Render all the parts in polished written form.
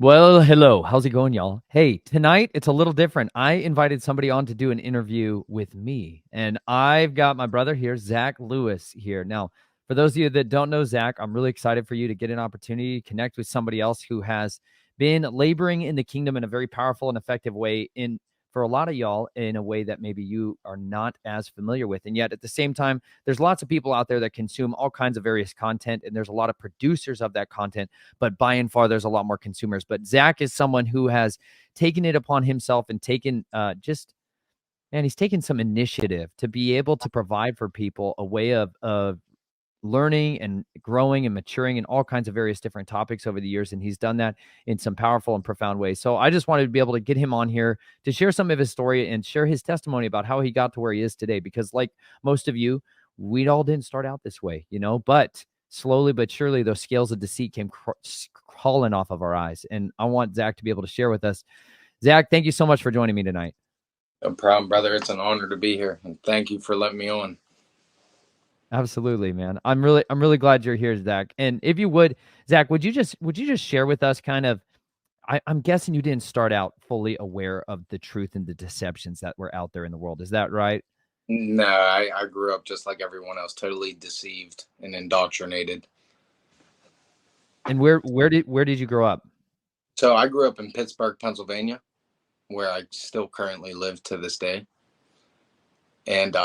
Well, hello. How's it going, y'all? Hey, tonight it's a little different. I invited somebody on to do an interview with me, and I've got my brother here, Zach Lewis, here. Now, for those of you that don't know Zach, I'm really excited for you to get an opportunity to connect with somebody else who has been laboring in the kingdom in a very powerful and effective way in for a lot of y'all in a way that maybe you are not as familiar with. And yet at the same time, there's lots of people out there that consume all kinds of various content, and there's a lot of producers of that content, but by and far there's a lot more consumers. But Zach is someone who has taken it upon himself and taken he's taken some initiative to be able to provide for people a way of learning and growing and maturing in all kinds of various different topics over the years. And he's done that in some powerful and profound ways. So I just wanted to be able to get him on here to share some of his story and share his testimony about how he got to where he is today. Because like most of you, we all didn't start out this way, but slowly but surely those scales of deceit came crawling off of our eyes. And I want Zach to be able to share with us. Zach, thank you so much for joining me tonight. No problem, brother. It's an honor to be here, and thank you for letting me on. Absolutely, man. I'm really glad you're here, Zach. And if you would, Zach, would you just share with us kind of, I'm guessing you didn't start out fully aware of the truth and the deceptions that were out there in the world. Is that right? No, I grew up just like everyone else, totally deceived and indoctrinated. And where did you grow up? So I grew up in Pittsburgh, Pennsylvania, where I still currently live to this day. And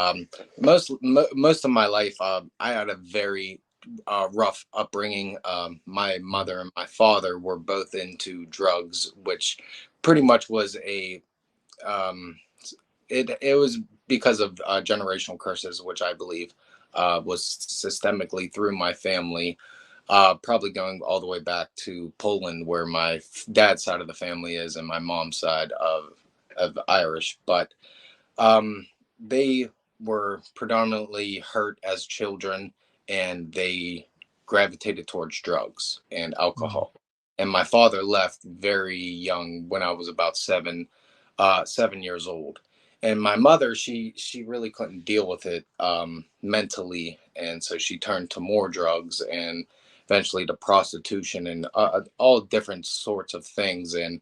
most of my life, I had a very rough upbringing. My mother and my father were both into drugs, which pretty much was a um, it was because of generational curses, which I believe was systemically through my family, probably going all the way back to Poland, where my dad's side of the family is, and my mom's side of Irish. But they were predominantly hurt as children, and they gravitated towards drugs and Mm. alcohol. And my father left very young, when I was about 7 years old. And my mother, she really couldn't deal with it mentally, and so she turned to more drugs and eventually to prostitution and all different sorts of things. And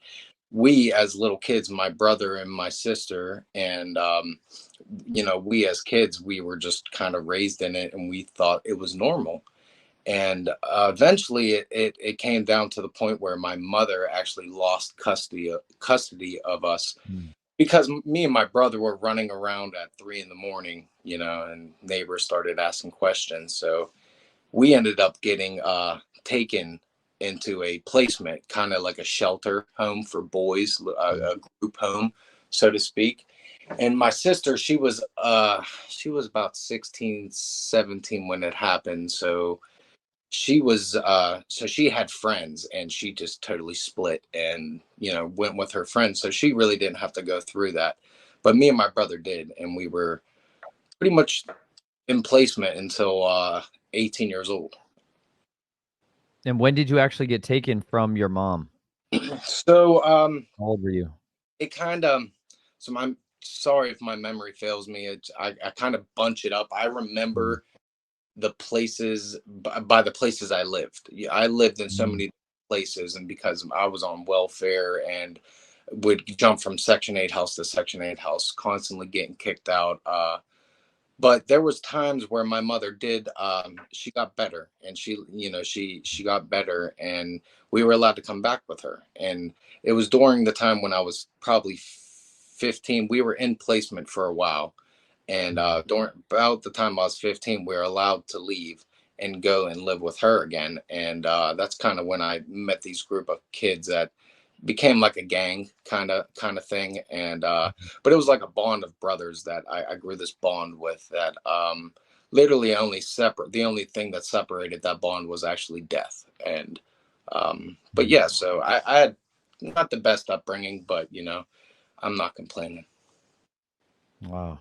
we, as little kids, my brother and my sister, and we as kids, we were just kind of raised in it, and we thought it was normal. And eventually it came down to the point where my mother actually lost custody of us, Mm. because me and my brother were running around at 3 in the morning, and neighbors started asking questions. So we ended up getting taken into a placement, kind of like a shelter home for boys, Mm. a group home, so to speak. And my sister, she was about 16, 17 when it happened. So she had friends, and she just totally split and went with her friends, so she really didn't have to go through that. But me and my brother did, and we were pretty much in placement until 18 years old. And when did you actually get taken from your mom? So How old were you? it kind of so I'm sorry if my memory fails me. I kind of bunch it up. I Mm. remember the places, by the places I lived. Yeah, I lived in so Mm. many places, and because I was on welfare and would jump from Section 8 house to Section 8 house, constantly getting kicked out. But there was times where my mother did, she got better, and she got better, and we were allowed to come back with her. And it was during the time when I was probably 15. We were in placement for a while, and Mm. during about the time I was 15, we were allowed to leave and go and live with her again. And that's kind of when I met these group of kids that became like a gang kind of thing. And but it was like a bond of brothers that I grew this bond with, that literally only separate the only thing that separated that bond was actually death. And but Mm. yeah, so I had not the best upbringing, but I'm not complaining. Wow.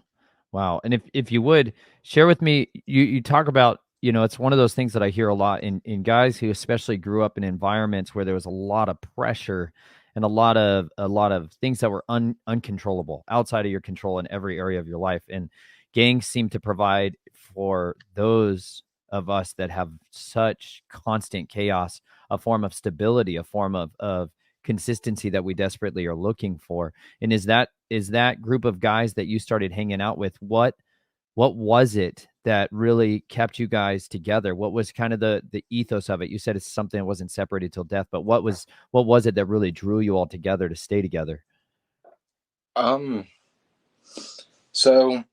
Wow. And if you would share with me, you talk about, it's one of those things that I hear a lot in guys who especially grew up in environments where there was a lot of pressure and a lot of things that were uncontrollable, outside of your control in every area of your life. And gangs seem to provide for those of us that have such constant chaos, a form of stability, a form of consistency that we desperately are looking for. And is that group of guys that you started hanging out with, what was it that really kept you guys together? What was kind of the ethos of it? You said it's something that wasn't separated till death, but what was it that really drew you all together to stay together? Um, so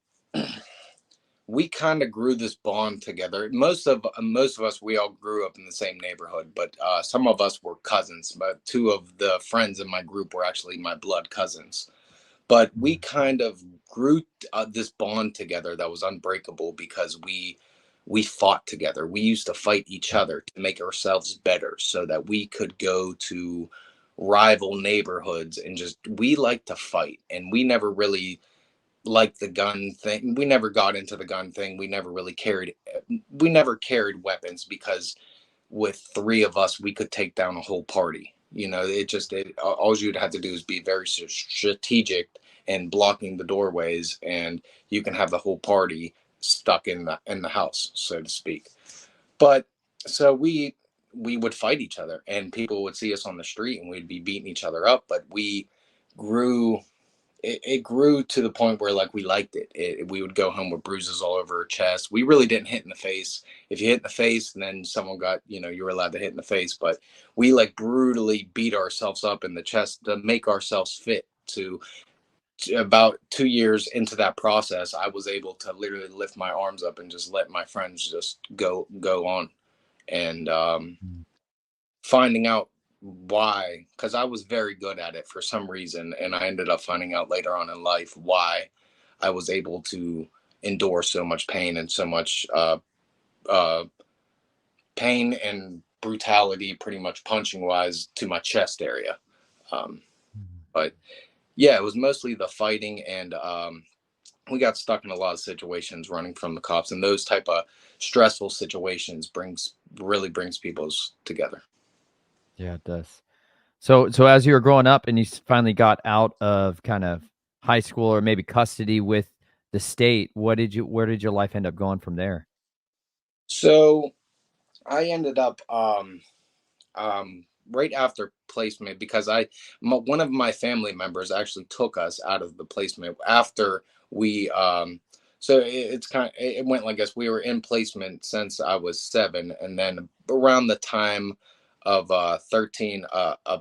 we kind of grew this bond together. Most of us, we all grew up in the same neighborhood, but some of us were cousins. But two of the friends in my group were actually my blood cousins. But we Mm, kind of grew this bond together that was unbreakable because we fought together. We used to fight each other to make ourselves better, so that we could go to rival neighborhoods and just we like to fight, and we never really like the gun thing. We never got into the gun thing. We never carried weapons because with three of us we could take down a whole party. All you'd have to do is be very strategic and blocking the doorways, and you can have the whole party stuck in the house, so to speak. But so we would fight each other, and people would see us on the street and we'd be beating each other up, but we grew it grew to the point where like we liked it. We would go home with bruises all over our chest. We really didn't hit in the face. If you hit in the face and then someone got, you were allowed to hit in the face, but we like brutally beat ourselves up in the chest to make ourselves fit to about 2 years into that process. I was able to literally lift my arms up and just let my friends just go on. And mm, finding out why, because I was very good at it for some reason, and I ended up finding out later on in life why I was able to endure so much pain and so much uh, pain and brutality, pretty much punching wise, to my chest area. Um, mm. but yeah, it was mostly the fighting, and we got stuck in a lot of situations running from the cops, and those type of stressful situations brings people together. Yeah, it does. So as you were growing up and you finally got out of kind of high school or maybe custody with the state, where did your life end up going from there? So I ended up right after placement because one of my family members actually took us out of the placement after we so it's it went like this. We were in placement since I was 7, and then around the time of 13, a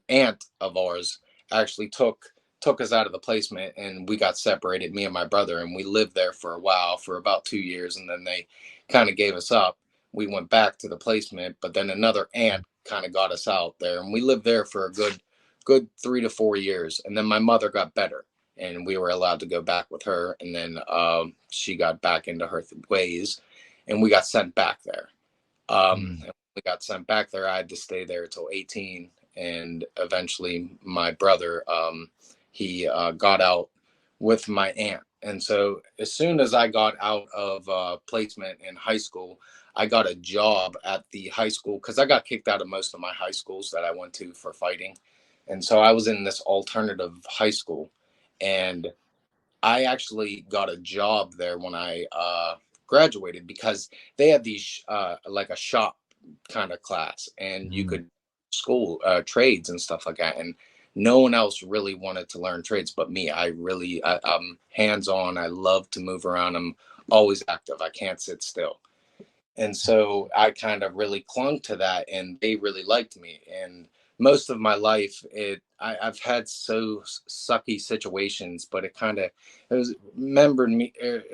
aunt of ours actually took us out of the placement, and we got separated, me and my brother, and we lived there for a while, for about 2 years, and then they kind of gave us up. We went back to the placement, but then another aunt kind of got us out there, and we lived there for a good 3 to 4 years, and then my mother got better, and we were allowed to go back with her, and then she got back into her ways, and we got sent back there. Mm, And we got sent back there. I had to stay there till 18, and eventually my brother, he got out with my aunt. And so as soon as I got out of placement in high school, I got a job at the high school because I got kicked out of most of my high schools that I went to for fighting. And so I was in this alternative high school, and I actually got a job there when I graduated because they had these like a shop kind of class, and you mm, could school trades and stuff like that. And no one else really wanted to learn trades but me. I'm hands on. I love to move around. I'm always active. I can't sit still. And so I kind of really clung to that, and they really liked me. And most of my life, I've had so sucky situations, but it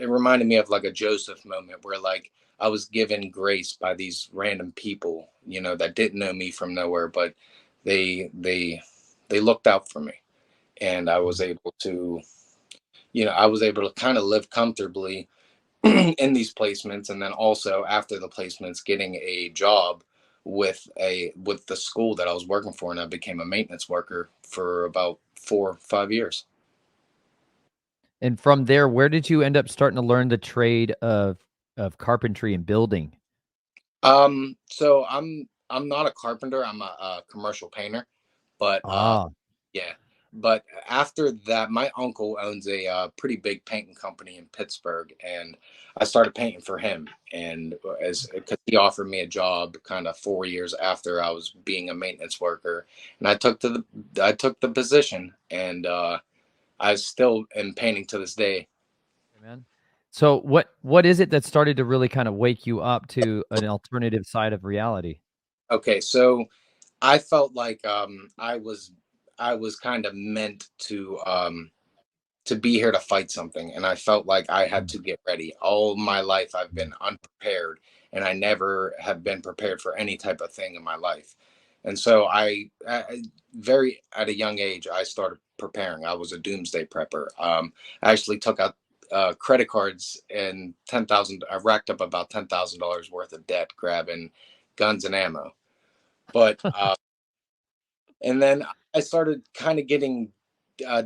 reminded me of like a Joseph moment where like I was given grace by these random people, that didn't know me from nowhere, but they they they looked out for me, and I was able to kind of live comfortably in these placements, and then also after the placements getting a job with the school that I was working for, and I became a maintenance worker for about 4 or 5 years. and from there, where did you end up starting to learn the trade of carpentry and building? So I'm not a carpenter. I'm a commercial painter, but Ah, yeah. But after that, my uncle owns a pretty big painting company in Pittsburgh, and I started painting for him. And as because he offered me a job, kind of 4 years after I was being a maintenance worker, and I took the position, and I still am painting to this day. Hey, man. So what is it that started to really kind of wake you up to an alternative side of reality? Okay, so I felt like I was kind of meant to be here to fight something, and I felt like I had Mm. to get ready. All my life I've been unprepared, and I never have been prepared for any type of thing in my life. And so I very at a young age I started preparing. I was a doomsday prepper. I actually took out credit cards and 10,000. I racked up about $10,000 worth of debt grabbing guns and ammo. But and then I started kind of getting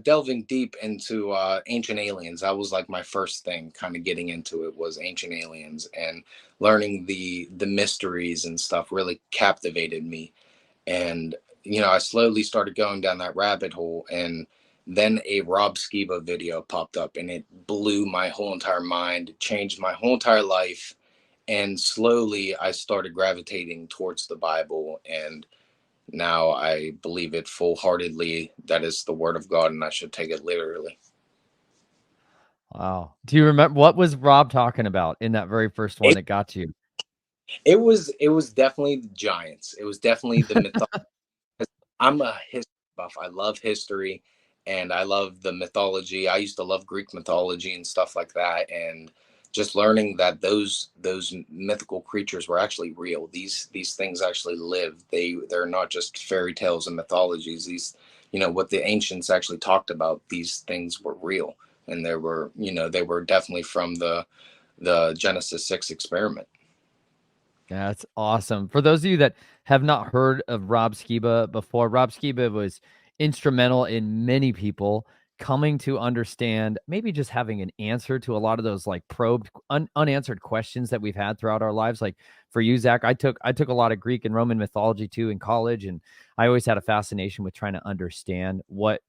delving deep into ancient aliens. That was like my first thing, kind of getting into it was ancient aliens, and learning the mysteries and stuff really captivated me. And I slowly started going down that rabbit hole, and then a Rob Skiba video popped up, and it blew my whole entire mind, changed my whole entire life. And slowly I started gravitating towards the Bible, and now I believe it full heartedly that is the word of God, and I should take it literally. Wow. Do you remember what was Rob talking about in that very first one It that got you? it was definitely the giants. It was definitely the myth. I'm a history buff. I love history, and I love the mythology. I used to love Greek mythology and stuff like that, and just learning that those mythical creatures were actually real. These things actually live. They're not just fairy tales and mythologies. These, what the ancients actually talked about. These things were real, and they were definitely from the Genesis 6 experiment. Yeah, that's awesome. For those of you that have not heard of Rob Skiba before, Rob Skiba was instrumental in many people coming to understand, maybe just having an answer to a lot of those like probed, unanswered questions that we've had throughout our lives. Like for you, Zach, I took a lot of Greek and Roman mythology too in college, and I always had a fascination with trying to understand what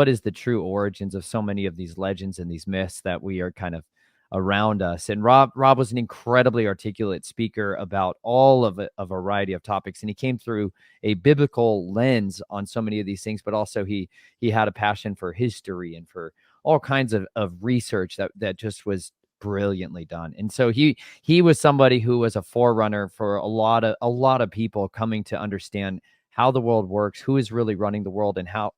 is the true origins of so many of these legends and these myths that we are kind of around us. And Rob was an incredibly articulate speaker about all of a variety of topics, and he came through a biblical lens on so many of these things. But also he had a passion for history and for all kinds of research that just was brilliantly done. And so he was somebody who was a forerunner for a lot of people coming to understand how the world works, who is really running the world, and how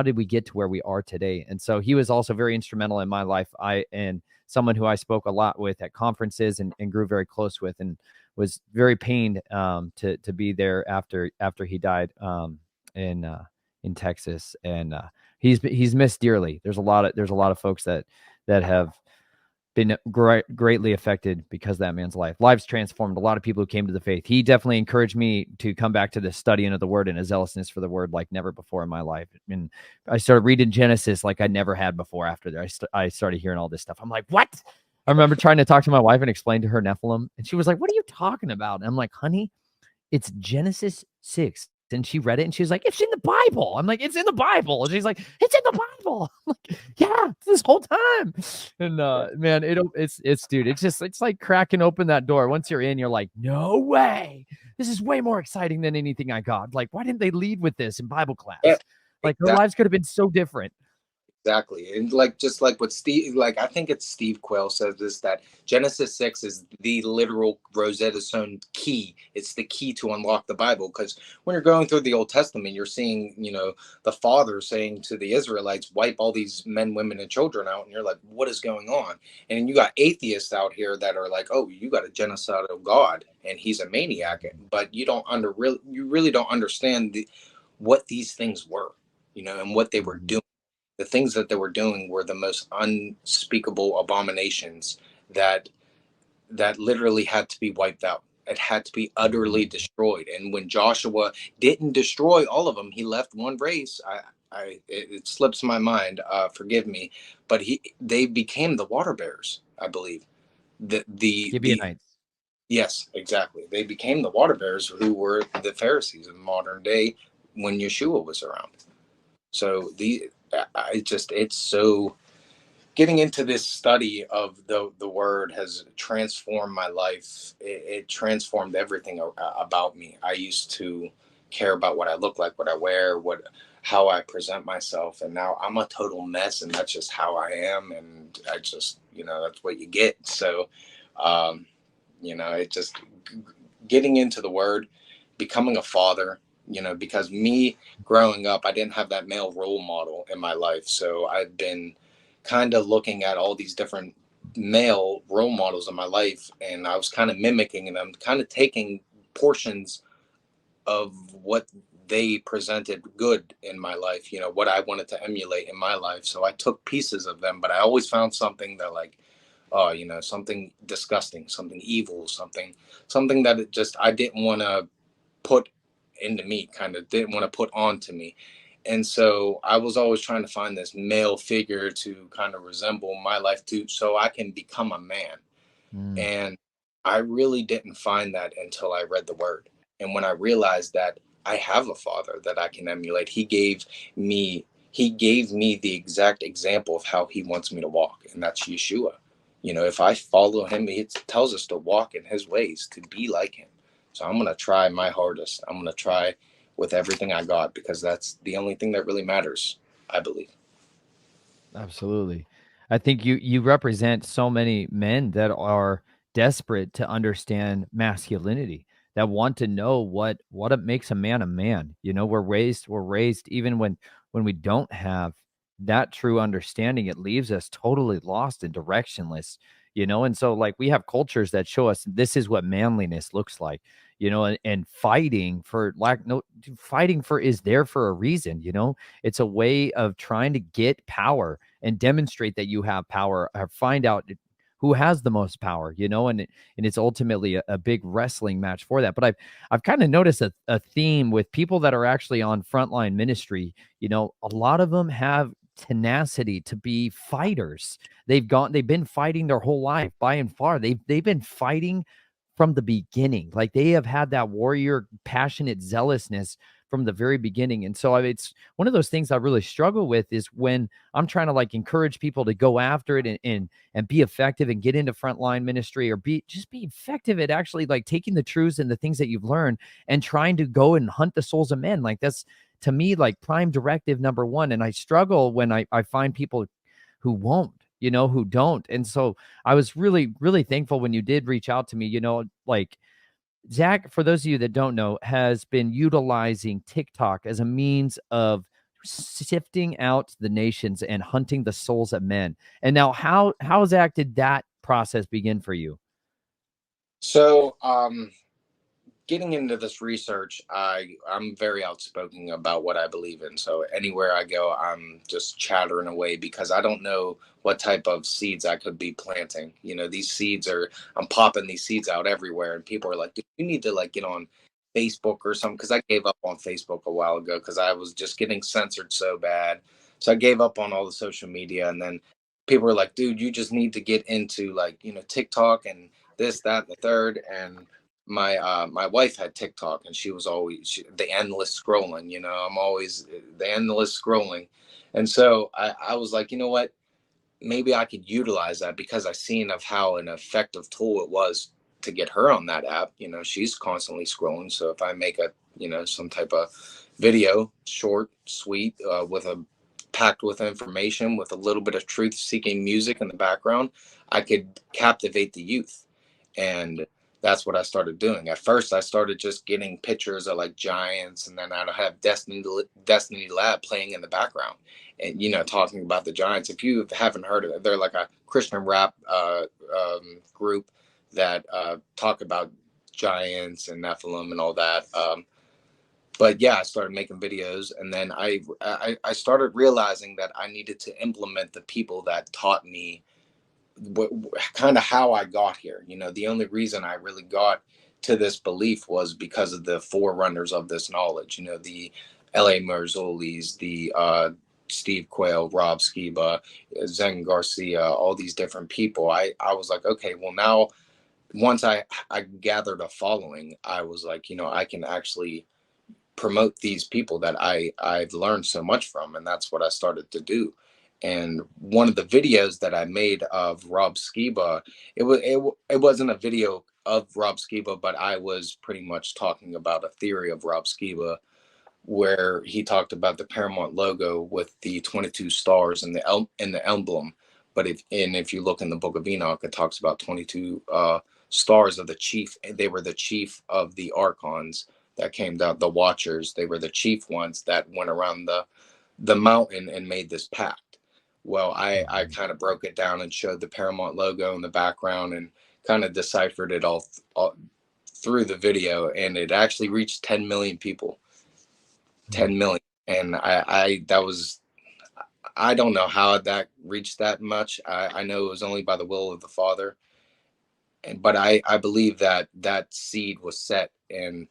did we get to where we are today. And so he was also very instrumental in my life. And someone who I spoke a lot with at conferences and grew very close with, and was very pained to be there after he died in in Texas. And he's missed dearly. There's a lot of folks that have been greatly affected because of that man's lives transformed. A lot of people who came to the faith. He definitely encouraged me to come back to the studying of the word and a zealousness for the word like never before in my life. And I started reading Genesis like I never had before. After that, I started hearing all this stuff. I'm like, what? I remember trying to talk to my wife and explain to her Nephilim, and she was like, what are you talking about? And I'm like, honey, it's Genesis 6. And she read it and she was like, it's in the Bible. I'm like, it's in the Bible. And she's like, it's in the Bible. I'm like, yeah, this whole time. And man, it's dude, it's like cracking open that door. Once you're in, you're like, no way. This is way more exciting than anything I got. Like, why didn't they lead with this in Bible Yeah, class? Like, their exactly. lives could have been so different. Exactly. And like just like what Steve like I think it's Steve Quayle says this that Genesis 6 is the literal Rosetta Stone key. It's the key to unlock the Bible because when you're going through the Old Testament, you're seeing, the Father saying to the Israelites, wipe all these men, women, and children out, and you're like, what is going on? And you got atheists out here that are like, oh, you got a genocidal God and he's a maniac, but you really don't understand what these things were, and what they were Mhm. doing. The things that they were doing were the most unspeakable abominations that literally had to be wiped out. It had to be utterly Mhm. destroyed. And when Joshua didn't destroy all of them, he left one race. It slips my mind. Forgive me, but they became the water bearers. I believe the Gibeonites. yes, exactly. They became the water bearers who were the Pharisees in modern day when Yeshua was around. So it's so, getting into this study of the word has transformed my life. It transformed everything about me. I used to care about what I look like, what I wear, how I present myself, and now I'm a total mess, and that's just how I am, and I just, that's what you get. So, um, it just, getting into the word, becoming a father, because me growing up, I didn't have that male role model in my life. So I've been kind of looking at all these different male role models in my life, and I was kind of mimicking them, kind of taking portions of what they presented good in my life, what I wanted to emulate in my life. So I took pieces of them, but I always found something that, like, oh, something disgusting, something evil, something that it just, I didn't want to put into me, kind of didn't want to put onto me. And so I was always trying to find this male figure to kind of resemble my life too, so I can become a man. Mm. And I really didn't find that until I read the word. And when I realized that I have a father that I can emulate, me he gave me the exact example of how he wants me to walk, and that's Yeshua. If I follow him, he tells us to walk in his ways, to be like him. So I'm going to try my hardest. I'm going to try with everything I got, because that's the only thing that really matters, I believe. Absolutely. I think you represent so many men that are desperate to understand masculinity, that want to know what it makes a man a man. We're raised even when we don't have that true understanding, it leaves us totally lost and directionless. And so like we have cultures that show us this is what manliness looks like, and fighting for is there for a reason. It's a way of trying to get power and demonstrate that you have power, or find out who has the most power, and it's ultimately a big wrestling match for that. But I've kind of noticed a theme with people that are actually on frontline ministry. A lot of them have tenacity to be fighters. They've been fighting their whole life by and far. They've been fighting from the beginning. Like they have had that warrior, passionate zealousness from the very beginning. And so it's one of those things I really struggle with is when I'm trying to like encourage people to go after it and be effective and get into frontline ministry, or be effective at actually like taking the truths and the things that you've learned and trying to go and hunt the souls of men. Like that's to me like prime directive number one. And I struggle when I find people who won't, who don't. And so I was really, really thankful when you did reach out to me, like Zach, for those of you that don't know, has been utilizing TikTok as a means of sifting out the nations and hunting the souls of men. And now how Zach did that process begin for you? So, getting into this research, I'm very outspoken about what I believe in. So anywhere I go, I'm just chattering away, because I don't know what type of seeds I could be planting. These seeds are, I'm popping these seeds out everywhere, and people are like, "Dude, you need to like get on Facebook or something." Because I gave up on Facebook a while ago because I was just getting censored so bad. So I gave up on all the social media, and then people were like, "Dude, you just need to get into like TikTok and this, that, and the third." And my wife had TikTok, and she was always the endless scrolling. I'm always the endless scrolling, and so I was like, you know what? Maybe I could utilize that, because I seen of how an effective tool it was to get her on that app. She's constantly scrolling. So if I make some type of video, short, sweet, with a packed with information, with a little bit of truth seeking music in the background, I could captivate the youth. And that's what I started doing. At first, I started just getting pictures of like giants, and then I'd have Destiny Lab playing in the background, and talking about the giants. If you haven't heard of it, they're like a Christian rap group that talk about giants and Nephilim and all that. But yeah, I started making videos, and then I started realizing that I needed to implement the people that taught me kind of how I got here. The only reason I really got to this belief was because of the forerunners of this knowledge. The L.A. Marzolis, the Steve Quayle, Rob Skiba, Zen Garcia, all these different people. I was like, okay, well now, once I gathered a following, I was like, I can actually promote these people that I've learned so much from, and that's what I started to do. And one of the videos that I made of Rob Skiba, it wasn't a video of Rob Skiba, but I was pretty much talking about a theory of Rob Skiba where he talked about the Paramount logo with the 22 stars and the emblem. But if you look in the Book of Enoch, it talks about 22 stars of the chief. They were the chief of the archons that came down, the Watchers. They were the chief ones that went around the mountain and made this pact. Well, I kind of broke it down and showed the Paramount logo in the background and kind of deciphered it all through the video, and it actually reached 10 million people. 10 million. And I don't know how that reached that much. I know it was only by the will of the Father. But I believe that seed was set, and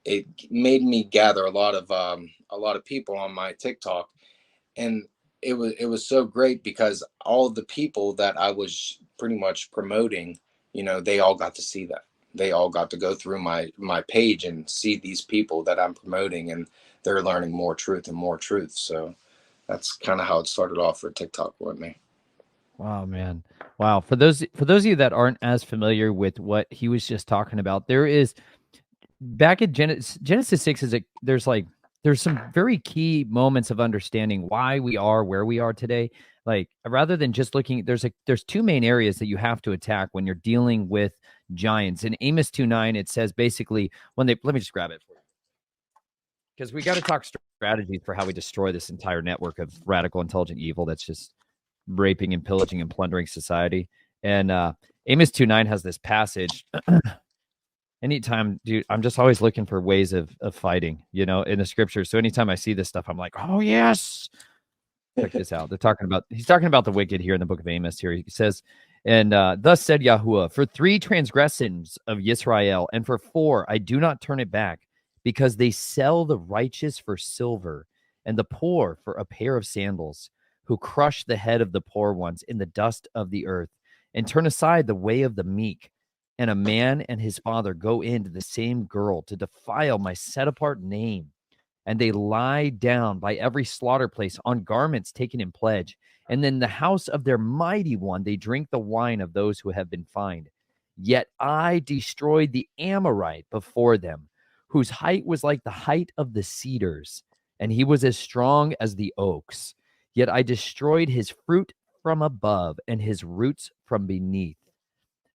it made me gather a lot of people on my TikTok. And it was so great because all of the people that I was pretty much promoting, they all got to see that. They all got to go through my page and see these people that I'm promoting, and they're learning more truth and more truth. So that's kind of how it started off for TikTok with me. Wow, man. Wow. For those of you that aren't as familiar with what he was just talking about, there is back at Genesis 6 there's some very key moments of understanding why we are where we are today. Like, rather than just looking, there's two main areas that you have to attack when you're dealing with giants. In Amos 2:9, it says basically let me just grab it for you, because we got to talk strategies for how we destroy this entire network of radical intelligent evil that's just raping and pillaging and plundering society. And Amos 2:9 has this passage. Anytime, dude, I'm just always looking for ways of fighting, in the scriptures. So anytime I see this stuff, I'm like, oh yes. Check this out. He's talking about the wicked here in the book of Amos here. He says, and thus said Yahuwah, for 3 transgressions of Yisrael, and for 4, I do not turn it back, because they sell the righteous for silver and the poor for a pair of sandals, who crush the head of the poor ones in the dust of the earth, and turn aside the way of the meek. And a man and his father go into the same girl to defile my set apart name. And they lie down by every slaughter place on garments taken in pledge. And in the house of their mighty one, they drink the wine of those who have been fined. Yet I destroyed the Amorite before them, whose height was like the height of the cedars, and he was as strong as the oaks. Yet I destroyed his fruit from above and his roots from beneath.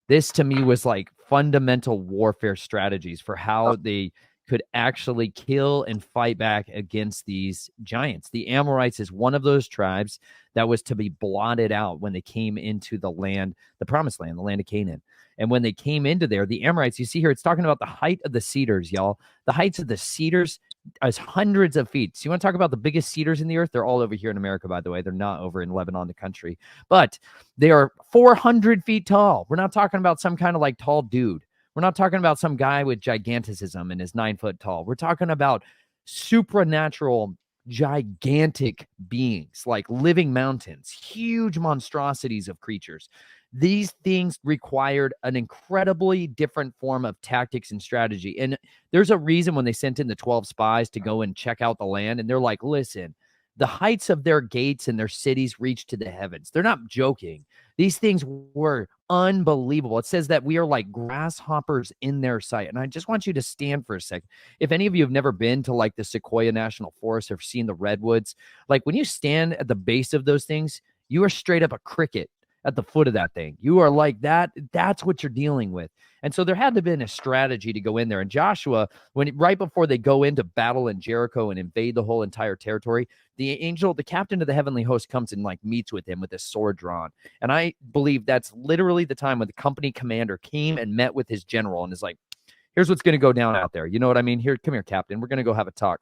This to me was like fundamental warfare strategies for how they could actually kill and fight back against these giants. The Amorites is one of those tribes that was to be blotted out when they came into the land, the promised land, the land of Canaan. And when they came into there, the Amorites, you see here, it's talking about the height of the cedars, y'all. The heights of the cedars is hundreds of feet. So you want to talk about the biggest cedars in the earth? They're all over here in America, by the way. They're not over in Lebanon, the country. But they are 400 feet tall. We're not talking about some kind of like tall dude. We're not talking about some guy with giganticism and is 9 foot tall. We're talking about supernatural, gigantic beings, like living mountains, huge monstrosities of creatures. These things required an incredibly different form of tactics and strategy. And there's a reason when they sent in the 12 spies to go and check out the land, and they're like, listen, the heights of their gates and their cities reach to the heavens. They're not joking. These things were unbelievable. It says that we are like grasshoppers in their sight. And I just want you to stand for a second. If any of you have never been to like the Sequoia National Forest or seen the redwoods, like when you stand at the base of those things, you are straight up a cricket at the foot of that thing. You are like that. That's what you're dealing with. And so there had to have been a strategy to go in there. And Joshua, right before they go into battle in Jericho and invade the whole entire territory, the captain of the heavenly host comes and like meets with him with his sword drawn. And I believe that's literally the time when the company commander came and met with his general and is like, here's what's going to go down out there. You know what I mean? Here, come here, Captain. We're going to go have a talk.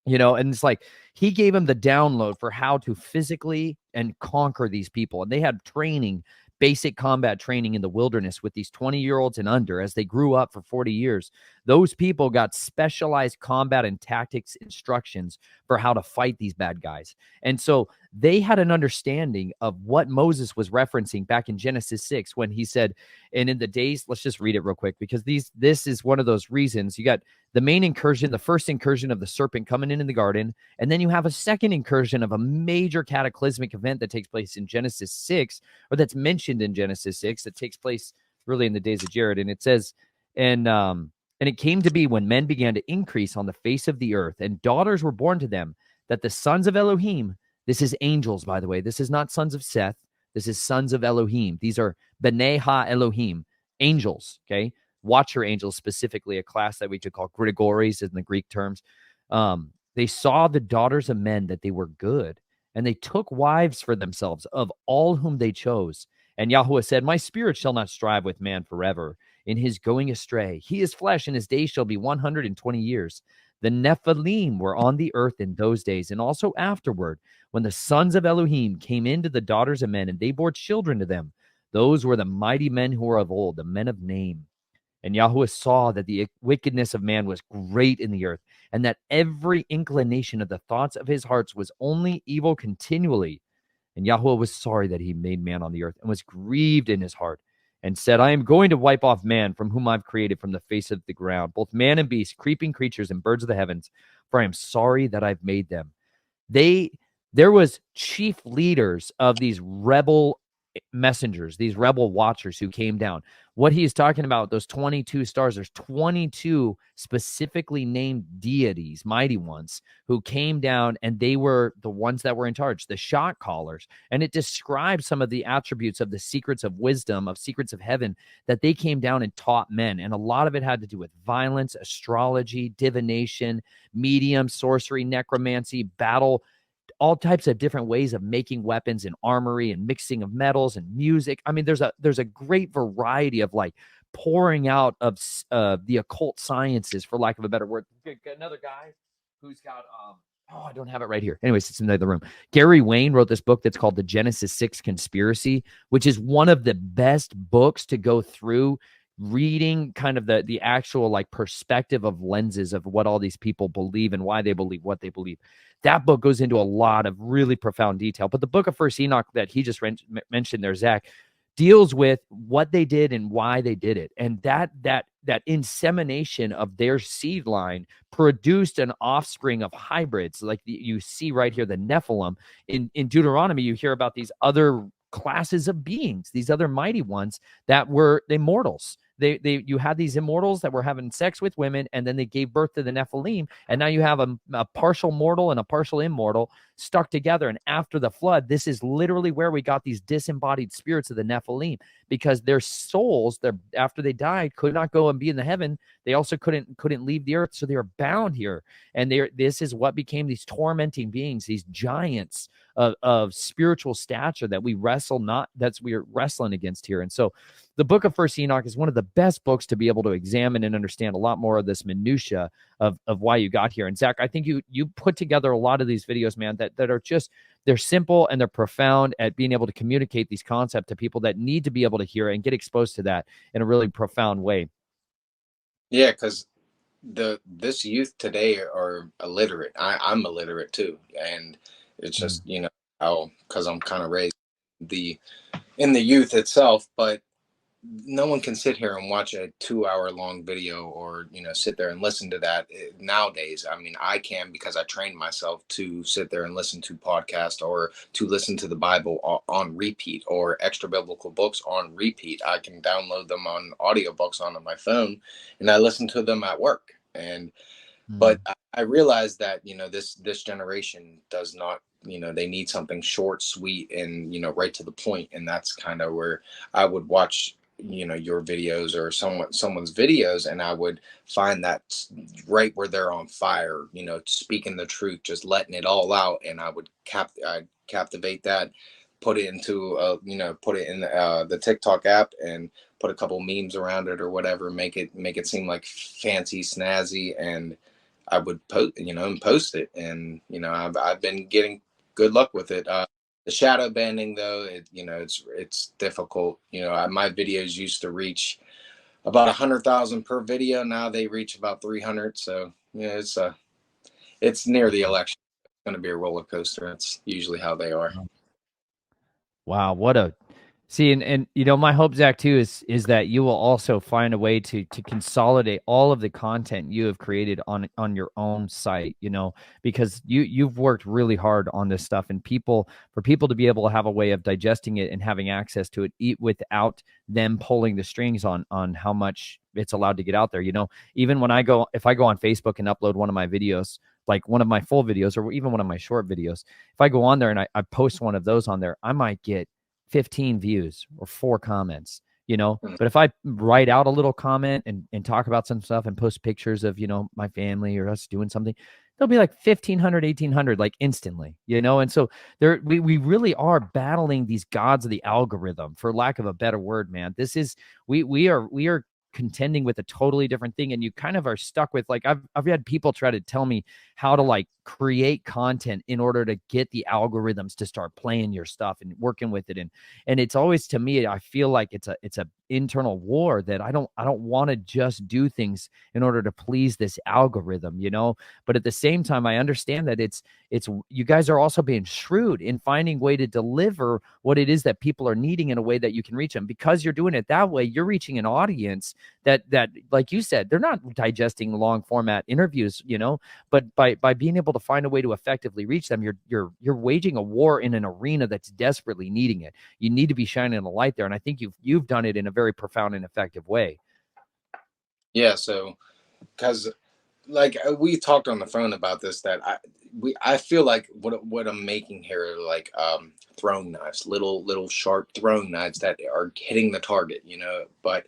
And it's like he gave him the download for how to physically and conquer these people. And they had training, basic combat training in the wilderness with these 20-year-olds and under as they grew up for 40 years. Those people got specialized combat and tactics instructions for how to fight these bad guys. And so they had an understanding of what Moses was referencing back in Genesis 6 when he said, and in the days, let's just read it real quick because this is one of those reasons. You got the main incursion, the first incursion of the serpent coming in the garden, and then you have a second incursion of a major cataclysmic event that takes place in Genesis 6, or that's mentioned in Genesis 6, that takes place really in the days of Jared. And it says, and it came to be when men began to increase on the face of the earth, and daughters were born to them, that the sons of Elohim, this is angels, by the way, this is not sons of Seth, this is sons of Elohim. These are B'nai Ha Elohim, angels, okay? Watcher angels, specifically, a class that we could call Grigores in the Greek terms. They saw the daughters of men that they were good, and they took wives for themselves of all whom they chose. And Yahweh said, my spirit shall not strive with man forever in his going astray. He is flesh, and his days shall be 120 years. The Nephilim were on the earth in those days, and also afterward, when the sons of Elohim came into the daughters of men, and they bore children to them. Those were the mighty men who were of old, the men of name. And Yahweh saw that the wickedness of man was great in the earth, and that every inclination of the thoughts of his hearts was only evil continually. And Yahweh was sorry that he made man on the earth, and was grieved in his heart, and said, I am going to wipe off man from whom I've created from the face of the ground, both man and beast, creeping creatures and birds of the heavens, for I am sorry that I've made them. There was chief leaders of these rebel messengers, these rebel watchers who came down. What he is talking about, those 22 stars, there's 22 specifically named deities, mighty ones, who came down, and they were the ones that were in charge, the shot callers. And it describes some of the attributes of the secrets of wisdom, of secrets of heaven, that they came down and taught men. And a lot of it had to do with violence, astrology, divination, medium, sorcery, necromancy, battle, all types of different ways of making weapons and armory and mixing of metals and music. I mean, there's a great variety of like pouring out of the occult sciences, for lack of a better word. Another guy who's got oh, I don't have it right here. Anyways, it's in the other room. Gary Wayne wrote this book that's called The Genesis 6 Conspiracy, which is one of the best books to go through reading kind of the actual like perspective of lenses of what all these people believe and why they believe what they believe. That book goes into a lot of really profound detail. But the book of First Enoch that he just mentioned there, Zach, deals with what they did and why they did it. And that insemination of their seed line produced an offspring of hybrids, like you see right here, the Nephilim. In Deuteronomy, you hear about these other classes of beings, these other mighty ones that were immortals. You had these immortals that were having sex with women, and then they gave birth to the Nephilim, and now you have a partial mortal and a partial immortal stuck together. And after the flood, this is literally where we got these disembodied spirits of the Nephilim, because their souls, after they died, could not go and be in the heaven. They also couldn't leave the earth, so they were bound here. And this is what became these tormenting beings, these giants of spiritual stature that we're wrestling against here. And so the book of First Enoch is one of the best books to be able to examine and understand a lot more of this minutia of why you got here. And Zach, I think you put together a lot of these videos, man, that are just, they're simple and they're profound at being able to communicate these concepts to people that need to be able to hear and get exposed to that in a really profound way. Yeah, because this youth today are illiterate. I'm illiterate too, and it's just how, because I'm kind of raised in the youth itself, but no one can sit here and watch a 2 hour long video, or sit there and listen to that nowadays. I mean, I can, because I trained myself to sit there and listen to podcasts, or to listen to the Bible on repeat, or extra biblical books on repeat. I can download them on audiobooks on my phone, and I listen to them at work. But I realized that this generation does not, they need something short, sweet, and right to the point. And that's kind of where I would watch your videos, or someone's videos, and I would find that right where they're on fire, speaking the truth, just letting it all out. And I would I'd captivate that, put it into put it in the TikTok app, and put a couple memes around it or whatever, make it seem like fancy, snazzy, and I would post it. And I've been getting good luck with it. The shadow banning, though, it's difficult. My videos used to reach about 100,000 per video. Now they reach about 300. So it's near the election. going to be a roller coaster. It's usually how they are. Wow, what a see, and you know, my hope, Zach, too, is that you will also find a way to consolidate all of the content you have created on your own site, you know, because you've worked really hard on this stuff, and for people to be able to have a way of digesting it and having access to it, eat without them pulling the strings on how much it's allowed to get out there. You know, even when if I go on Facebook and upload one of my videos, like one of my full videos or even one of my short videos, if I go on there and I post one of those on there, I might get 15 views or 4 comments, you know. Mm. But if I write out a little comment and talk about some stuff and post pictures of, you know, my family or us doing something, there'll be like 1,500, 1,800, like instantly, you know. And so we really are battling these gods of the algorithm, for lack of a better word, man. This is, we are contending with a totally different thing, and you kind of are stuck with, like, I've had people try to tell me how to like create content in order to get the algorithms to start playing your stuff and working with it, and it's always, to me, I feel like it's a internal war that I don't want to just do things in order to please this algorithm, you know. But at the same time, I understand that it's you guys are also being shrewd in finding way to deliver what it is that people are needing in a way that you can reach them, because you're doing it that way. You're reaching an audience that like you said, they're not digesting long format interviews, you know. But by being able to find a way to effectively reach them, you're waging a war in an arena that's desperately needing it. You need to be shining a light there, and I think you've done it in a very profound and effective way. Yeah. So, because like we talked on the phone about this, that I feel like what I'm making here are like throwing knives, little sharp throwing knives that are hitting the target, you know. But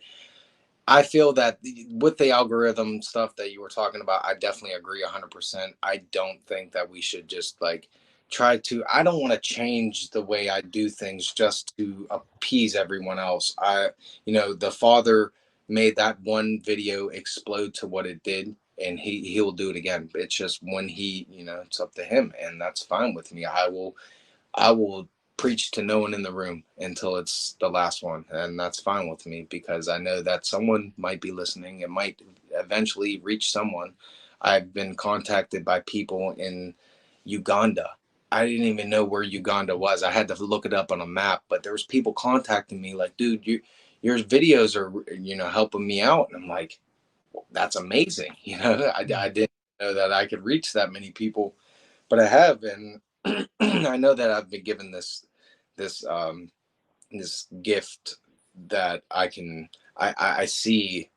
I feel that with the algorithm stuff that you were talking about, I definitely agree 100%. I don't think that we should just like try to, I don't want to change the way I do things just to appease everyone else. You know, the father made that one video explode to what it did, and he'll do it again. It's just when he, you know, it's up to him, and that's fine with me. I will preach to no one in the room until it's the last one, and that's fine with me, because I know that someone might be listening. It might eventually reach someone. I've been contacted by people in Uganda. I didn't even know where Uganda was. I had to look it up on a map, but there was people contacting me like, dude, your videos are, you know, helping me out. And I'm like, well, that's amazing. You know, I didn't know that I could reach that many people, but I have. And I know that I've been given this this gift that I see,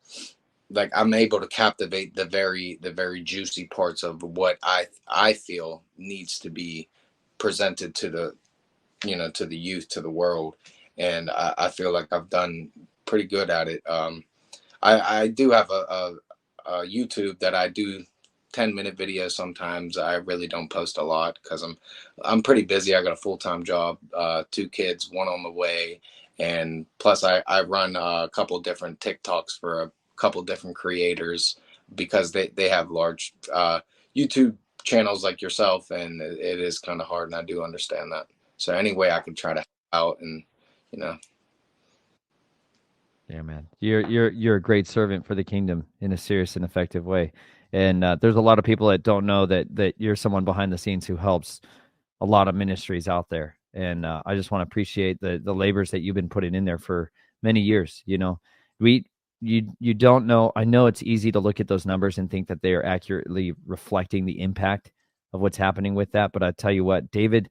like I'm able to captivate the very juicy parts of what I feel needs to be presented to the, you know, to the youth, to the world. And I feel like I've done pretty good at it. I do have a YouTube that I do 10-minute videos. Sometimes I really don't post a lot because I'm pretty busy. I got a full-time job, 2 kids, one on the way, and plus I run a couple different TikToks for a couple different creators, because they have large YouTube channels like yourself, and it is kind of hard, and I do understand that. So any way I can try to help out, and you know. Yeah, man, you're a great servant for the kingdom in a serious and effective way. And there's a lot of people that don't know that you're someone behind the scenes who helps a lot of ministries out there. And I just want to appreciate the labors that you've been putting in there for many years. You know, we you don't know. I know it's easy to look at those numbers and think that they are accurately reflecting the impact of what's happening with that. But I tell you what, David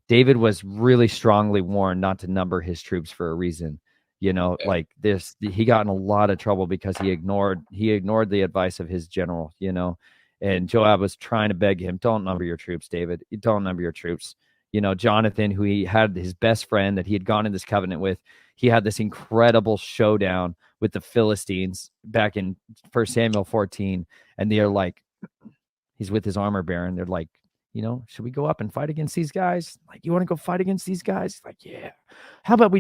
was really strongly warned not to number his troops for a reason. You know, Yeah. like this, he got in a lot of trouble because he ignored the advice of his general. You know, and Joab was trying to beg him, don't number your troops, David. Don't number your troops. You know, Jonathan, who he had his best friend that he had gone in this covenant with, he had this incredible showdown with the Philistines back in 1 Samuel 14. And they're like, he's with his armor bearer, and they're like, you know, should we go up and fight against these guys? Like, you want to go fight against these guys? He's like, yeah. How about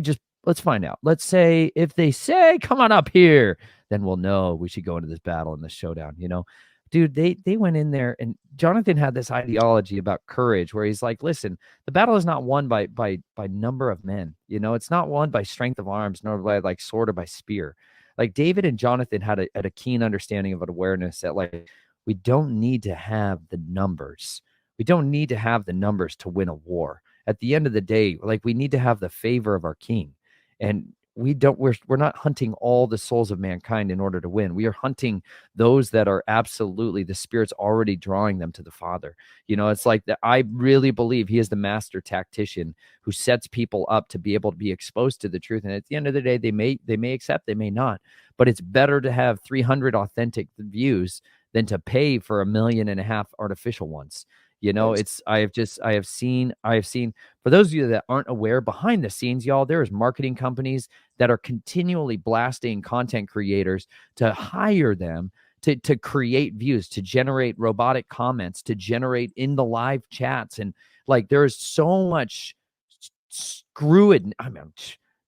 let's find out. Let's say if they say, come on up here, then we'll know we should go into this battle and this showdown, you know? Dude, they went in there, and Jonathan had this ideology about courage where he's like, listen, the battle is not won by number of men. You know, it's not won by strength of arms, nor by like sword or by spear. Like David and Jonathan had a keen understanding of an awareness that, like, we don't need to have the numbers. We don't need to have the numbers to win a war. At the end of the day, like, we need to have the favor of our king. And we're not hunting all the souls of mankind in order to win. We are hunting those that are absolutely, the Spirit's already drawing them to the Father. It's like that. I really believe he is the master tactician who sets people up to be able to be exposed to the truth. And at the end of the day, they may accept, they may not. But it's better to have 300 authentic views than to pay for 1.5 million artificial ones. It's I have seen for those of you that aren't aware, behind the scenes, y'all, there's marketing companies that are continually blasting content creators to hire them to create views, to generate robotic comments, to generate in the live chats. And like, there is so much screw it. I mean,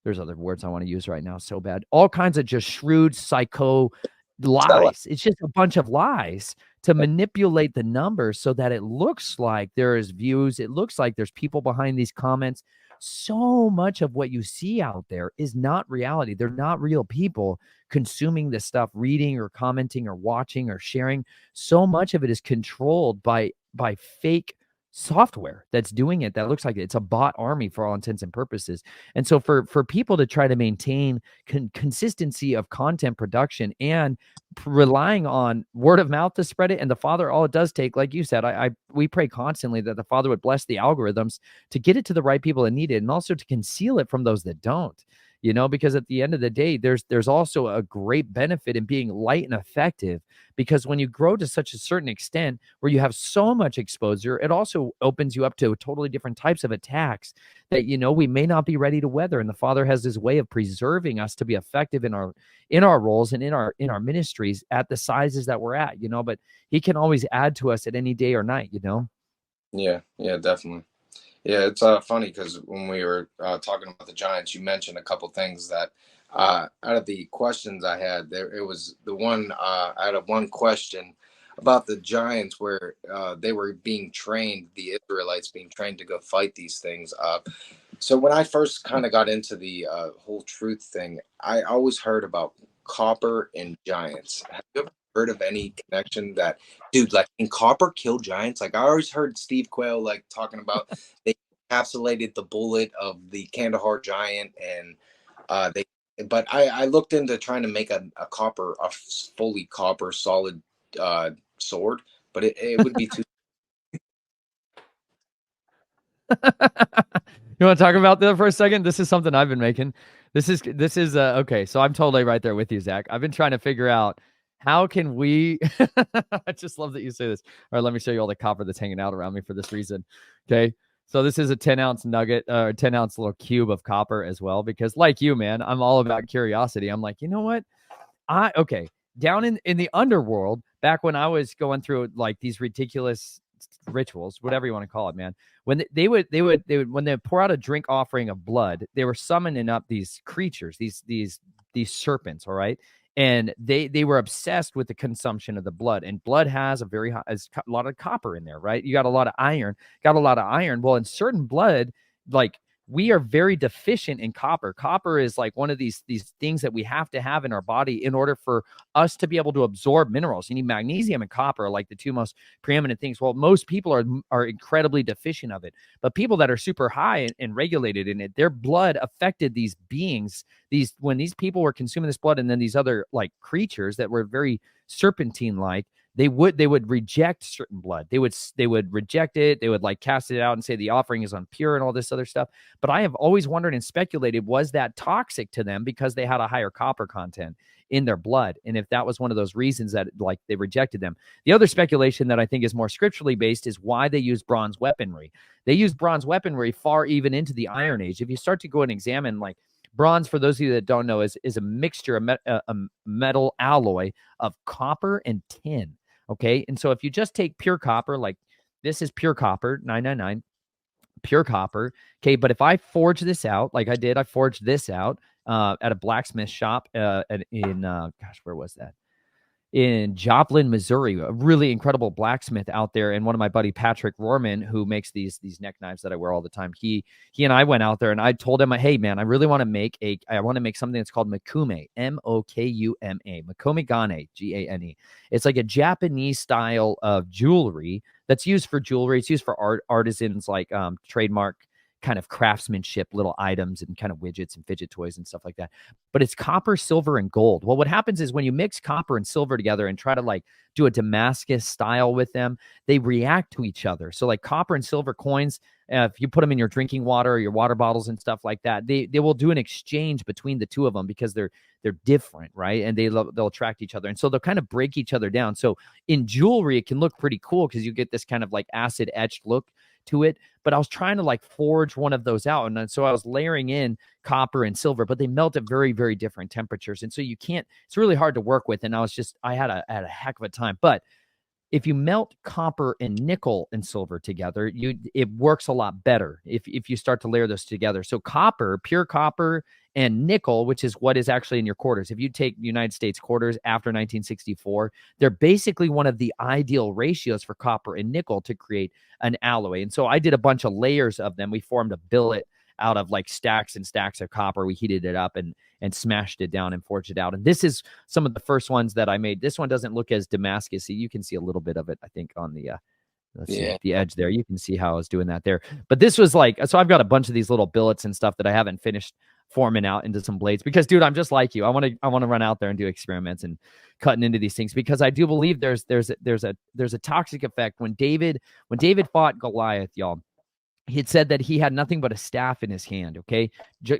there's other words I want to use right now so bad. All kinds of just shrewd psycho lies. It's just a bunch of lies to manipulate the numbers so that it looks like there is views. It looks like there's people behind these comments. So much of what you see out there is not reality. They're not real people consuming this stuff, reading or commenting or watching or sharing. So much of it is controlled by fake software that's doing it, that looks like it's a bot army for all intents and purposes. And so for people to try to maintain consistency of content production and relying on word of mouth to spread it, and the Father, all it does take, like you said, we pray constantly that the Father would bless the algorithms to get it to the right people that need it, and also to conceal it from those that don't. Because at the end of the day, there's also a great benefit in being light and effective, because when you grow to such a certain extent where you have so much exposure, it also opens you up to totally different types of attacks that we may not be ready to weather. And the Father has this way of preserving us to be effective in our roles and in our ministries at the sizes that we're at. But he can always add to us at any day or night. Yeah, definitely. Yeah, it's funny because when we were talking about the Giants, you mentioned a couple things that out of the questions I had, there it was the one out of one question about the Giants where they were being trained, the Israelites being trained to go fight these things. So when I first kind of got into the whole truth thing, I always heard about copper and giants. Have you ever heard of any connection that, dude, like, can copper kill giants? Like, I always heard Steve Quayle like talking about they encapsulated the bullet of the Kandahar giant, and they. But I looked into trying to make a fully copper solid sword, but it would be too. You want to talk about that for a second? This is something I've been making. This is okay. So I'm totally right there with you, Zach. I've been trying to figure out how can we. I just love that you say this. All right, let me show you all the copper that's hanging out around me for this reason. Okay, so this is a 10-ounce nugget, or 10-ounce little cube of copper as well, because like you, man, I'm all about curiosity. I'm like, you know what? Okay, down in the underworld, back when I was going through like these ridiculous rituals, whatever you want to call it, man. When they would when they pour out a drink offering of blood, they were summoning up these creatures, these serpents, all right? And they were obsessed with the consumption of the blood, and blood has a lot of copper in there, right? You got a lot of iron, Well, in certain blood, like, we are very deficient in copper. Copper is like one of these things that we have to have in our body in order for us to be able to absorb minerals. You need magnesium and copper, like the two most preeminent things. Well, most people are incredibly deficient of it, but people that are super high and regulated in it, their blood affected these beings. When these people were consuming this blood, and then these other like creatures that were very serpentine like, they would reject certain blood. They would reject it. They would like cast it out and say the offering is impure and all this other stuff. But I have always wondered and speculated, was that toxic to them because they had a higher copper content in their blood? And if that was one of those reasons that like they rejected them. The other speculation that I think is more scripturally based is why they use bronze weaponry. They use bronze weaponry far even into the Iron Age. If you start to go and examine, like, bronze, for those of you that don't know, is a mixture of a metal alloy of copper and tin. Okay. And so if you just take pure copper, like this is pure copper, 999, pure copper. Okay. But if I forge this out, like I forged this out at a blacksmith shop in, gosh, where was that? in Joplin, Missouri, a really incredible blacksmith out there. And one of my buddy Patrick Rorman, who makes these neck knives that I wear all the time, he and I went out there, and I told him, hey man, I really want to make something that's called Makume, Mokuma, Makome Gane, Gane. It's like a Japanese style of jewelry that's used for jewelry. It's used for artisans, like trademark kind of craftsmanship, little items and kind of widgets and fidget toys and stuff like that. But it's copper, silver, and gold. Well, what happens is when you mix copper and silver together and try to like do a Damascus style with them, they react to each other. So like copper and silver coins, if you put them in your drinking water or your water bottles and stuff like that, they will do an exchange between the two of them because they're different, right? And they'll attract each other, and so they'll kind of break each other down. So in jewelry, it can look pretty cool because you get this kind of like acid etched look to it. But I was trying to like forge one of those out, and so I was layering in copper and silver, but they melt at very, very different temperatures, and so you can't. It's really hard to work with, and I had a heck of a time. But if you melt copper and nickel and silver together, it works a lot better if you start to layer those together. So copper, pure copper, and nickel, which is what is actually in your quarters. If you take United States quarters after 1964, they're basically one of the ideal ratios for copper and nickel to create an alloy. And so I did a bunch of layers of them. We formed a billet out of like stacks and stacks of copper. We heated it up and smashed it down and forged it out. And this is some of the first ones that I made. This one doesn't look as Damascus. You can see a little bit of it, I think, on the let's see, Yeah. the edge there. You can see how I was doing that there. But this was like, so I've got a bunch of these little billets and stuff that I haven't finished forming out into some blades because, dude, I'm just like you. I want to run out there and do experiments and cutting into these things because I do believe there's a toxic effect. When David fought Goliath, y'all, he had said that he had nothing but a staff in his hand. Okay. He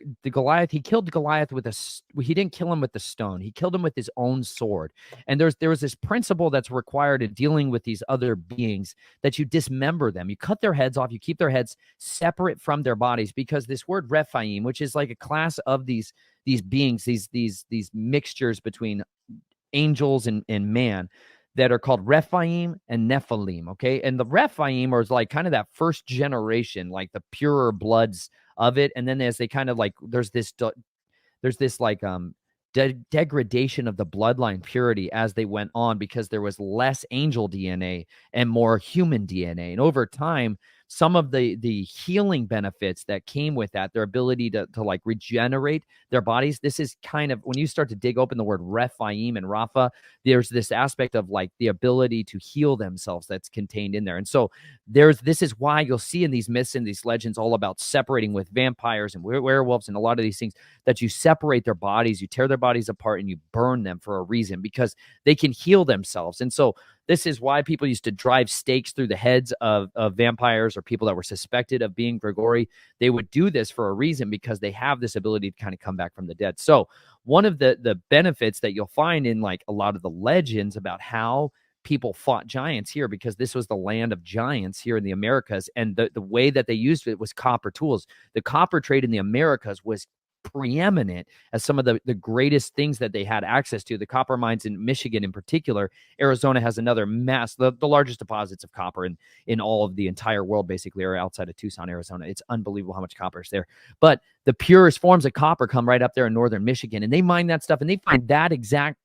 killed Goliath he didn't kill him with the stone. He killed him with his own sword. And there was this principle that's required in dealing with these other beings, that you dismember them. You cut their heads off. You keep their heads separate from their bodies, because this word Rephaim, which is like a class of these beings, these mixtures between angels and man, that are called Rephaim and Nephilim. Okay. And the Rephaim are like kind of that first generation, like the purer bloods of it. And then as they kind of like, there's this like degradation of the bloodline purity as they went on, because there was less angel DNA and more human DNA. And over time, some of the healing benefits that came with that, their ability to like regenerate their bodies. This is kind of, when you start to dig open the word Rephaim and Rapha, there's this aspect of like the ability to heal themselves that's contained in there. And so this is why you'll see in these myths and these legends all about separating with vampires and werewolves and a lot of these things, that you separate their bodies, you tear their bodies apart, and you burn them for a reason, because they can heal themselves. And so this is why people used to drive stakes through the heads of vampires or people that were suspected of being Grigori. They would do this for a reason, because they have this ability to kind of come back from the dead. So one of the benefits that you'll find in like a lot of the legends about how people fought giants here, because this was the land of giants here in the Americas, and the way that they used it was copper tools. The copper trade in the Americas was preeminent as some of the greatest things that they had access to. The copper mines in Michigan in particular. Arizona has another the largest deposits of copper in all of the entire world, basically, are outside of Tucson, Arizona. It's unbelievable how much copper is there. But the purest forms of copper come right up there in northern Michigan, and they mine that stuff, and they find that exact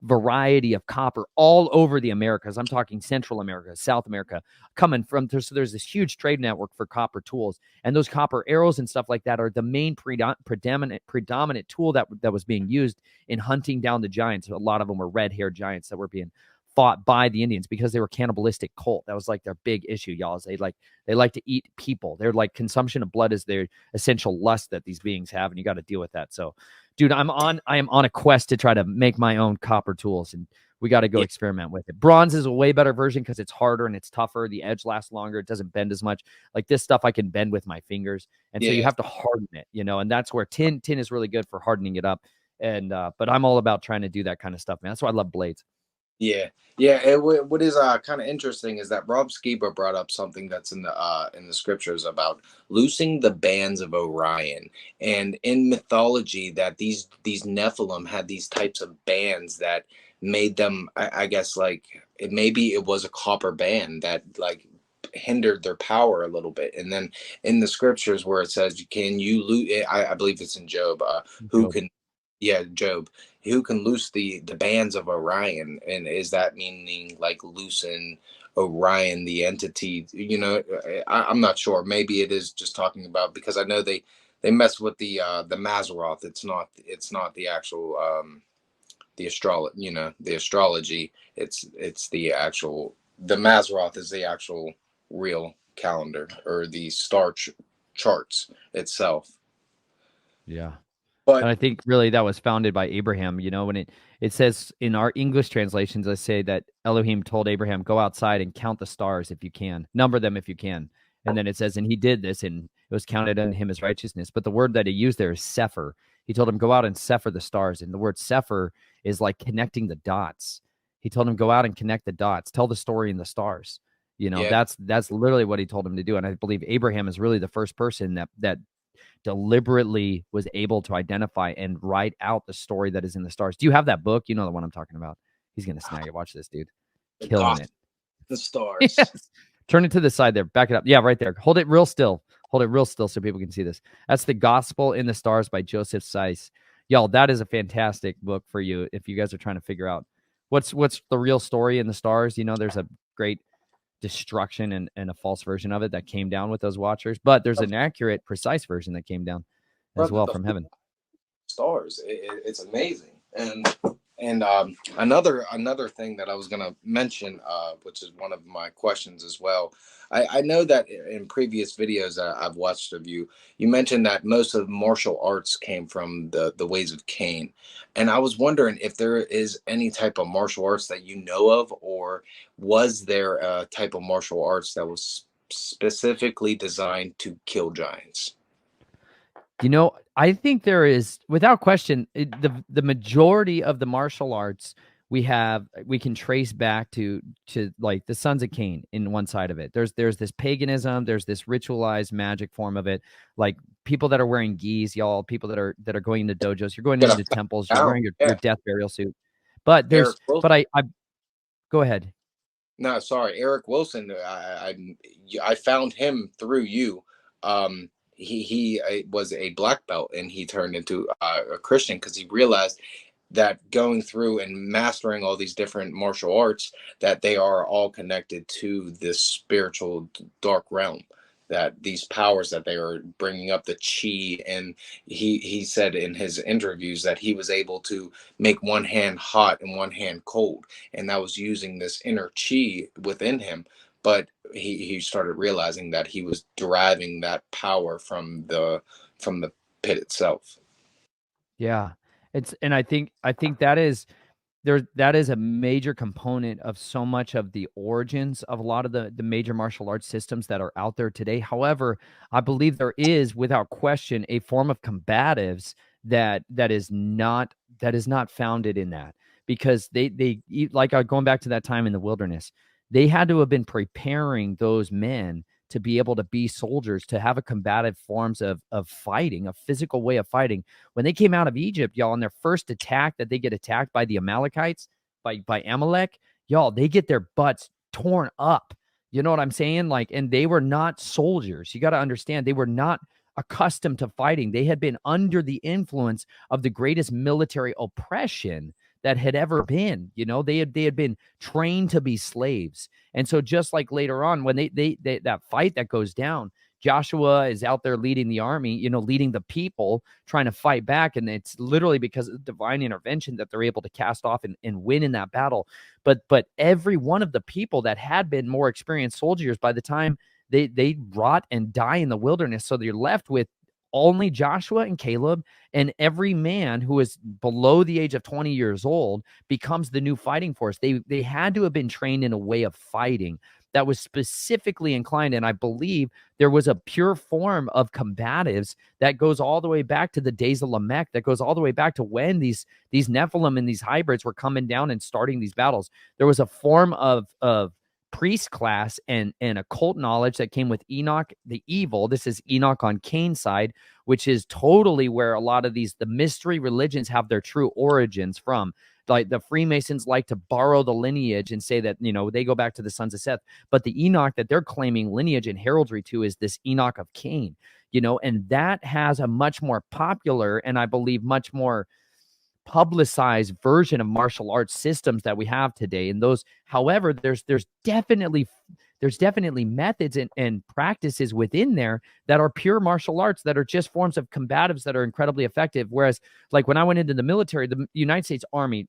variety of copper all over the Americas. I'm talking Central America, South America, coming from there. So there's this huge trade network for copper tools, and those copper arrows and stuff like that are the main predominant tool that was being used in hunting down the giants. A lot of them were red-haired giants that were being fought by the Indians because they were cannibalistic cult. That was like their big issue, y'all. Is they like to eat people. They're like, consumption of blood is their essential lust that these beings have, and you got to deal with that. So, dude, I am on a quest to try to make my own copper tools, and we got to go experiment with it. Bronze is a way better version because it's harder and it's tougher. The edge lasts longer. It doesn't bend as much. Like this stuff I can bend with my fingers. And so you have to harden it, and that's where tin is really good for hardening it up. And but I'm all about trying to do that kind of stuff, man. That's why I love blades. Yeah, yeah. What is kind of interesting is that Rob Skiba brought up something that's in the scriptures about loosing the bands of Orion, and in mythology that these Nephilim had these types of bands that made them, I guess, like maybe it was a copper band that like hindered their power a little bit. And then in the scriptures where it says, "Can you loot?" I believe it's in Job. Who Job. can yeah, Job, who can loose the bands of Orion, and is that meaning like loosen Orion, the entity? I'm not sure. Maybe it is just talking about, because I know they mess with the Mazzaroth. It's not the actual the astrology. It's the actual, the Mazzaroth is the actual real calendar, or the charts itself. Yeah. But And I think really that was founded by Abraham. When it says in our English translations, I say that Elohim told Abraham, go outside and count the stars if you can, number them if you can. And then it says, and he did this, and it was counted unto him as righteousness. But the word that he used there is Sephir. He told him, go out and Sephir the stars. And the word Sephir is like connecting the dots. He told him, go out and connect the dots, tell the story in the stars. yeah, That's literally what he told him to do. And I believe Abraham is really the first person that deliberately was able to identify and write out the story that is in the stars. Do you have that book? You know the one I'm talking about. He's gonna snag it. Watch this, dude. the Killing gospel, it. the stars. Yes. Turn it to the side there. Back it up. Yeah, right there. Hold it real still. Hold it real still so people can see this. That's The Gospel in the Stars by Joseph Seiss. Y'all, that is a fantastic book for you if you guys are trying to figure out what's the real story in the stars. There's a great destruction and a false version of it that came down with those watchers, but there's an accurate, precise version that came down as Brother, well the from heaven. stars. It's amazing. And another thing that I was gonna mention, which is one of my questions as well. I know that in previous videos I've watched of you, you mentioned that most of martial arts came from the ways of Cain, and I was wondering if there is any type of martial arts that you know of, or was there a type of martial arts that was specifically designed to kill giants? I think there is, without question, the majority of the martial arts we can trace back to like the sons of Cain in one side of it. There's this paganism, there's this ritualized magic form of it, like people that are wearing gis, y'all, people that are going into dojos, you're going Get a into temples, you're down, wearing your yeah. death burial suit. But Eric but Wilson. I go ahead. No, sorry, Eric Wilson. I found him through you. He was a black belt, and he turned into a Christian because he realized that going through and mastering all these different martial arts, that they are all connected to this spiritual dark realm, that these powers that they are bringing up, the chi. And he said in his interviews that he was able to make one hand hot and one hand cold, and that was using this inner chi within him. But he started realizing that he was deriving that power from the pit itself. Yeah. And I think that is a major component of so much of the origins of a lot of the major martial arts systems that are out there today. However, I believe there is, without question, a form of combatives that is not founded in that, because like going back to that time in the wilderness, they had to have been preparing those men to be able to be soldiers, to have a combative forms of fighting, a physical way of fighting. When they came out of Egypt, y'all, in their first attack, that they get attacked by the Amalekites, by Amalek, y'all, they get their butts torn up. You know what I'm saying? Like, and they were not soldiers. You got to understand, they were not accustomed to fighting. They had been under the influence of the greatest military oppression that had ever been. They had been trained to be slaves. And so just like later on, when they that fight that goes down, Joshua is out there leading the army, leading the people, trying to fight back. And it's literally because of divine intervention that they're able to cast off and win in that battle. But every one of the people that had been more experienced soldiers, by the time they rot and die in the wilderness, so they're left with only Joshua and Caleb, and every man who is below the age of 20 years old becomes the new fighting force. They had to have been trained in a way of fighting that was specifically inclined. And I believe there was a pure form of combatives that goes all the way back to the days of Lamech, that goes all the way back to when these Nephilim and these hybrids were coming down and starting these battles. There was a form of priest class and occult knowledge that came with Enoch the evil. This is Enoch on Cain's side, which is totally where a lot of the mystery religions have their true origins from. Like the Freemasons like to borrow the lineage and say that, they go back to the sons of Seth, but the Enoch that they're claiming lineage and heraldry to is this Enoch of Cain, and that has a much more popular, and I believe much more publicized version of martial arts systems that we have today. And those, however, there's definitely methods and practices within there that are pure martial arts, that are just forms of combatives that are incredibly effective. Whereas, like when I went into the military, the United States Army,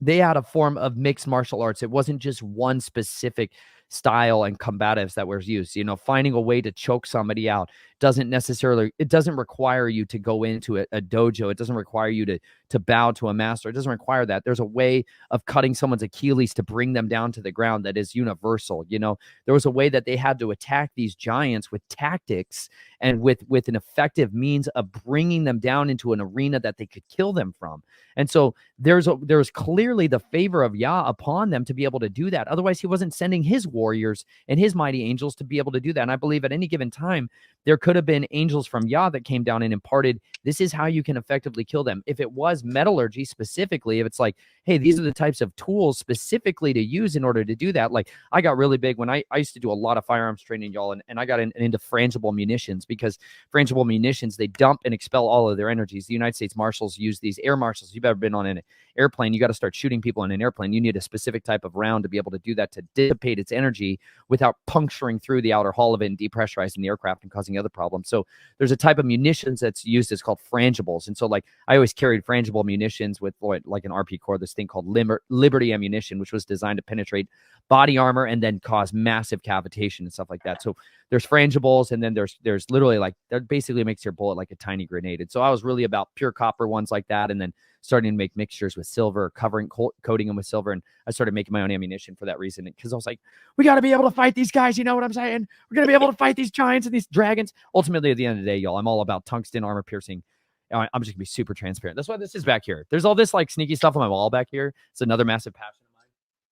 they had a form of mixed martial arts. It wasn't just one specific style and combatives that was used. You know, finding a way to choke somebody out it doesn't require you to go into a dojo. It doesn't require you to bow to a master. It doesn't require that. There's a way of cutting someone's Achilles to bring them down to the ground that is universal. You know, there was a way that they had to attack these giants with tactics and with an effective means of bringing them down into an arena that they could kill them from. And so there's clearly the favor of Yah upon them to be able to do that. Otherwise, he wasn't sending his warriors and his mighty angels to be able to do that. And I believe at any given time, there could have been angels from Yah that came down and imparted, this is how you can effectively kill them. If it was metallurgy specifically, if it's like, hey, these are the types of tools specifically to use in order to do that. Like I got really big when I used to do a lot of firearms training, y'all, and I got into frangible munitions, because frangible munitions, they dump and expel all of their energies. The United States Marshals use these. Air Marshals, you've ever been on an airplane, you got to start shooting people in an airplane. You need a specific type of round to be able to do that, to dissipate its energy without puncturing through the outer hull of it and depressurizing the aircraft and causing other problems. So there's a type of munitions that's used. It's called frangibles. And so like I always carried frangible munitions with like an RP core, this thing called Liberty ammunition, which was designed to penetrate body armor and then cause massive cavitation and stuff like that. So there's frangibles, and then there's literally like, that basically makes your bullet like a tiny grenade. And so I was really about pure copper ones like that, and then starting to make mixtures with silver, coating them with silver. And I started making my own ammunition for that reason, because I was like, we got to be able to fight these guys. You know what I'm saying? We're going to be able to fight these giants and these dragons. Ultimately, at the end of the day, y'all, I'm all about tungsten armor piercing. I'm just going to be super transparent. That's why this is back here. There's all this like sneaky stuff on my wall back here. It's another massive passion of mine.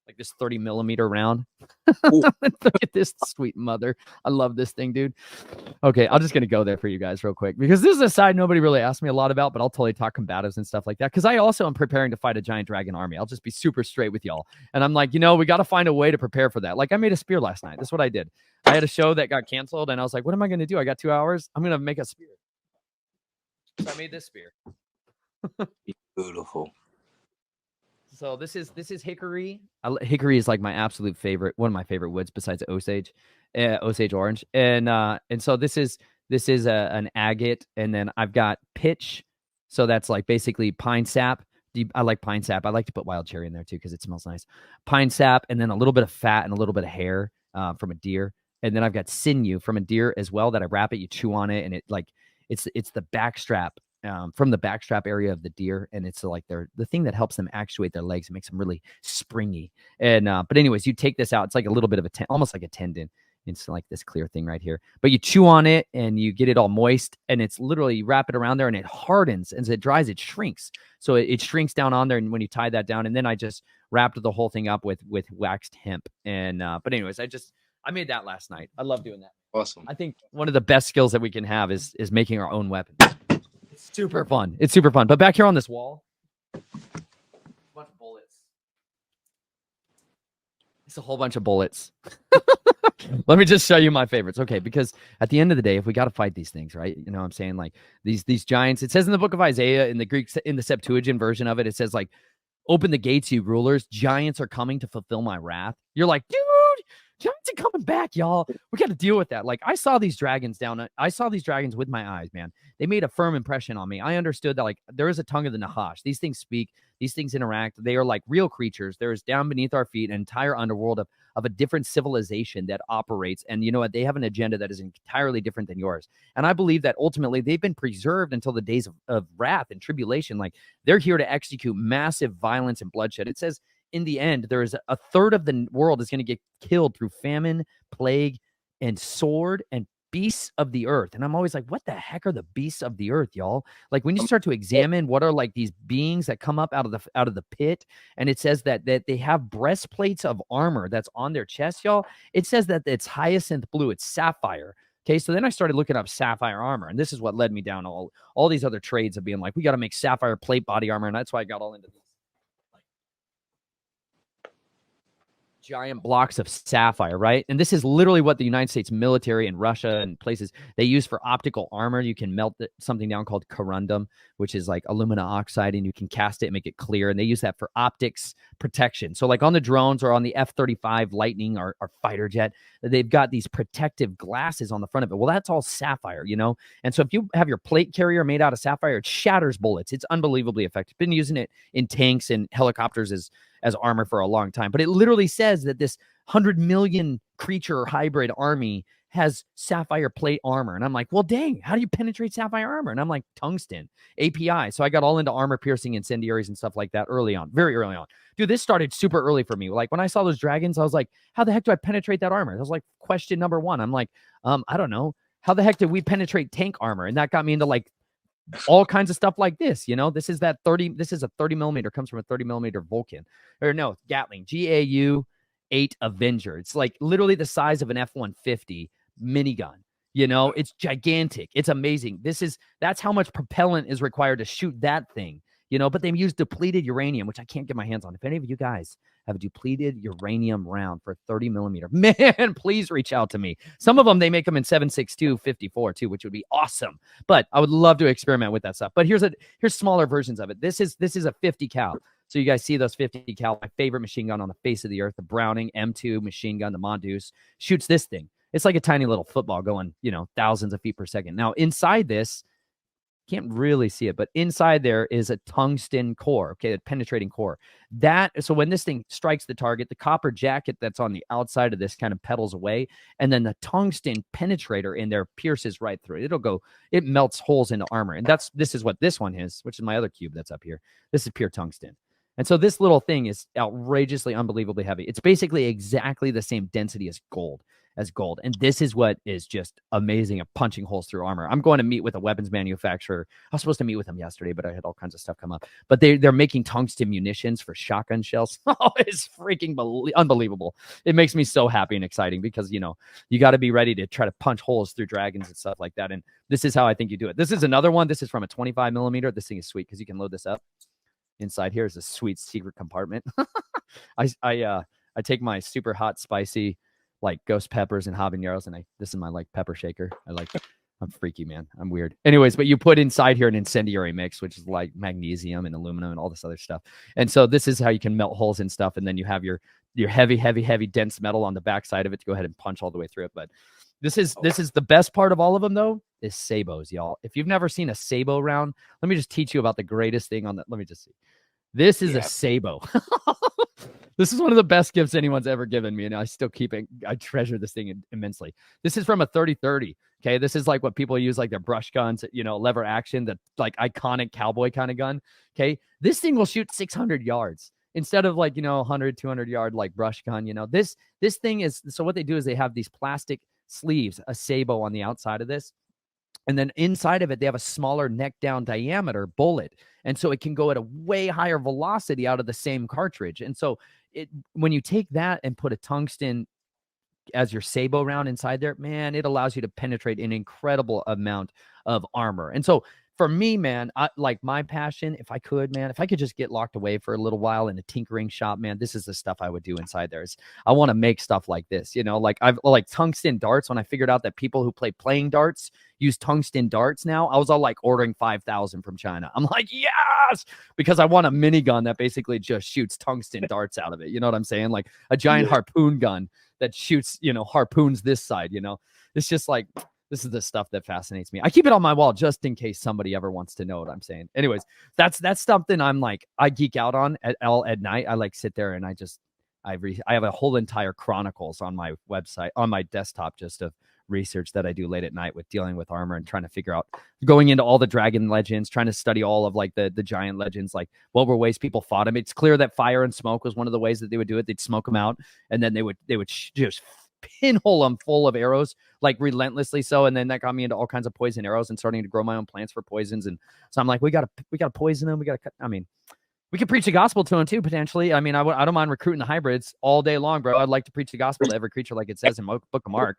Like this 30 millimeter round. Look at this sweet mother. I love this thing, dude. Okay, I'm just going to go there for you guys real quick, because this is a side nobody really asked me a lot about, but I'll totally talk combatives and stuff like that, because I also am preparing to fight a giant dragon army. I'll just be super straight with y'all. And I'm like, we got to find a way to prepare for that. Like I made a spear last night. That's what I did. I had a show that got canceled, and I was like, what am I going to do? I got 2 hours. I'm going to make a spear. So I made this spear. Beautiful. So this is hickory. Hickory is like my absolute favorite, one of my favorite woods besides Osage orange. And so this is an agate, and then I've got pitch. So that's like basically pine sap. I like pine sap. I like to put wild cherry in there too, because it smells nice. Pine sap, and then a little bit of fat and a little bit of hair from a deer. And then I've got sinew from a deer as well that I wrap it. You chew on it, and it like it's the backstrap. From the backstrap area of the deer, and it's like the thing that helps them actuate their legs. It makes them really springy. And but anyways, you take this out. It's like a little bit of almost like a tendon. It's like this clear thing right here. But you chew on it, and you get it all moist, and it's literally, you wrap it around there, and it hardens. As it dries, it shrinks. So it shrinks down on there, and when you tie that down, and then I just wrapped the whole thing up with waxed hemp. And but anyways, I made that last night. I love doing that. Awesome. I think one of the best skills that we can have is making our own weapons. It's super fun. It's super fun. But back here on this wall, a bunch of bullets. It's a whole bunch of bullets. Let me just show you my favorites. Okay, because at the end of the day, if we got to fight these things, right? You know what I'm saying? Like these giants. It says in the book of Isaiah, in the Greek, in the Septuagint version of it, it says like, open the gates, you rulers. Giants are coming to fulfill my wrath. You're like, dude, giants are coming back, y'all. We got to deal with that. Like I saw these dragons with my eyes, man. They made a firm impression on me. I understood that like there is a tongue of the Nahash. These things speak. These things interact. They are like real creatures. There is down beneath our feet an entire underworld of a different civilization that operates. And you know what? They have an agenda that is entirely different than yours. And I believe that ultimately they've been preserved until the days of wrath and tribulation. Like they're here to execute massive violence and bloodshed. It says in the end, there is a third of the world is going to get killed through famine, plague, and sword and beasts of the earth. And I'm always like, what the heck are the beasts of the earth, y'all? Like when you start to examine what are like these beings that come up out of the pit, and it says that they have breastplates of armor that's on their chest, y'all. It says that it's hyacinth blue, it's sapphire. Okay, so then I started looking up sapphire armor, and this is what led me down all these other trades of being like, we got to make sapphire plate body armor, and that's why I got all into this. giant blocks of sapphire, right? And this is literally what the United States military and Russia and places they use for optical armor. You can melt something down called corundum, which is like alumina oxide, and you can cast it and make it clear. And they use that for optics protection. So like on the drones or on the F-35 Lightning or fighter jet, they've got these protective glasses on the front of it. Well, that's all sapphire, you know? And so if you have your plate carrier made out of sapphire, it shatters bullets. It's unbelievably effective. Been using it in tanks and helicopters as armor for a long time. But it literally says that this 100 million creature hybrid army has sapphire plate armor. And I'm like, well, dang, how do you penetrate sapphire armor? And I'm like, tungsten, API. So I got all into armor piercing incendiaries and stuff like that early on, very early on. Dude, this started super early for me. Like when I saw those dragons, I was like, how the heck do I penetrate that armor? That was like question number one. I'm like, I don't know. How the heck did we penetrate tank armor? And that got me into like all kinds of stuff like this. You know, this is a 30 millimeter, comes from a 30 millimeter Vulcan, or no, Gatling, GAU-8 Avenger. It's like literally the size of an F-150 minigun. You know, it's gigantic. It's amazing. That's how much propellant is required to shoot that thing. You know, but they use depleted uranium, which I can't get my hands on. If any of you guys have a depleted uranium round for 30 millimeter, man, please reach out to me. Some of them, they make them in 7.62 54 too, which would be awesome. But I would love to experiment with that stuff. But here's smaller versions of it. This is a 50 cal. So you guys see those 50 cal, my favorite machine gun on the face of the earth, the Browning M2 machine gun, the Mongoose, shoots this thing. It's like a tiny little football going, you know, thousands of feet per second. Now inside this, can't really see it, but inside there is a tungsten core, okay, a penetrating core. So when this thing strikes the target, the copper jacket that's on the outside of this kind of petals away, and then the tungsten penetrator in there pierces right through it. It melts holes into armor. And this is what this one is, which is my other cube that's up here. This is pure tungsten. And so this little thing is outrageously, unbelievably heavy. It's basically exactly the same density as gold. And this is what is just amazing at punching holes through armor. I'm going to meet with a weapons manufacturer. I was supposed to meet with them yesterday, but I had all kinds of stuff come up. But they're making tungsten munitions for shotgun shells. Oh, it's freaking unbelievable. It makes me so happy and exciting because, you know, you got to be ready to try to punch holes through dragons and stuff like that. And this is how I think you do it. This is another one. This is from a 25 millimeter. This thing is sweet because you can load this up. Inside here is a sweet secret compartment. I take my super hot, spicy, like ghost peppers and habaneros, and this is my like pepper shaker. I'm freaky, man. I'm weird. Anyways, but you put inside here an incendiary mix, which is like magnesium and aluminum and all this other stuff. And so this is how you can melt holes and stuff. And then you have your heavy, dense metal on the backside of it to go ahead and punch all the way through it. But this is the best part of all of them, though, is sabos, y'all. If you've never seen a sabo round, let me just teach you about the greatest thing on that. Let me just see. This is a sabo. This is one of the best gifts anyone's ever given me, and I still keep it. I treasure this thing immensely. This is from a 30-30. Okay, this is like what people use, like their brush guns, you know, lever action, the like iconic cowboy kind of gun. Okay, this thing will shoot 600 yards instead of like, you know, 100, 200 yard like brush gun. You know, this thing is. So what they do is they have these plastic sleeves, a sabo on the outside of this. And then inside of it, they have a smaller neck down diameter bullet. And so it can go at a way higher velocity out of the same cartridge. And so when you take that and put a tungsten as your sabo round inside there, man, it allows you to penetrate an incredible amount of armor. And so for me, man, like my passion, if I could just get locked away for a little while in a tinkering shop, man, this is the stuff I would do inside there. I want to make stuff like this, you know, like I've like tungsten darts. When I figured out that people who play playing darts use tungsten darts now, I was all like ordering 5,000 from China. I'm like, yes, because I want a minigun that basically just shoots tungsten darts out of it. You know what I'm saying? Like a giant harpoon gun that shoots, you know, harpoons this side, you know, it's just like, this is the stuff that fascinates me. I keep it on my wall just in case somebody ever wants to know what I'm saying. Anyways, that's something I'm like, I geek out on at night. I like sit there and I have a whole entire chronicles on my website, on my desktop, just of research that I do late at night with dealing with armor and trying to figure out, going into all the dragon legends, trying to study all of like the giant legends, like what were ways people fought them. It's clear that fire and smoke was one of the ways that they would do it. They'd smoke them out and then they would just pinhole them full of arrows, like relentlessly so. And then that got me into all kinds of poison arrows and starting to grow my own plants for poisons. And so I'm like, we gotta poison them. We gotta cut. I mean, we could preach the gospel to them too, potentially. I mean, I don't mind recruiting the hybrids all day long, bro. I'd like to preach the gospel to every creature, like it says in Book of Mark.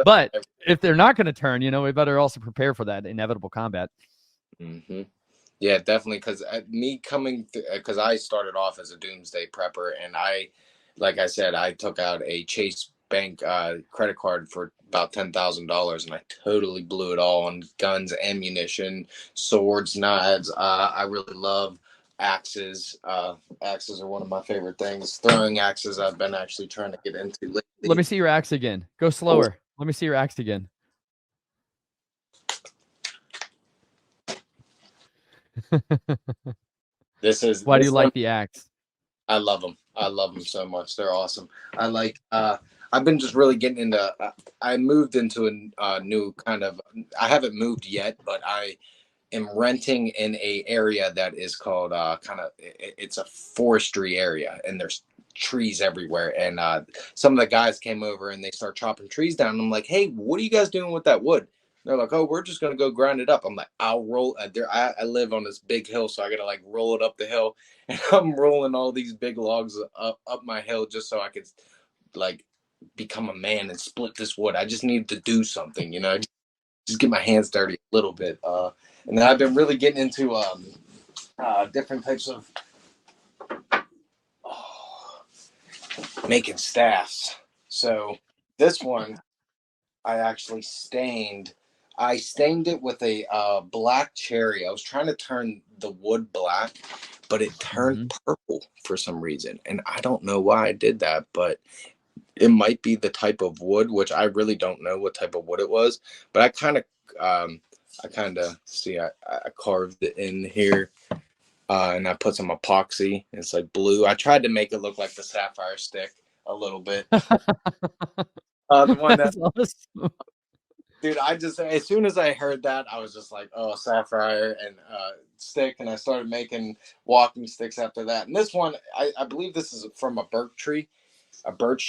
But if they're not going to turn, you know, we better also prepare for that inevitable combat. Mm-hmm. Yeah, definitely. Because me coming, because I started off as a doomsday prepper, and like I said, I took out a Chase Bank credit card for about $10,000, and I totally blew it all on guns, ammunition, swords, knives. I really love axes. Axes are one of my favorite things. Throwing axes, I've been actually trying to get into Let lately. me see your axe again. Go Oh, slower. Let me see your axe again. Why do you this one. like the axe? I love them. I love them so much. They're awesome. I like. I've been just really getting into. I moved into a new kind of. I haven't moved yet, but I am renting in a area that is called kind of. It's a forestry area, and there's trees everywhere. And some of the guys came over and they start chopping trees down. And I'm like, hey, what are you guys doing with that wood? They're like, oh, we're just gonna go grind it up. I'm like, I'll roll. I live on this big hill, so I gotta like roll it up the hill, and I'm rolling all these big logs up my hill just so I could like become a man and split this wood. I just need to do something, just get my hands dirty a little bit. And then I've been really getting into different types of oh, making staffs. So this one I actually stained. I stained it with a black cherry. I was trying to turn the wood black, but it turned Mm-hmm. purple for some reason. And I don't know why I did that, but it might be the type of wood, which I really don't know what type of wood it was. But um, I kind of see, I carved it in here, and I put some epoxy. It's like blue. I tried to make it look like the sapphire stick a little bit. The one that That's awesome. Dude, I just as soon as I heard that, I was just like, "Oh, sapphire and stick," and I started making walking sticks after that. And this one, I believe this is from a birch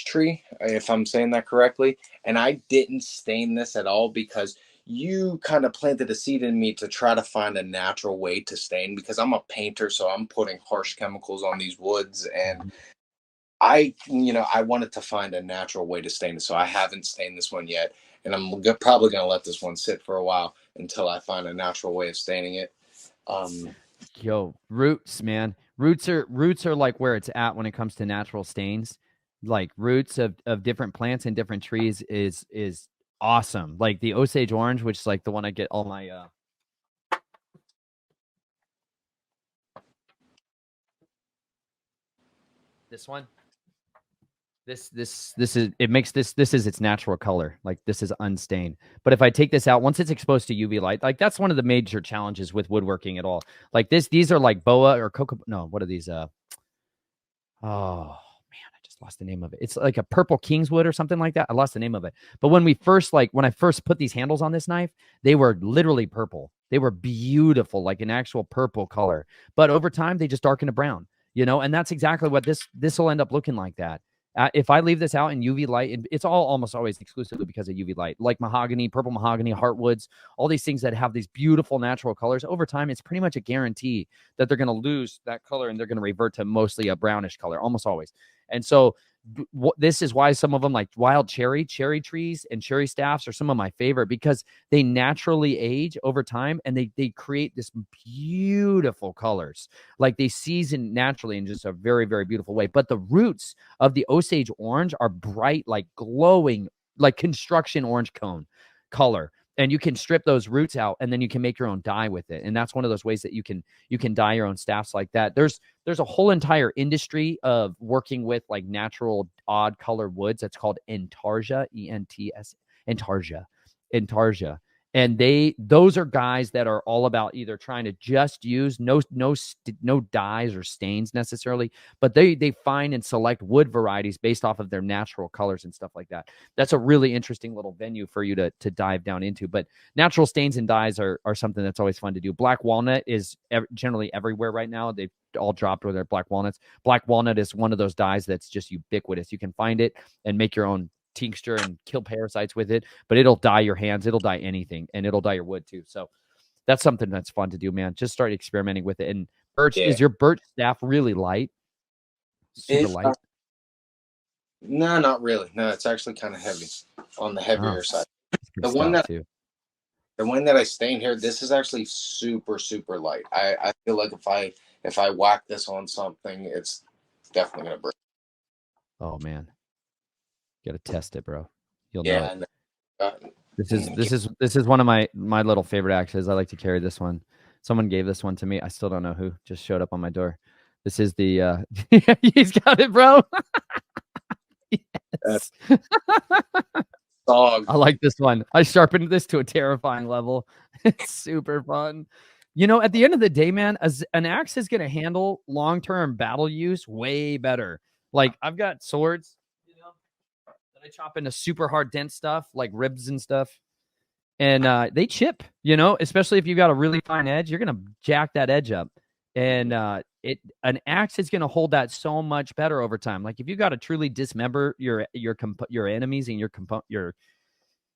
tree, if I'm saying that correctly. And I didn't stain this at all because you kind of planted a seed in me to try to find a natural way to stain because I'm a painter, so I'm putting harsh chemicals on these woods, and Mhm. I wanted to find a natural way to stain it, so I haven't stained this one yet, and I'm probably gonna let this one sit for a while until I find a natural way of staining it. Um, Yo, roots, man. Roots are like where it's at when it comes to natural stains. Like roots of different plants and different trees is awesome. Like the Osage orange, which is like the one I get all my this one. This is it makes this is its natural color. Like this is unstained. But if I take this out, once it's exposed to UV light, like that's one of the major challenges with woodworking at all. Like these are like boa or cocoa. No, what are these? Oh man, I just lost the name of it. It's like a purple kingswood or something like that. I lost the name of it. But when I first put these handles on this knife, they were literally purple. They were beautiful, like an actual purple color. But over time, they just darken to brown. And that's exactly what this will end up looking like that. If I leave this out in UV light, it's all almost always exclusively because of UV light, like mahogany, purple mahogany, heartwoods, all these things that have these beautiful natural colors. Over time, it's pretty much a guarantee that they're going to lose that color and they're going to revert to mostly a brownish color, almost always. And so this is why some of them, like wild cherry trees and cherry staffs, are some of my favorite because they naturally age over time and they create this beautiful colors. Like they season naturally in just a very, very beautiful way. But the roots of the Osage orange are bright, like glowing, like construction orange cone color. And you can strip those roots out and then you can make your own dye with it. And that's one of those ways that you can dye your own staffs like that. There's a whole entire industry of working with like natural odd color woods that's called intarsia, ENTS, intarsia. And those are guys that are all about either trying to just use no dyes or stains necessarily, but they find and select wood varieties based off of their natural colors and stuff like that. That's a really interesting little venue for you to dive down into. But natural stains and dyes are something that's always fun to do. Black walnut is generally everywhere right now. They've all dropped with their black walnuts. Black walnut is one of those dyes that's just ubiquitous. You can find it and make your own tincture and kill parasites with it, but it'll dye your hands, it'll dye anything, and it'll dye your wood too. So that's something that's fun to do, man. Just start experimenting with it. And birch, yeah, is your birch staff really light? Super it. light? No, not really. No, it's actually kind of heavy, on the Oh, heavier side. it's good The one stuff that too. the one that I stain here, this is actually super super light. I feel like if I whack this on something, it's definitely gonna break. Oh man, got to test it, bro. You'll know Yeah, it. and This is one of my little favorite axes. I like to carry this one. Someone gave this one to me. I still don't know who. Just showed up on my door. This is the he's got it, bro. Yes. dog. I like this one. I sharpened this to a terrifying level. It's super fun. You know, at the end of the day, man, as an axe is going to handle long-term battle use way better. Like I've got swords, you know, that I chop into super hard dense stuff like ribs and stuff. And they chip, you know, especially if you got a really fine edge, you're going to jack that edge up. And an axe is going to hold that so much better over time. Like if you got to truly dismember your enemies and your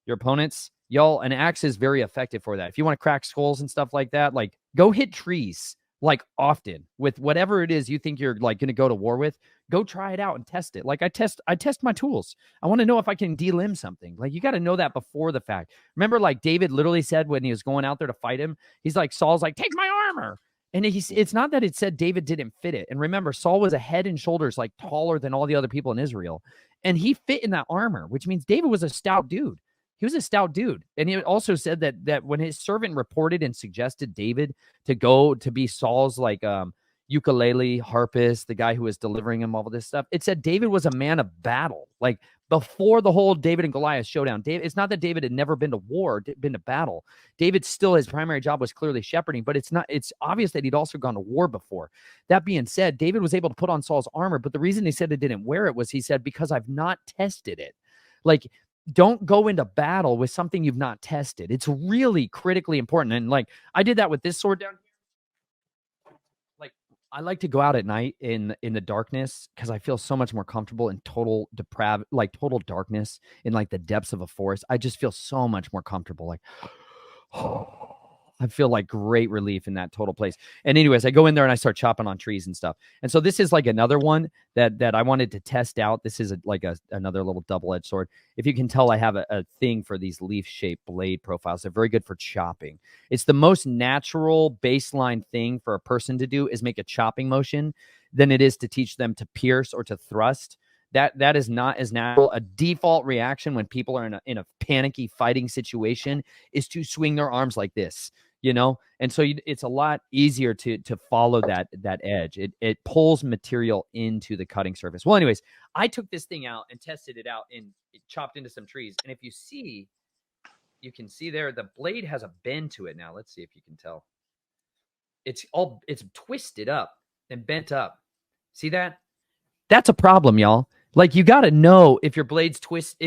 opponents, y'all, an axe is very effective for that. If you want to crack skulls and stuff like that, like go hit trees like often with whatever it is you think you're like going to go to war with. Go try it out and test it. Like I test my tools. I want to know if I can delimb something. Like you got to know that before the fact. Remember, like David literally said when he was going out there to fight him, he's like, Saul's like, take my armor. And it's not that it said David didn't fit it. And remember, Saul was a head and shoulders like taller than all the other people in Israel. And he fit in that armor, which means David was a stout dude. He was a stout dude. And he also said that when his servant reported and suggested David to go to be Saul's like ukulele harpist, the guy who was delivering him all of this stuff, it said David was a man of battle. Like before the whole David and Goliath showdown, it's not that David had never been to war, been to battle. David still, his primary job was clearly shepherding, but it's obvious that he'd also gone to war before. That being said, David was able to put on Saul's armor, but the reason he said he didn't wear it was he said, because I've not tested it. Like, don't go into battle with something you've not tested. It's really critically important. And like I did that with this sword down here. Like I like to go out at night in the darkness because I feel so much more comfortable in total darkness in like the depths of a forest. I just feel so much more comfortable. Like I feel like great relief in that total place. And anyways, I go in there and I start chopping on trees and stuff. And so this is like another one that I wanted to test out. This is another little double-edged sword. If you can tell, I have a thing for these leaf-shaped blade profiles. They're very good for chopping. It's the most natural baseline thing for a person to do is make a chopping motion than it is to teach them to pierce or to thrust. That is not as natural. A default reaction when people are in a panicky fighting situation is to swing their arms like this, you know? And so it's a lot easier to follow that edge. It pulls material into the cutting surface. Well, anyways, I took this thing out and tested it out and it chopped into some trees. And if you can see there, the blade has a bend to it now. Let's see if you can tell. It's twisted up and bent up. See that? That's a problem, y'all. Like you got to know if your blade twists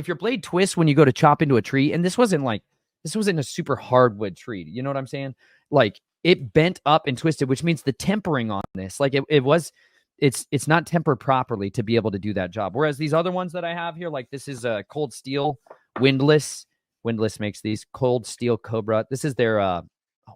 when you go to chop into a tree. And this wasn't a super hardwood tree. You know what I'm saying? Like it bent up and twisted, which means the tempering on this, like it's not tempered properly to be able to do that job. Whereas these other ones that I have here, like this is a cold steel windless. Windless makes these cold steel Cobra. This is their,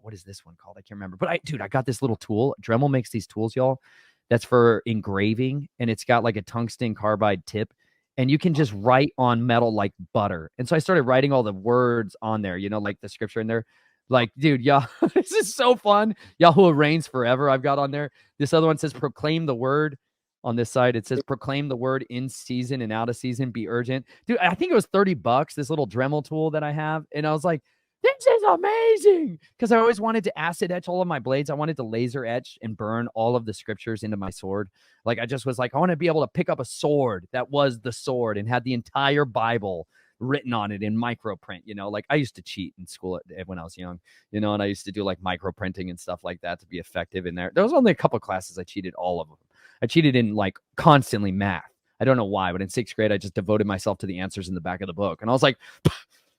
what is this one called? I can't remember, but I got this little tool. Dremel makes these tools, y'all. That's for engraving, and it's got like a tungsten carbide tip, and you can just write on metal like butter. And so I started writing all the words on there, you know, like the scripture in there. Like, dude, y'all, this is so fun. Yahweh reigns forever. I've got on there. This other one says, proclaim the word. On this side, it says, proclaim the word in season and out of season, be urgent. Dude, I think it was $30, this little Dremel tool that I have. And I was like, this is amazing, because I always wanted to acid etch all of my blades. I wanted to laser etch and burn all of the scriptures into my sword. Like I just was like, I want to be able to pick up a sword that was the sword and had the entire Bible written on it in microprint. You know, like I used to cheat in school when I was young, you know, and I used to do like micro printing and stuff like that to be effective in there. There was only a couple of classes I cheated all of them. I cheated in like constantly math. I don't know why, but in 6th grade, I just devoted myself to the answers in the back of the book. And I was like,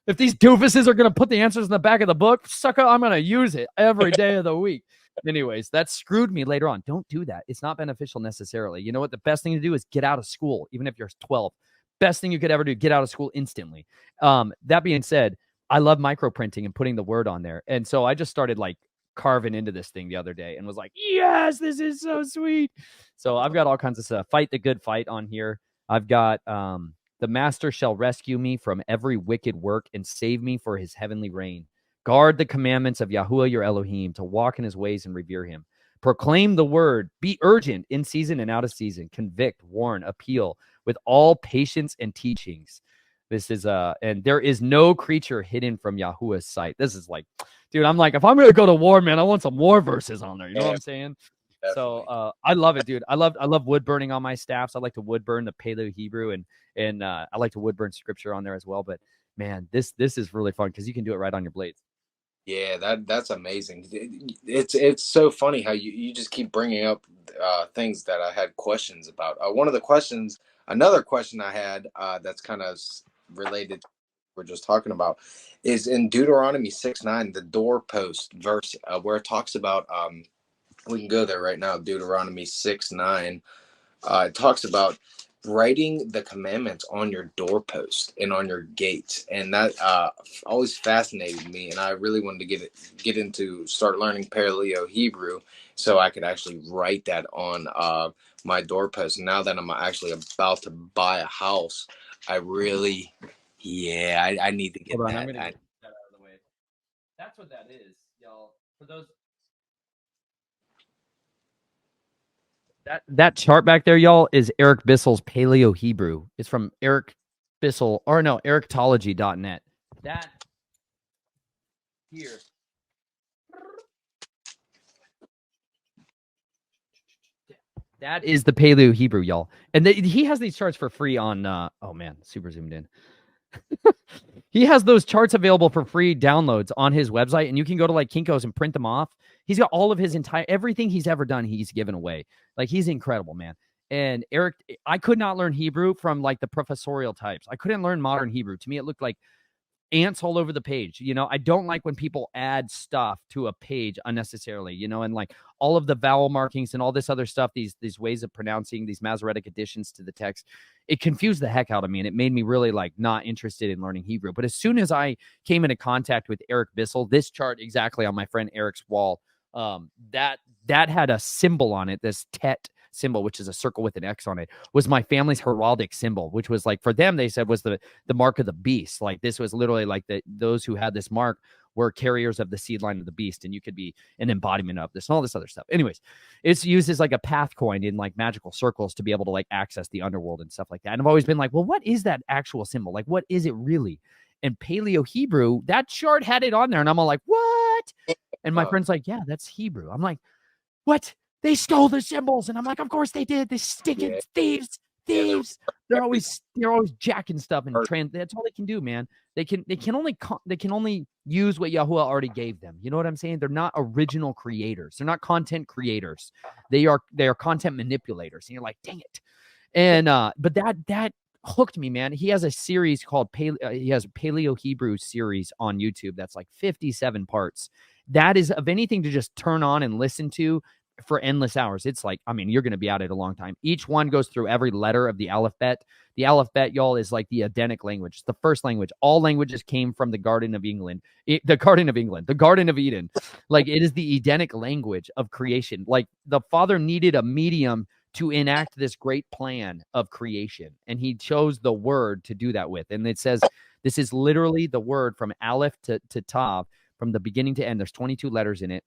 if these doofuses are going to put the answers in the back of the book, sucker, I'm going to use it every day of the week. Anyways, that screwed me later on. Don't do that. It's not beneficial necessarily. You know what? The best thing to do is get out of school, even if you're 12. Best thing you could ever do, get out of school instantly. That being said, I love microprinting and putting the word on there. And so I just started like carving into this thing the other day and was like, yes, this is so sweet. So I've got all kinds of stuff. Fight the good fight on here. I've got the master shall rescue me from every wicked work and save me for his heavenly reign. Guard the commandments of Yahuwah your Elohim, to walk in his ways and revere him. Proclaim the word. Be urgent in season and out of season. Convict, warn, appeal. with all patience and teachings. This is and there is no creature hidden from Yahuwah's sight. This is like, dude, I'm like, if I'm gonna go to war, man, I want some war verses on there. You know what Yeah, I'm saying? So definitely. I love it, dude. I love wood burning on my staffs. I like to wood burn the Paleo Hebrew, and I like to wood burn scripture on there as well. But man, this is really fun because you can do it right on your blades. Yeah, that's amazing. It's so funny how you just keep bringing up things that I had questions about. One of the questions, another question I had that's kind of related to what we're just talking about, is in Deuteronomy 6:9, the doorpost verse where it talks about. We can go there right now. Deuteronomy 6:9. It talks about writing the commandments on your doorpost and on your gates, and that always fascinated me. And I really wanted to get into start learning Paleo Hebrew so I could actually write that on my doorpost. Now that I'm actually about to buy a house, I really, yeah, I need to Hold get on, I'm that. gonna get that out of the way. That's what that is, y'all. For those that chart back there, y'all, is Eric Bissell's Paleo Hebrew. It's from Eric Bissell, or no, erictology.net. That here. That is the Paleo Hebrew, y'all. And he has these charts for free on oh man, super zoomed in. He has those charts available for free downloads on his website, and you can go to like Kinko's and print them off. He's got all of his entire everything he's ever done, he's given away. Like he's incredible, man. And Eric, I could not learn Hebrew from like the professorial types. I couldn't learn modern Hebrew. To me, it looked like ants all over the page. You know, I don't like when people add stuff to a page unnecessarily, you know, and like all of the vowel markings and all this other stuff, these ways of pronouncing, these Masoretic additions to the text. It confused the heck out of me, and it made me really like not interested in learning Hebrew. But as soon as I came into contact with Eric Bissell, this chart exactly on my friend Eric's wall, that had a symbol on it, this tet symbol, which is a circle with an X on it, was my family's heraldic symbol, which was like for them, they said was the mark of the beast. Like this was literally like those who had this mark were carriers of the seed line of the beast, and you could be an embodiment of this and all this other stuff. Anyways, it's used as like a path coin in like magical circles to be able to like access the underworld and stuff like that. And I've always been like, well, what is that actual symbol? Like, what is it really? And Paleo Hebrew, that chart had it on there, and I'm all like, what? And my Uh, friend's like, yeah, that's Hebrew. I'm like, what? They stole the symbols. And I'm like, of course they did. They stinking yeah, thieves, yeah, thieves. everything. They're always jacking stuff and that's all they can do, man. They can only use what Yahuwah already gave them. You know what I'm saying? They're not original creators. They're not content creators. They are content manipulators. And you're like, dang it. And but that hooked me, man. He has a series called he has Paleo Hebrew series on YouTube that's like 57 parts. That is of anything to just turn on and listen to for endless hours. It's like, I mean, you're going to be at it a long time. Each one goes through every letter of the alphabet. The alphabet, y'all, is like the Edenic language. It's the first language. All languages came from the Garden of England, the Garden of Eden. Like it is the Edenic language of creation. Like the Father needed a medium to enact this great plan of creation, and he chose the word to do that with. And it says this is literally the word from Aleph to Tav, from the beginning to end. There's 22 letters in it.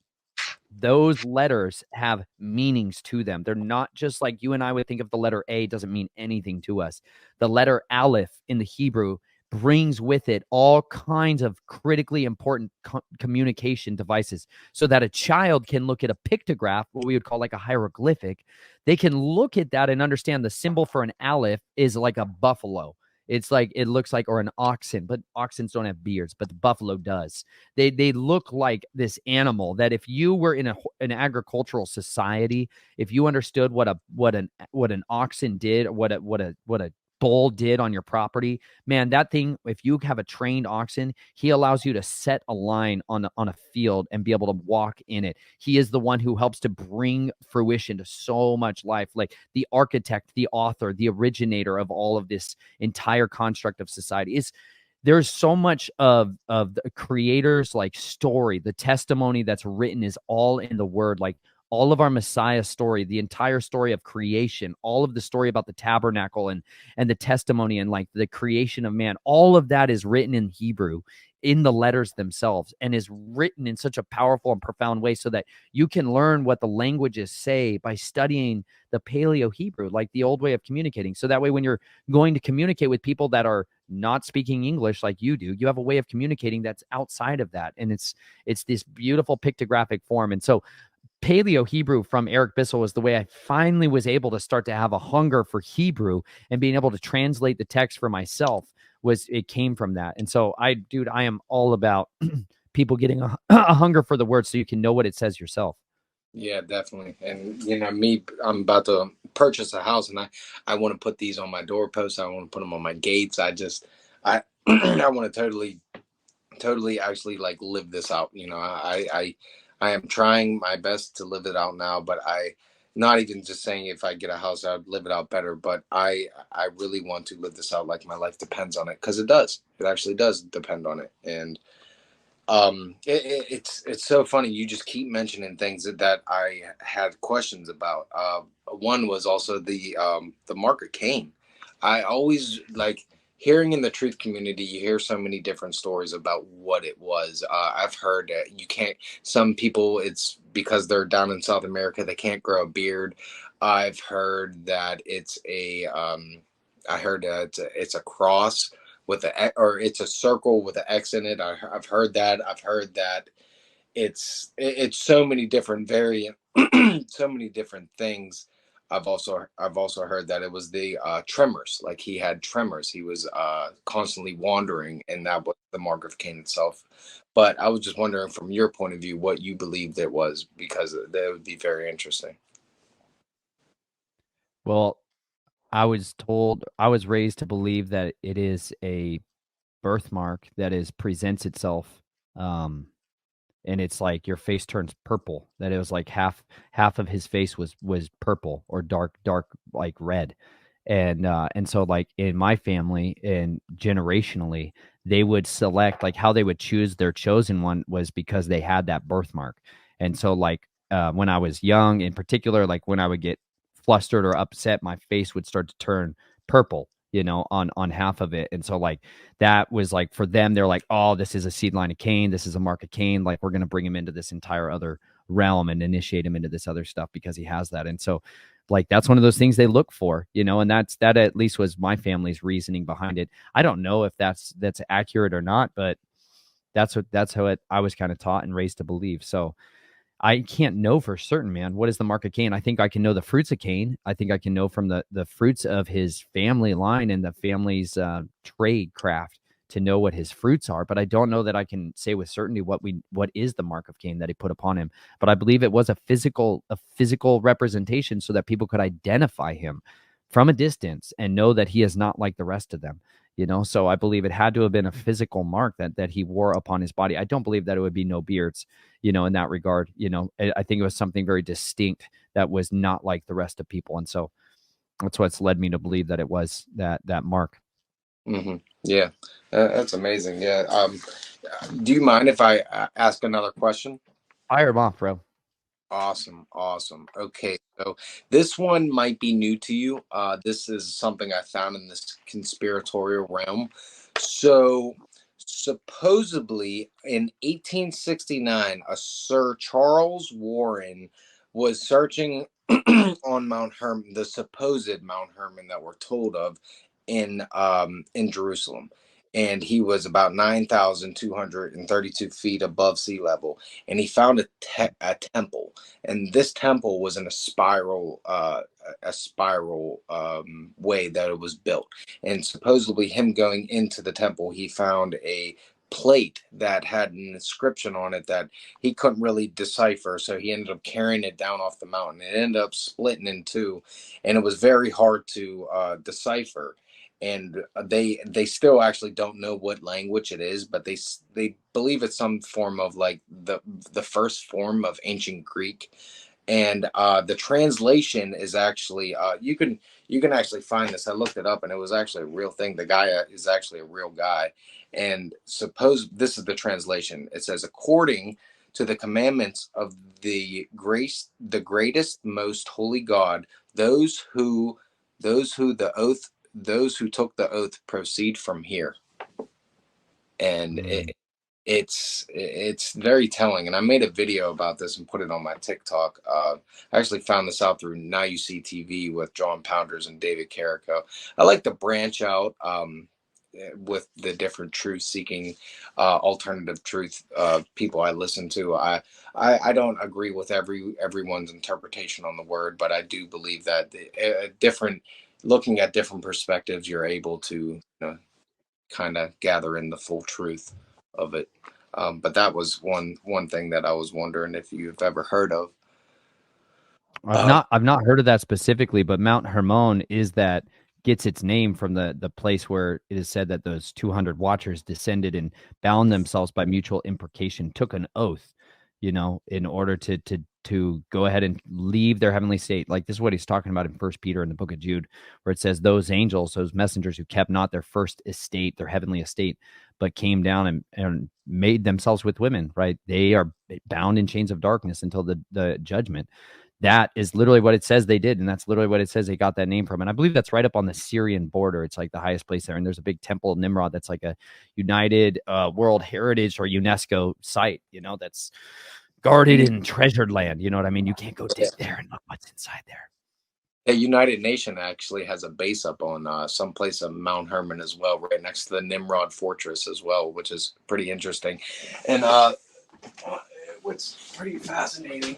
Those letters have meanings to them. They're not just like you and I would think of the letter A doesn't mean anything to us. The letter Aleph in the Hebrew brings with it all kinds of critically important communication devices so that a child can look at a pictograph, what we would call like a hieroglyphic. They can look at that and understand the symbol for an Aleph is like a buffalo. It's like it looks like, or an oxen, but oxens don't have beards, but the buffalo does. They look like this animal that if you were in an agricultural society, if you understood what an oxen did, what a bull did on your property, man, that thing, if you have a trained oxen, he allows you to set a line on a field and be able to walk in it. He is the one who helps to bring fruition to so much life, like the architect, the author, the originator of all of this entire construct of society. There's so much of the creator's like story, the testimony that's written is all in the word. Like all of our Messiah story, the entire story of creation, all of the story about the tabernacle and the testimony and like the creation of man, all of that is written in Hebrew in the letters themselves and is written in such a powerful and profound way so that you can learn what the languages say by studying the Paleo Hebrew, like the old way of communicating. So that way, when you're going to communicate with people that are not speaking English like you do, you have a way of communicating that's outside of that. And it's this beautiful pictographic form. And so Paleo Hebrew from Eric Bissell was the way I finally was able to start to have a hunger for Hebrew and being able to translate the text for myself. Was it came from that. And so dude, I am all about people getting a hunger for the word so you can know what it says yourself. Yeah, definitely. And me, I'm about to purchase a house, and I want to put these on my doorposts. I want to put them on my gates. I I want to totally actually like live this out. I am trying my best to live it out now, but not even just saying if I get a house, I'd live it out better. But I really want to live this out like my life depends on it, because it does. It actually does depend on it. And it's so funny, you just keep mentioning things that I had questions about. One was also the mark of Cain. I always like hearing in the truth community, you hear so many different stories about what it was. I've heard that you can't, some people, it's because they're down in South America, they can't grow a beard. I've heard that I heard that it's a cross with or it's a circle with an X in it. I've heard that. I've heard that it's so many different variant, so many different things. I've also heard that it was the tremors. Like he had tremors. He was constantly wandering, and that was the mark of Cain itself. But I was just wondering, from your point of view, what you believed it was, because that would be very interesting. Well, I was raised to believe that it is a birthmark that is presents itself um and it's like your face turns purple, that it was like half of his face was purple or dark like red. And so like in my family and generationally, they would select like how they would choose their chosen one was because they had that birthmark. And so like when I was young in particular, like when I would get flustered or upset, my face would start to turn purple, on half of it. And so like that was like for them, they're like, oh, this is a seed line of Cain, this is a mark of Cain, like we're going to bring him into this entire other realm and initiate him into this other stuff because he has that. And so like that's one of those things they look for, and that at least was my family's reasoning behind it. I don't know if that's accurate or not, but that's how I was kind of taught and raised to believe. So I can't know for certain, man. What is the mark of Cain? I think I can know the fruits of Cain. I think I can know from the fruits of his family line and the family's trade craft to know what his fruits are. But I don't know that I can say with certainty what is the mark of Cain that he put upon him. But I believe it was a physical representation so that people could identify him from a distance and know that he is not like the rest of them. So I believe it had to have been a physical mark that he wore upon his body. I don't believe that it would be no beards, in that regard. I think it was something very distinct that was not like the rest of people. And so that's what's led me to believe that it was that mark. Yeah, that's amazing. Yeah. Do you mind if I ask another question? Fire him off, bro. Awesome, awesome. Okay, so this one might be new to you. This is something I found in this conspiratorial realm. So, supposedly in 1869, a Sir Charles Warren was searching on Mount Hermon, the supposed Mount Hermon that we're told of in Jerusalem, and he was about 9,232 feet above sea level, and he found a temple, and this temple was in a spiral way that it was built. And supposedly him going into the temple, he found a plate that had an inscription on it that he couldn't really decipher, so he ended up carrying it down off the mountain. It ended up splitting in two, and it was very hard to decipher. And they still actually don't know what language it is, but they believe it's some form of like the first form of ancient Greek. And the translation is actually you can actually find this. I looked it up, and it was actually a real thing. The guy is actually a real guy. And suppose this is the translation. It says, according to the commandments of the greatest, most holy God, those who those who took the oath proceed from here. And Mm. it's very telling. And I made a video about this and put it on my TikTok. I actually found this out through Now You See TV with John Pounders and David Carrico. I like to branch out with the different truth seeking alternative truth people I listen to. I don't agree with everyone's interpretation on the word, but I do believe that different looking at different perspectives, you're able to, kind of gather in the full truth of it. But that was one thing that I was wondering if you've ever heard of. Uh, I've not heard of that specifically, but Mount Hermon is that gets its name from the place where it is said that those 200 watchers descended and bound themselves by mutual imprecation, took an oath, in order to go ahead and leave their heavenly state. Like this is what he's talking about in First Peter in the book of Jude, where it says those angels, those messengers who kept not their first estate, their heavenly estate, but came down and made themselves with women, right? They are bound in chains of darkness until the judgment. That is literally what it says they did. And that's literally what it says they got that name from. And I believe that's right up on the Syrian border. It's like the highest place there. And there's a big temple of Nimrod that's like a United World Heritage or UNESCO site, that's guarded and treasured land. You know what I mean? You can't go dig there and look what's inside there. the United Nation actually has a base up on some place on Mount Hermon as well, right next to the Nimrod Fortress as well, which is pretty interesting. And what's pretty fascinating,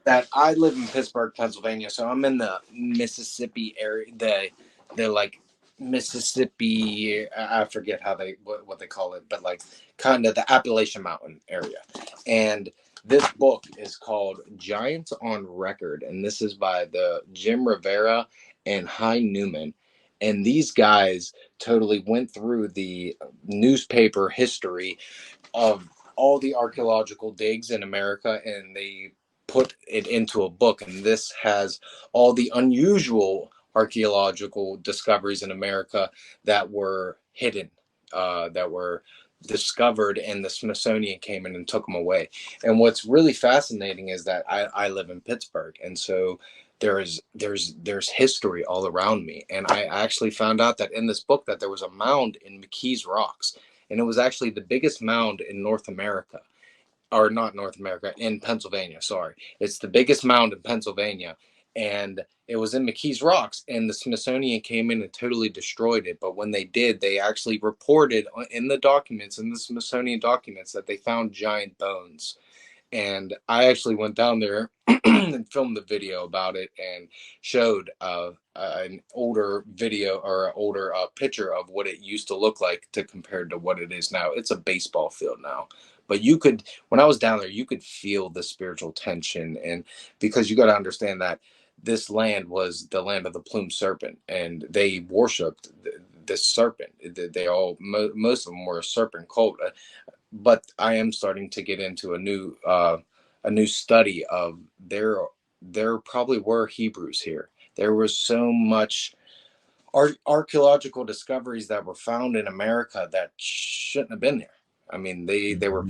that I live in Pittsburgh, Pennsylvania, so I'm in the Mississippi area, the like Mississippi, I forget how what they call it, but like kind of the Appalachian Mountain area. And this book is called Giants on Record, and this is by the Jim Rivera and Hy Newman. And these guys totally went through the newspaper history of all the archaeological digs in America, and they put it into a book. And this has all the unusual archaeological discoveries in America that were hidden, that were discovered, and the Smithsonian came in and took them away. And what's really fascinating is that I live in Pittsburgh, and so there's history all around me. And I actually found out that in this book that there was a mound in McKees Rocks, and it was actually the biggest mound in North America, or not North America, in Pennsylvania. Sorry, it's the biggest mound in Pennsylvania, and it was in McKees Rocks. And the Smithsonian came in and totally destroyed it. But when they did, they actually reported in the documents, in the Smithsonian documents, that they found giant bones. And I actually went down there and filmed the video about it and showed an older video or an older picture of what it used to look like to compared to what it is now. It's a baseball field now. But you could, when I was down there, you could feel the spiritual tension. And because you got to understand that this land was the land of the plumed serpent, and they worshipped this serpent. They all, most of them were a serpent cult. But I am starting to get into a new study of there probably were Hebrews here. There was so much archaeological discoveries that were found in America that shouldn't have been there. I mean, they were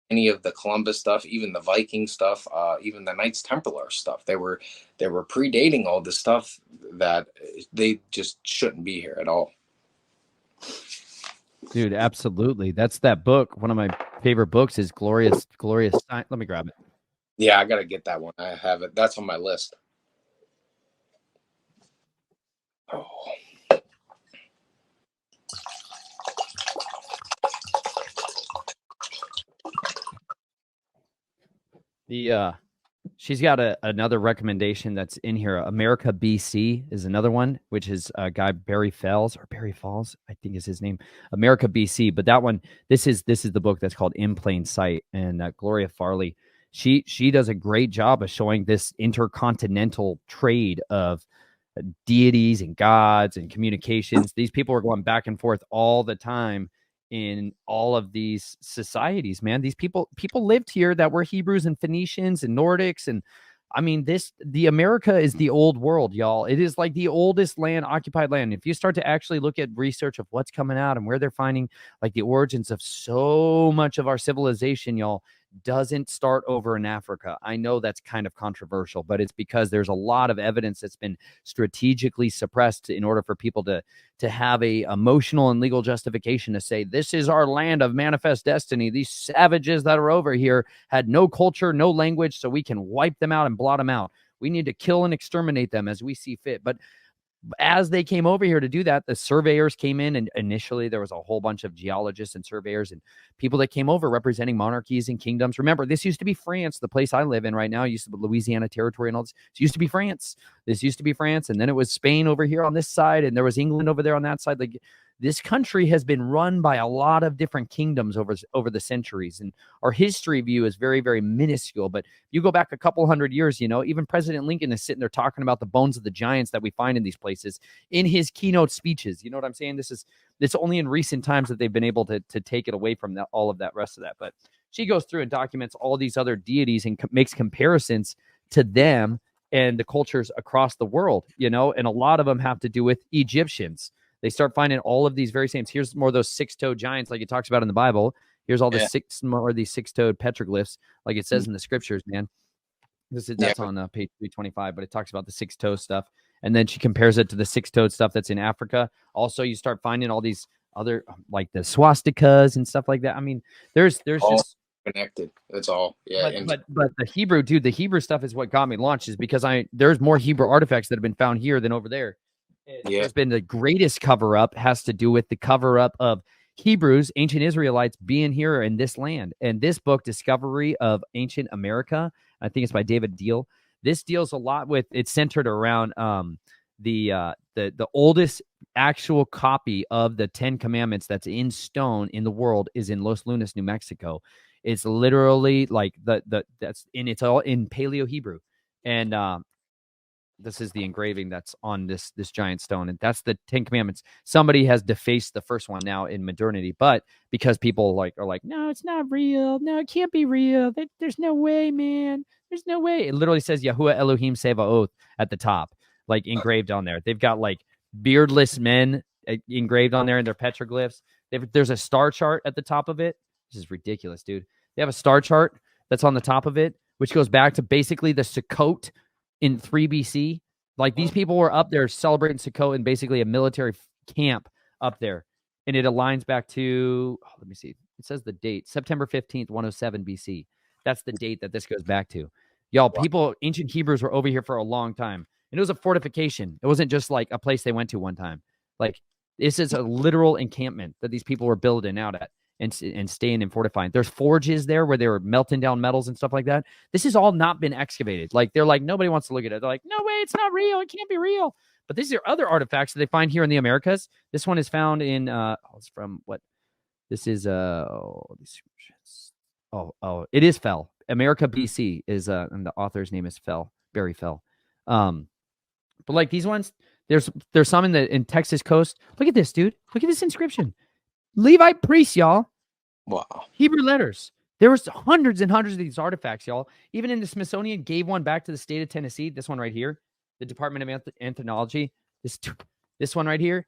any of the Columbus stuff, even the Viking stuff, even the Knights Templar stuff. They were predating all this stuff that they just shouldn't be here at all. Dude, absolutely. That's that book. One of my favorite books is Glorious Science. Let me grab it. Yeah, I gotta get that one. I have it. That's on my list. Oh. She's got another recommendation that's in here. America BC is another one, which is a guy Barry Falls, I think is his name. America BC, but that one, this is the book that's called In Plain Sight, and Gloria Farley, she does a great job of showing this intercontinental trade of deities and gods and communications. These people are going back and forth all the time in all of these societies, man. These people lived here that were Hebrews and Phoenicians and Nordics and I mean, the America is the old world, y'all. It is like the oldest land, occupied land. If you start to actually look at research of what's coming out and where they're finding like the origins of so much of our civilization, y'all, doesn't start over in Africa. I know that's kind of controversial, but it's because there's a lot of evidence that's been strategically suppressed in order for people to have a emotional and legal justification to say this is our land of manifest destiny. These savages that are over here had no culture, no language, so we can wipe them out and blot them out. We need to kill and exterminate them as we see fit. But as they came over here to do that, the surveyors came in, and initially there was a whole bunch of geologists and surveyors and people that came over representing monarchies and kingdoms. Remember, this used to be France. The place I live in right now used to be Louisiana Territory and all this. It used to be France. This used to be France, and then it was Spain over here on this side, and there was England over there on that side. Like, this country has been run by a lot of different kingdoms over the centuries, and our history view is very, very minuscule. But you go back a couple hundred years, even President Lincoln is sitting there talking about the bones of the giants that we find in these places in his keynote speeches. You know what I'm saying? It's only in recent times that they've been able to take it away from that, all of that rest of that. But she goes through and documents all these other deities and makes comparisons to them and the cultures across the world, and a lot of them have to do with Egyptians. They start finding all of these very same. Here's more of those six-toed giants, like it talks about in the Bible. Here's all the more of these six-toed petroglyphs, like it says in the scriptures, man. That's on page 325, but it talks about the six-toed stuff, and then she compares it to the six-toed stuff that's in Africa. Also, you start finding all these other, like the swastikas and stuff like that. I mean, there's all just connected. That's all. Yeah. But the Hebrew, dude, the Hebrew stuff is what got me launched, is because there's more Hebrew artifacts that have been found here than over there. There's been the greatest cover up has to do with the cover up of Hebrews, ancient Israelites being here in this land. And this book, Discovery of Ancient America, I think it's by David Deal. This deals a lot with, it's centered around the oldest actual copy of the 10 Commandments that's in stone in the world is in Los Lunas, New Mexico. It's literally like it's all in Paleo Hebrew. And this is the engraving that's on this giant stone, and that's the 10 Commandments. Somebody has defaced the first one now in modernity, but because people are like, no, it's not real. No, it can't be real. There's no way, man. There's no way. It literally says Yahuwah Elohim Sevaoth at the top, like engraved on there. They've got like beardless men engraved on there in their petroglyphs. There's a star chart at the top of it. This is ridiculous, dude. They have a star chart that's on the top of it, which goes back to basically the Sukkot in 3 BC. Like, these people were up there celebrating Sukkot in basically a military camp up there. And it aligns back to, let me see. It says the date, September 15th, 107 BC. That's the date that this goes back to. Y'all, people, ancient Hebrews were over here for a long time. And it was a fortification. It wasn't just like a place they went to one time. Like, this is a literal encampment that these people were building out at and staying and fortifying. There's forges there where they were melting down metals and stuff like that. This has all not been excavated. Like, they're like, nobody wants to look at it. They're like, no way, it's not real. It can't be real. But these are other artifacts that they find here in the Americas. This one is found in, it's from what? This is, it is Fell. America, BC is, and the author's name is Barry Fell. But like these ones, there's some in Texas coast. Look at this, dude. Look at this inscription. Levite priests, y'all. Wow. Hebrew letters. There was hundreds and hundreds of these artifacts, y'all. Even in the Smithsonian gave one back to the state of Tennessee. This one right here, the Department of Ethnology. This one right here.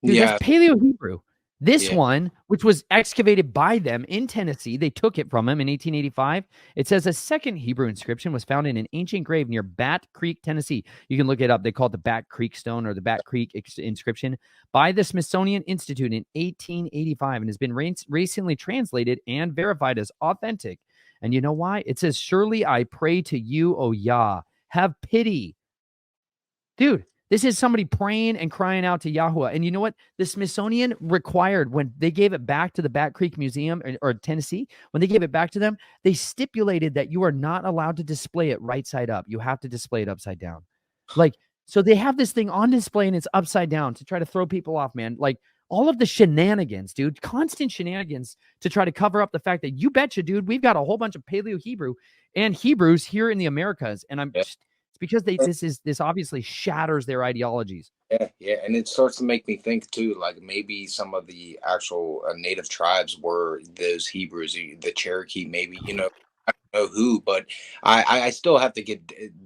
Dude, that's Paleo Hebrew. This one, which was excavated by them in Tennessee, they took it from him in 1885. It says a second Hebrew inscription was found in an ancient grave near Bat Creek, Tennessee. You can look it up. They call it the Bat Creek Stone or the Bat Creek inscription by the Smithsonian Institute in 1885 and has been recently translated and verified as authentic. And you know why? It says, surely I pray to you, O Yah, have pity. Dude, this is somebody praying and crying out to Yahuwah. And you know what? The Smithsonian required, when they gave it back to the Bat Creek Museum or Tennessee, when they gave it back to them, they stipulated that you are not allowed to display it right side up. You have to display it upside down. Like, so they have this thing on display and it's upside down to try to throw people off, man. Like, all of the shenanigans, dude, constant shenanigans to try to cover up the fact that, you betcha, dude, we've got a whole bunch of Paleo Hebrew and Hebrews here in the Americas. And it's because this obviously shatters their ideologies. Yeah, and it starts to make me think too, like maybe some of the actual native tribes were those Hebrews, the Cherokee, maybe, know who, but I still have to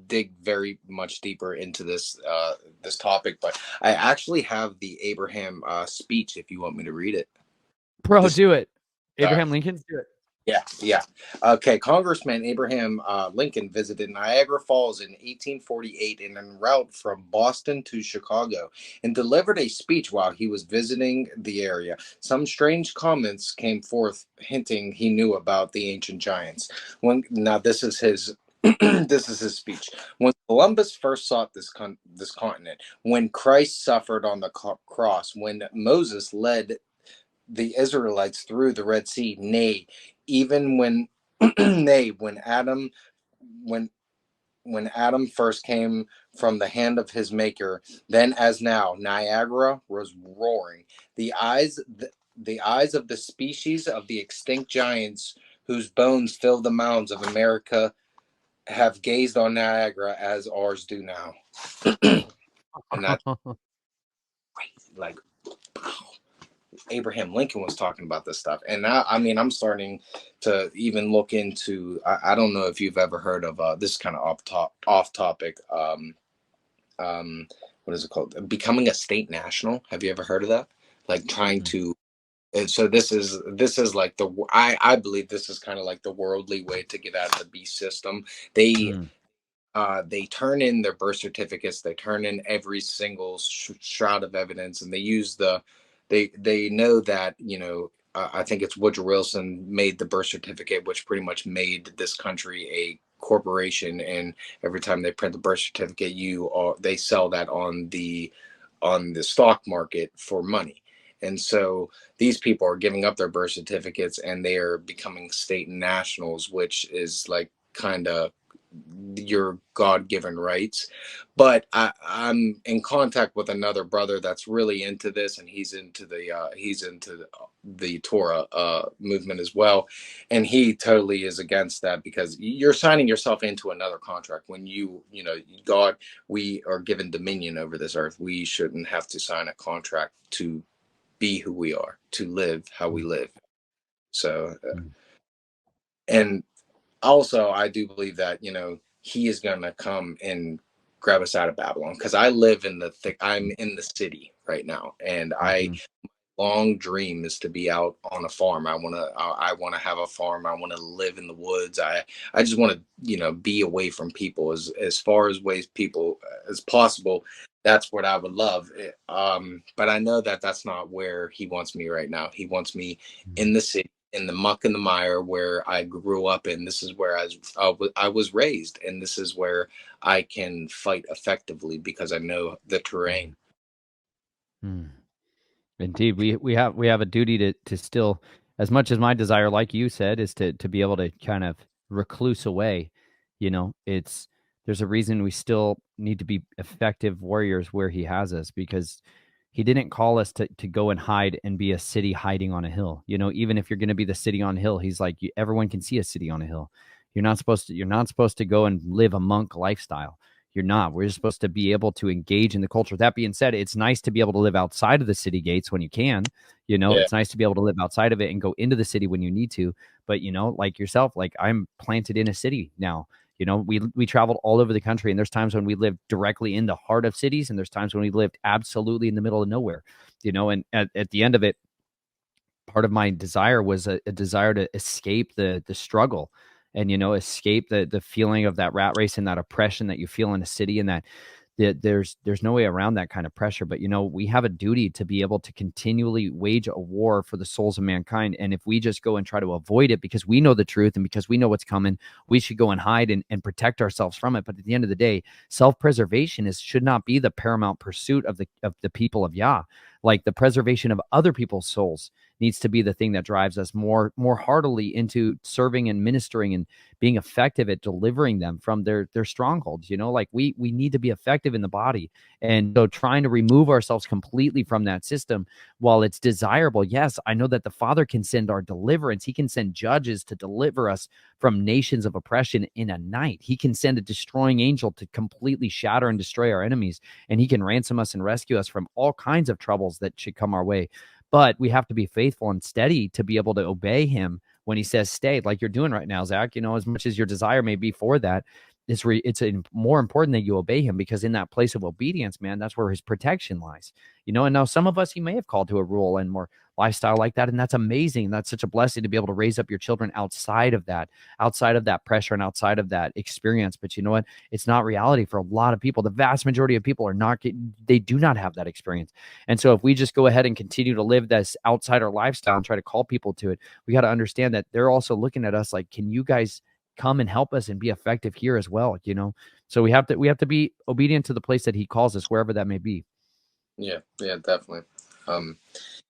dig very much deeper into this topic. But I actually have the Abraham speech if you want me to read it. Bro, This do it. uh, Abraham Lincoln's do it. Yeah, yeah. Okay, Congressman Abraham Lincoln visited Niagara Falls in 1848 and en route from Boston to Chicago and delivered a speech while he was visiting the area. Some strange comments came forth hinting he knew about the ancient giants. Now this is his this is his speech. When Columbus first sought this continent, when Christ suffered on the cross, when Moses led the Israelites through the Red Sea, nay, even when nay, when when Adam first came from the hand of his maker, then as now, Niagara was roaring. The eyes the eyes of the species of the extinct giants whose bones fill the mounds of America have gazed on Niagara as ours do now. And that's like Abraham Lincoln was talking about this stuff. And now, I mean, I'm starting to even look into. I don't know if you've ever heard of this kind of off topic. What is it called? Becoming a state national. Have you ever heard of that? Like trying Mm, to. So this is like I believe this is kind of like the worldly way to get out of the beast system. They mm, they turn in their birth certificates, they turn in every single shroud of evidence, and they use they know that I think it's Woodrow Wilson made the birth certificate, which pretty much made this country a corporation. And every time they print the birth certificate, they sell that on the stock market for money. And so these people are giving up their birth certificates and they are becoming state nationals, which is like kind of your God-given rights. But I'm in contact with another brother that's really into this, and he's into the Torah movement as well, and he totally is against that because you're signing yourself into another contract when God, we are given dominion over this earth. We shouldn't have to sign a contract to be who we are, to live how we mm, live. So, mm, and also I do believe that he is going to come and grab us out of Babylon because I live in the thick. I'm in the city right now, and I mhm, long dream is to be out on a farm. I want to have a farm. I want to live in the woods. I just want to be away from people as far as ways people as possible. That's what I would love. But I know that that's not where he wants me right now. He wants me mm, in the city, in the muck and the mire where I grew up, and this is where I was raised, and this is where I can fight effectively because I know the terrain. mm, mm. Indeed, we have a duty to still, as much as my desire, like you said, is to be able to kind of recluse away. It's there's a reason we still need to be effective warriors where he has us because he didn't call us to go and hide and be a city hiding on a hill. Even if you're going to be the city on a hill, he's like everyone can see a city on a hill. You're not supposed to go and live a monk lifestyle. You're not. We're supposed to be able to engage in the culture. That being said, it's nice to be able to live outside of the city gates when you can. Yeah, It's nice to be able to live outside of it and go into the city when you need to. But like yourself, like I'm planted in a city now. We traveled all over the country, and there's times when we lived directly in the heart of cities, and there's times when we lived absolutely in the middle of nowhere. And at the end of it, part of my desire was a desire to escape the struggle and escape the feeling of that rat race and that oppression that you feel in a city, and that there's no way around that kind of pressure. But we have a duty to be able to continually wage a war for the souls of mankind. And if we just go and try to avoid it because we know the truth and because we know what's coming, we should go and hide and protect ourselves from it. But at the end of the day, self-preservation should not be the paramount pursuit of the people of Yah. Like the preservation of other people's souls needs to be the thing that drives us more heartily into serving and ministering and being effective at delivering them from their strongholds. Like we need to be effective in the body. And so trying to remove ourselves completely from that system, while it's desirable, yes, I know that the Father can send our deliverance. He can send judges to deliver us from nations of oppression in a night. He can send a destroying angel to completely shatter and destroy our enemies, and he can ransom us and rescue us from all kinds of troubles that should come our way. But we have to be faithful and steady to be able to obey him when he says stay, like you're doing right now, Zach, as much as your desire may be for that, it's more important that you obey him, because in that place of obedience, man, that's where his protection lies. And now some of us, he may have called to a rule and more lifestyle like that, and that's amazing. That's such a blessing to be able to raise up your children outside of that pressure and outside of that experience. But you know what? It's not reality for a lot of people. The vast majority of people they do not have that experience. And so if we just go ahead and continue to live this outsider lifestyle and try to call people to it, we got to understand that they're also looking at us like, can you guys come and help us and be effective here as well? So we have to be obedient to the place that he calls us, wherever that may be. Yeah, yeah, definitely. Um,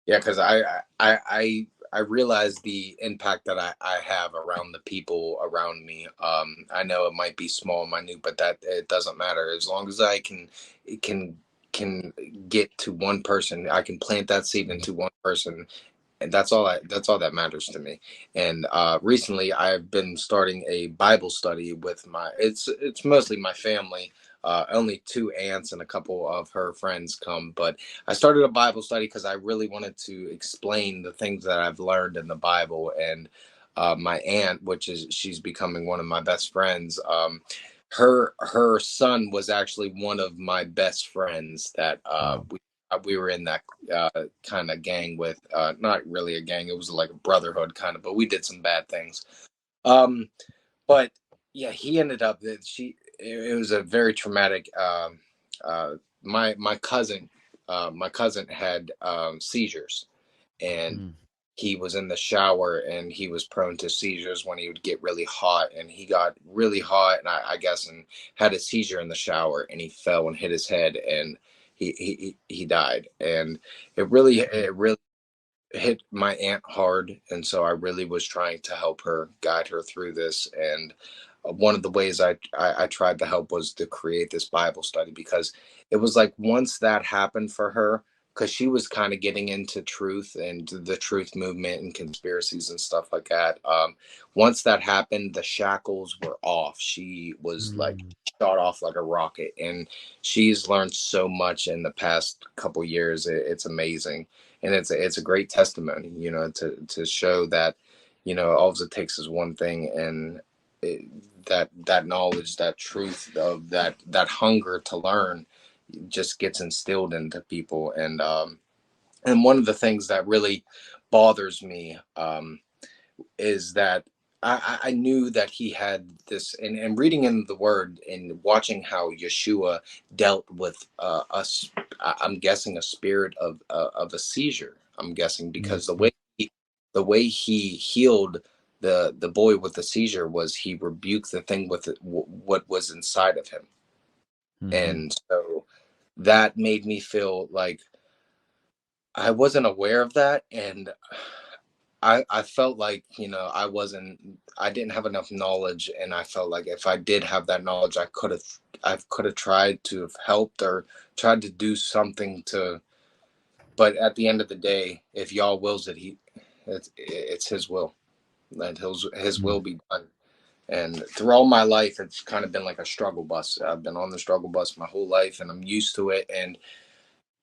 yeah, because I realize the impact that I have around the people around me. I know it might be small and minute, but that it doesn't matter as long as I can can get to one person. I can plant that seed into one person, and that's all that matters to me. And recently I've been starting a Bible study with it's mostly my family. Only two aunts and a couple of her friends come, but I started a Bible study because I really wanted to explain the things that I've learned in the Bible. And my aunt, she's becoming one of my best friends, her son was actually one of my best friends that Wow. we were in that kind of gang with, not really a gang, it was like a brotherhood kind of, but we did some bad things. Um, but yeah, he ended up that she it was a very traumatic. Uh, my cousin had seizures, and Mm. he was in the shower and he was prone to seizures when he would get really hot, and he got really hot, and I guess, and had a seizure in the shower, and he fell and hit his head, and he died. And it really hit my aunt hard, and so I really was trying to help her, guide her through this. And one of the ways I tried to help was to create this Bible study, because it was like once that happened for her, because she was kind of getting into truth and the truth movement and conspiracies and stuff like that. Once that happened, the shackles were off. She was like Mm. shot off like a rocket, and she's learned so much in the past couple years. It's amazing, and it's a great testimony, to show that, all it takes is one thing, and it, that knowledge, that truth of that hunger to learn just gets instilled into people. And one of the things that really bothers me, is that I knew that he had this, and reading in the word and watching how Yeshua dealt with us. I'm guessing a spirit of a seizure. I'm guessing because the Mhm. way he healed the boy with the seizure was he rebuked the thing with what was inside of him. Mhm. And so that made me feel like I wasn't aware of that. And I felt like, I didn't have enough knowledge, and I felt like if I did have that knowledge, I could have tried to have helped or tried to do something to. But at the end of the day, if y'all wills it, it's his will. Let his Mm. will be done. And through all my life, it's kind of been like a struggle bus. I've been on the struggle bus my whole life, and I'm used to it. And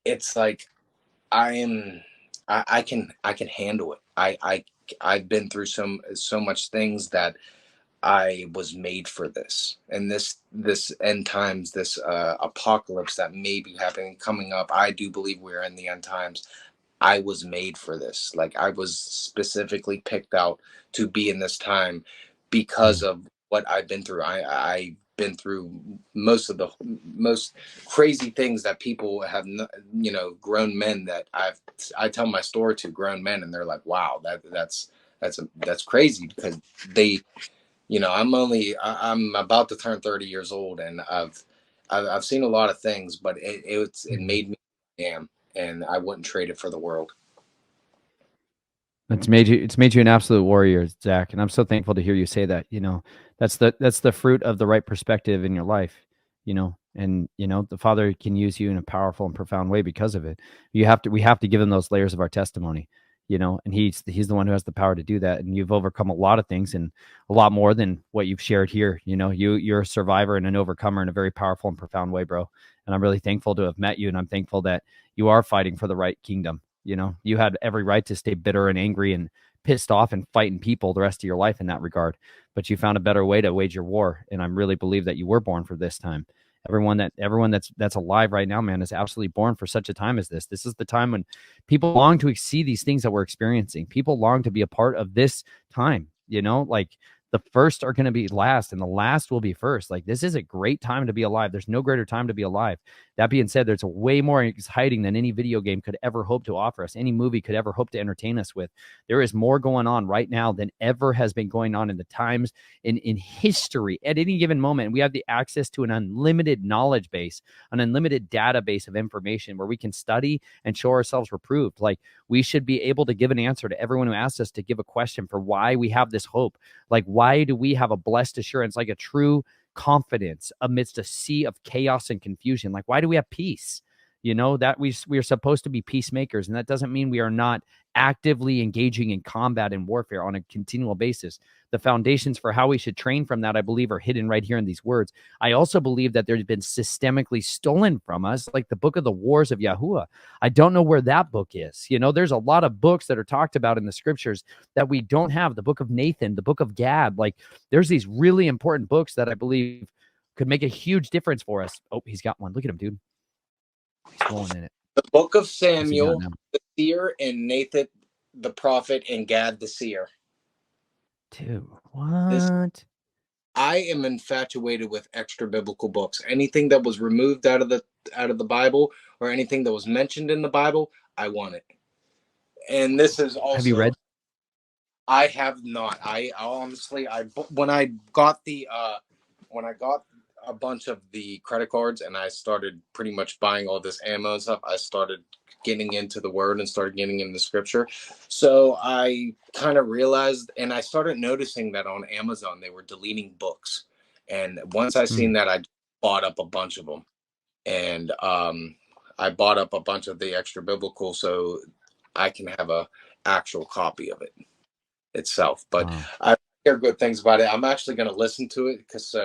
it's like I am I can handle it. I've been through so much things that I was made for this. And this end times, this apocalypse that may be happening coming up, I do believe we're in the end times. I was made for this. Like, I was specifically picked out to be in this time because Mm. of what I've been through. I've been through most of the most crazy things that people have, grown men that I tell my story to grown men, and they're like, "Wow, that's crazy," because they, I'm about to turn 30 years old, and I've seen a lot of things, but it Mhm. made me who I am, and I wouldn't trade it for the world. It's made you an absolute warrior, Zach, and I'm so thankful to hear you say that. That's the fruit of the right perspective in your life. And the Father can use you in a powerful and profound way because of it. We have to give him those layers of our testimony. And he's the one who has the power to do that. And you've overcome a lot of things, and a lot more than what you've shared here. You're a survivor and an overcomer in a very powerful and profound way, bro. And I'm really thankful to have met you, and I'm thankful that you are fighting for the right kingdom. You had every right to stay bitter and angry and pissed off and fighting people the rest of your life in that regard. But you found a better way to wage your war, and I really believe that you were born for this time. Everyone that's alive right now, man, is absolutely born for such a time as this. This is the time when people long to see these things that we're experiencing. People long to be a part of this time. Like the first are going to be last and the last will be first. Like this is a great time to be alive. There's no greater time to be alive. That being said, there's a way more exciting than any video game could ever hope to offer us, any movie could ever hope to entertain us with. There is more going on right now than ever has been going on in the times in history at any given moment. And we have the access to an unlimited knowledge base, an unlimited database of information where we can study and show ourselves reproved. Like we should be able to give an answer to everyone who asks us to give a question for why we have this hope. Like, why do we have a blessed assurance, like a true confidence amidst a sea of chaos and confusion? Like, why do we have peace? That we are supposed to be peacemakers, and that doesn't mean we are not actively engaging in combat and warfare on a continual basis. The foundations for how we should train from that, I believe, are hidden right here in these words. I also believe that there's been systemically stolen from us, like the book of the Wars of Yahuwah. I don't know where that book is. There's a lot of books that are talked about in the scriptures that we don't have. The book of Nathan, the book of Gad. Like there's these really important books that I believe could make a huge difference for us. Oh, he's got one. Look at him, dude. He's rolling in it. The book of Samuel, the seer, and Nathan the prophet, and Gad the seer. Dude, what? I am infatuated with extra biblical books. Anything that was removed out of the Bible or anything that was mentioned in the Bible, I want it. And this is also. Have you read? I have not. I honestly, when I got a bunch of the credit cards and I started pretty much buying all this ammo and stuff, I started getting into the word and started getting into scripture. So I kind of realized, and I started noticing that on Amazon, they were deleting books. And once I seen that, I bought up a bunch of them. And I bought up a bunch of the extra biblical so I can have a actual copy of it itself. But I hear good things about it. I'm actually going to listen to it because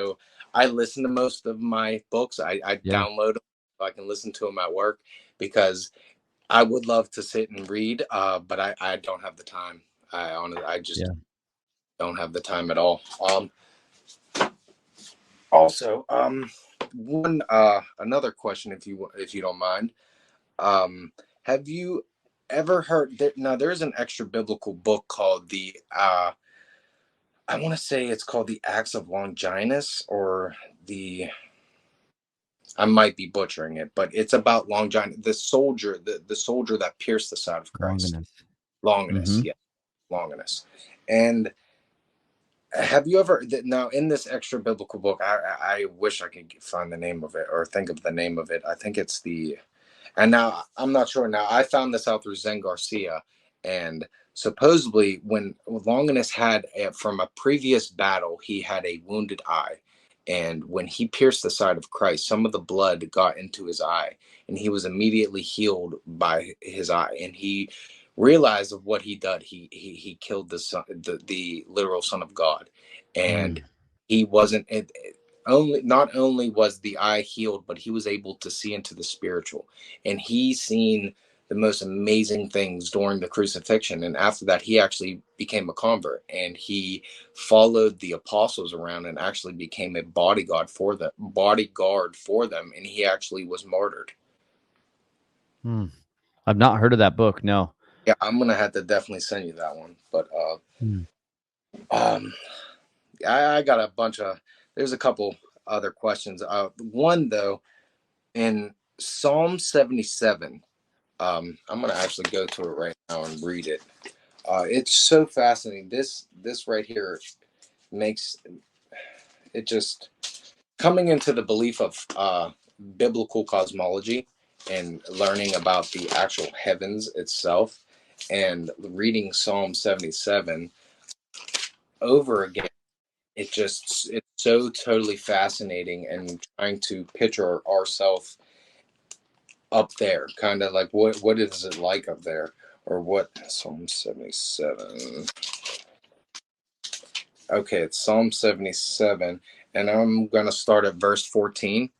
I listen to most of my books. I download them so I can listen to them at work because I would love to sit and read, but I don't have the time. I just don't have the time at all. Also, another question, if you don't mind, have you ever heard that? Now, there's an extra biblical book called I want to say it's called the Acts of Longinus, or I might be butchering it, but it's about Longinus, the soldier that pierced the side of Christ. Longinus, yeah, Longinus. And have you ever, now in this extra biblical book, I wish I could find the name of it or think of the name of it. I think it's and now I'm not sure. Now I found this out through Zen Garcia, and supposedly when Longinus had from a previous battle, he had a wounded eye. And when he pierced the side of Christ, some of the blood got into his eye, and he was immediately healed by his eye. And he realized of what he did. He killed the literal Son of God, and he wasn't not only was the eye healed, but he was able to see into the spiritual, and he seen the most amazing things during the crucifixion. And after that, he actually became a convert, and he followed the apostles around and actually became a bodyguard for them. And he actually was martyred. I've not heard of that book. No. Yeah, I'm gonna have to definitely send you that one. But I got a bunch of. There's a couple other questions. One though, in Psalm 77. I'm gonna actually go to it right now and read it. It's so fascinating. This right here makes it just coming into the belief of biblical cosmology and learning about the actual heavens itself, and reading Psalm 77 over again. It's so totally fascinating, and trying to picture ourselves up there, kind of like what is it like up there, or what. Psalm 77. Okay, it's Psalm 77, and I'm gonna start at verse 14.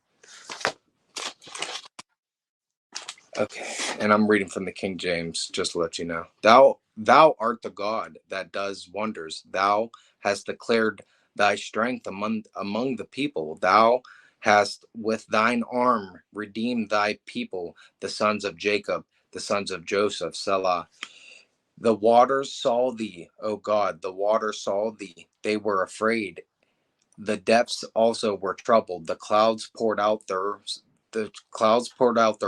Okay, and I'm reading from the King James, just to let you know. Thou art the God that does wonders. Thou hast declared thy strength among the people. Thou hast with thine arm redeemed thy people, the sons of Jacob, the sons of Joseph. Selah. The waters saw thee, O God, the waters saw thee. They were afraid. The depths also were troubled. The clouds poured out their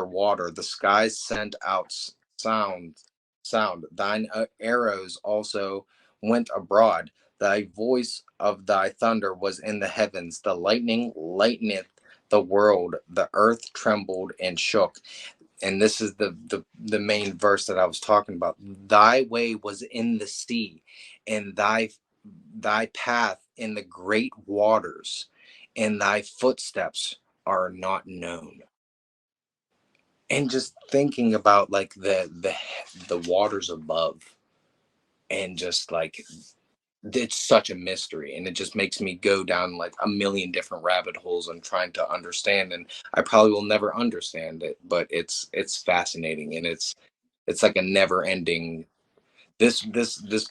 water. The skies sent out sound. Sound. Thine arrows also went abroad. Thy voice of thy thunder was in the heavens. The lightning lighteneth the world. The earth trembled and shook. And this is the main verse that I was talking about. Thy way was in the sea, and thy path in the great waters, and thy footsteps are not known. And just thinking about like the waters above, and just like it's such a mystery, and it just makes me go down like a million different rabbit holes and trying to understand, and I probably will never understand it, but it's fascinating, and it's like a never ending. This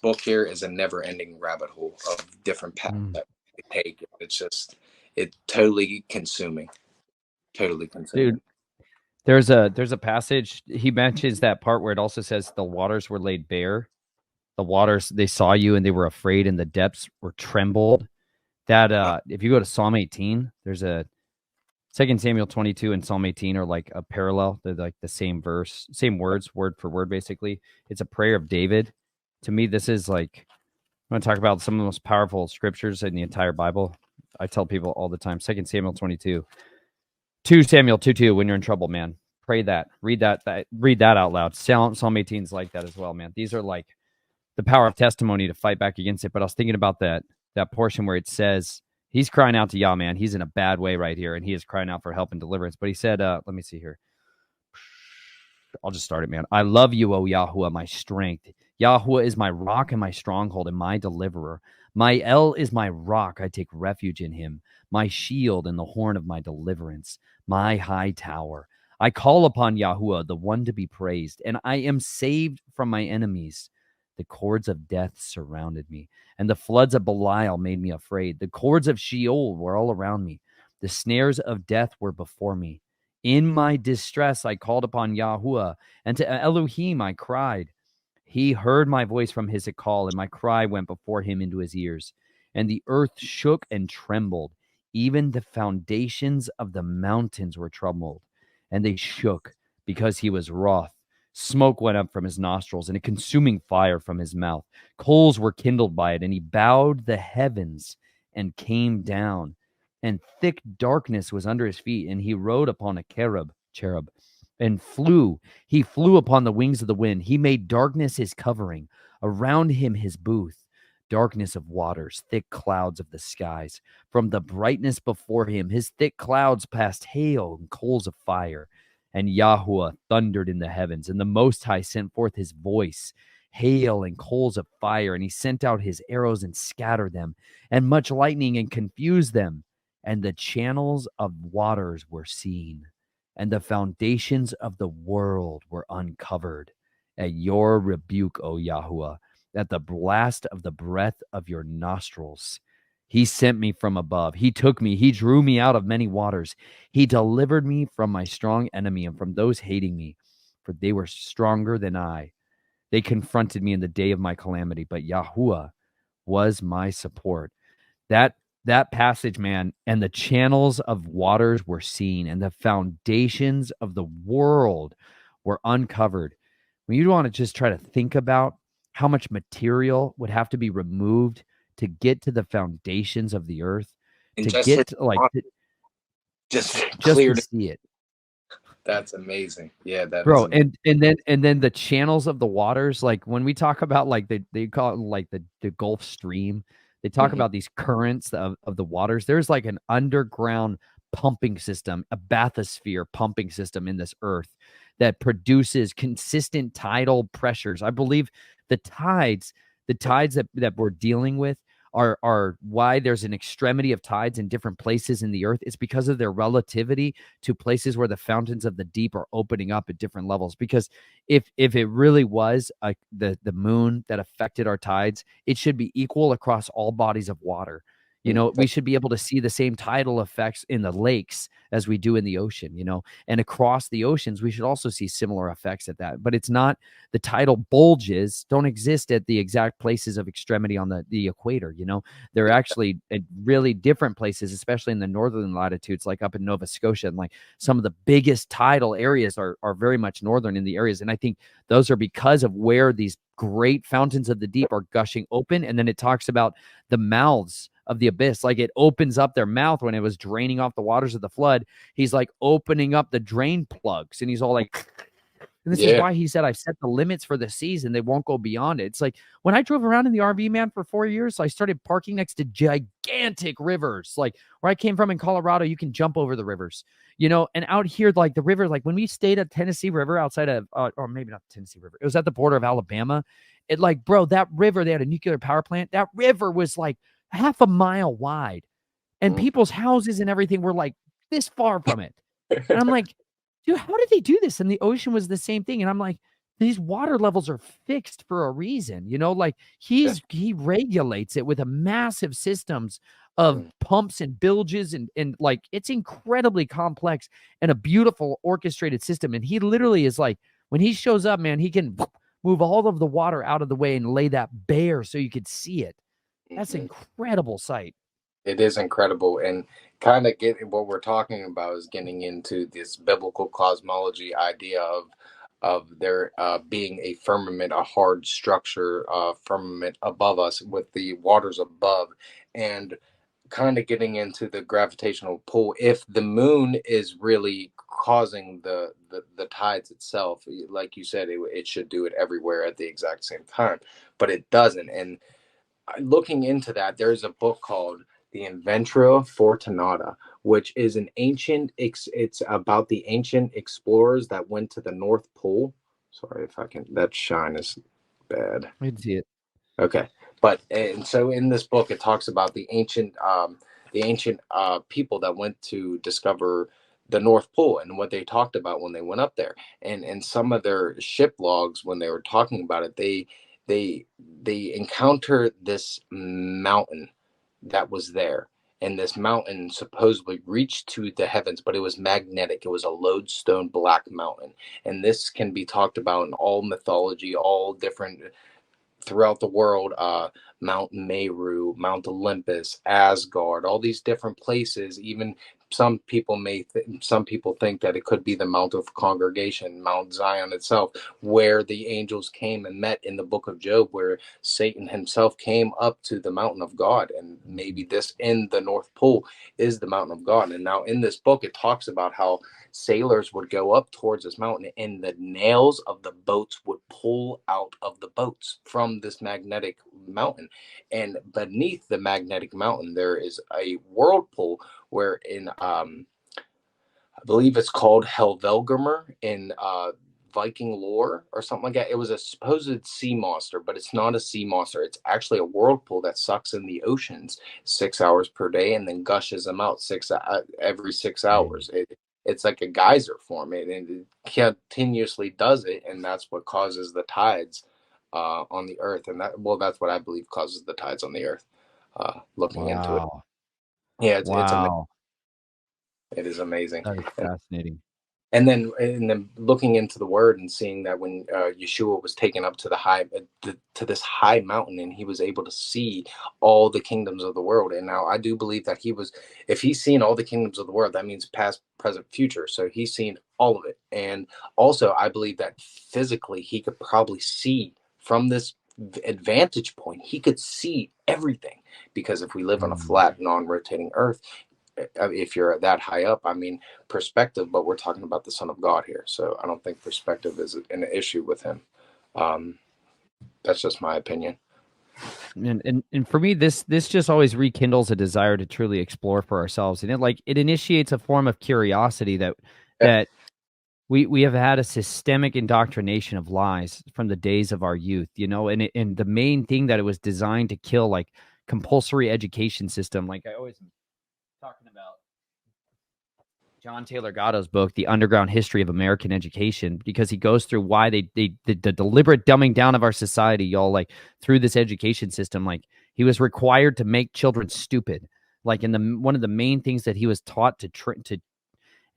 book here is a never ending rabbit hole of different paths Mm. that we take. It's just it totally consuming. Dude, there's a passage he mentions that part where it also says the waters were laid bare. The waters they saw you and they were afraid, and the depths were trembled. That Uh, if you go to Psalm 18, there's a Second Samuel 22 and Psalm 18 are like a parallel. They're like the same verse, same words, word for word, basically. It's a prayer of David. To me, this is like I want to talk about some of the most powerful scriptures in the entire Bible. I tell people all the time, Second Samuel 22, 2 Samuel 2:2. When you're in trouble, man, pray that, read that out loud. Psalm 18 is like that as well, man. These are like the power of testimony to fight back against it. But I was thinking about that portion where it says he's crying out to Yah, man. He's in a bad way right here, and he is crying out for help and deliverance. But he said, let me see here. I'll just start it, man. I love you, O Yahuwah, my strength. Yahuwah is my rock and my stronghold and my deliverer. My El is my rock. I take refuge in him. My shield and the horn of my deliverance. My high tower. I call upon Yahuwah, the one to be praised, and I am saved from my enemies. The cords of death surrounded me, and the floods of Belial made me afraid. The cords of Sheol were all around me. The snares of death were before me. In my distress, I called upon Yahuwah, and to Elohim I cried. He heard my voice from his call, and my cry went before him into his ears. And the earth shook and trembled. Even the foundations of the mountains were troubled, and they shook because he was wroth. Smoke went up from his nostrils, and a consuming fire from his mouth. Coals were kindled by it, and he bowed the heavens and came down, and thick darkness was under his feet, and he rode upon a cherub, and flew. He flew upon the wings of the wind. He made darkness his covering, around him his booth, darkness of waters, thick clouds of the skies. From the brightness before him, his thick clouds passed hail and coals of fire. And Yahuwah thundered in the heavens, and the Most High sent forth his voice, hail and coals of fire, and he sent out his arrows and scattered them, and much lightning and confused them. And the channels of waters were seen, and the foundations of the world were uncovered at your rebuke, O Yahuwah, at the blast of the breath of your nostrils. He sent me from above. He took me. He drew me out of many waters. He delivered me from my strong enemy and from those hating me, for they were stronger than I. They confronted me in the day of my calamity, but Yahuwah was my support. That that passage, man, and the channels of waters were seen, and the foundations of the world were uncovered. When you want to just try to think about how much material would have to be removed to get to the foundations of the earth, and to just his get to, like just just to cleared it. see it. That's amazing. Yeah, that is Bro, amazing. and then the channels of the waters, like when we talk about like they call it like the Gulf Stream, they talk Mhm. about these currents of the waters. There's like an underground pumping system, a bathysphere pumping system in this earth that produces consistent tidal pressures. I believe the tides, the tides that we're dealing with are why there's an extremity of tides in different places in the earth. It's because of their relativity to places where the fountains of the deep are opening up at different levels. Because if it really was the moon that affected our tides, it should be equal across all bodies of water. You Mm, know, we should be able to see the same tidal effects in the lakes as we do in the ocean, you know, and across the oceans, we should also see similar effects at that. But it's not, the tidal bulges don't exist at the exact places of extremity on the equator, you know. They're actually at really different places, especially in the northern latitudes, like up in Nova Scotia. And like some of the biggest tidal areas are very much northern in the areas. And I think those are because of where these great fountains of the deep are gushing open. And then it talks about the mouths of the abyss, like it opens up their mouth when it was draining off the waters of the flood. He's like opening up the drain plugs, and he's all like, and this is yeah. why he said, I've set the limits for the season. They won't go beyond it. It's like when I drove around in the RV, man, for 4 years, I started parking next to gigantic rivers. Like where I came from in Colorado, you can jump over the rivers, you know, and out here, like the river, like when we stayed at Tennessee River outside of, or maybe not Tennessee River, it was at the border of Alabama. It like, bro, that river, they had a nuclear power plant. That river was like half a mile wide, and Mm, people's houses and everything were like this far from it. And I'm like, dude, how did they do this? And the ocean was the same thing. And I'm like, these water levels are fixed for a reason, you know, like yeah. he regulates it with a massive systems of Mm, pumps and bilges and like it's incredibly complex and a beautiful orchestrated system. And he literally is like, when he shows up, man, he can move all of the water out of the way and lay that bare so you could see it. That's an mhm. incredible sight. It is incredible, and kind of get what we're talking about is getting into this biblical cosmology idea of there being a firmament, a hard structure, firmament above us with the waters above, and kind of getting into the gravitational pull. If the moon is really causing the tides itself, like you said, it should do it everywhere at the exact same time, but it doesn't. And looking into that, there's a book called The Inventra Fortunata, which is an ancient. It's about the ancient explorers that went to the North Pole. Sorry if I can. That shine is bad. I can see it. Okay, but and so in this book, it talks about the ancient people that went to discover the North Pole and what they talked about when they went up there, and some of their ship logs when they were talking about it, they they encountered this mountain that was there. And this mountain supposedly reached to the heavens, but it was magnetic. It was a lodestone black mountain. And this can be talked about in all mythology, all different throughout the world, Mount Meru, Mount Olympus, Asgard, all these different places. Even some people think that it could be the Mount of Congregation, Mount Zion itself, where the angels came and met in the book of Job, where Satan himself came up to the mountain of God. And maybe this in the North Pole is the mountain of God. And now in this book, it talks about how sailors would go up towards this mountain and the nails of the boats would pull out of the boats from this magnetic mountain. And beneath the magnetic mountain, there is a whirlpool where in I believe it's called Helvelgrimer in Viking lore or something like that. It was a supposed sea monster, but it's not a sea monster. It's actually a whirlpool that sucks in the oceans 6 hours per day and then gushes them out every 6 hours. It's like a geyser form, and it continuously does it, and that's what causes the tides on the earth. And that's what I believe causes the tides on the earth. Looking into it, Wow. yeah, it's amazing. Wow. It is amazing. That is fascinating. And then looking into the word and seeing that when Yeshua was taken up to to this high mountain, and he was able to see all the kingdoms of the world. And now I do believe that if he's seen all the kingdoms of the world, that means past, present, future. So he's seen all of it. And also I believe that physically he could probably see from this advantage point, he could see everything, because if we live on a Mm. flat, non-rotating earth, if you're that high up, I mean, perspective, but we're talking about the Son of God here. So I don't think perspective is an issue with him. Um, that's just my opinion. And for me, this just always rekindles a desire to truly explore for ourselves. And it initiates a form of curiosity Yeah. that we have had a systemic indoctrination of lies from the days of our youth, you know, and the main thing that it was designed to kill, like compulsory education system. Like I always am talking about John Taylor Gatto's book, The Underground History of American Education, because he goes through why the deliberate dumbing down of our society, y'all, like through this education system. Like he was required to make children stupid. Like in the one of the main things that he was taught to,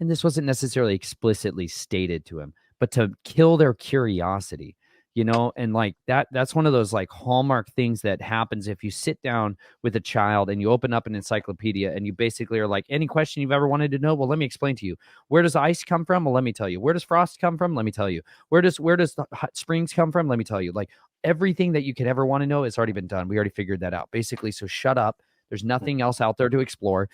and this wasn't necessarily explicitly stated to him, but to kill their curiosity, and like that's one of those like hallmark things that happens if you sit down with a child and you open up an encyclopedia and you basically are like, any question you've ever wanted to know, well, let me explain to you. Where does ice come from? Well, let me tell you. Where does frost come from? Let me tell you. Where does the hot springs come from? Let me tell you. Like everything that you could ever want to know has already been done. We already figured that out basically. So shut up. There's nothing else out there to explore.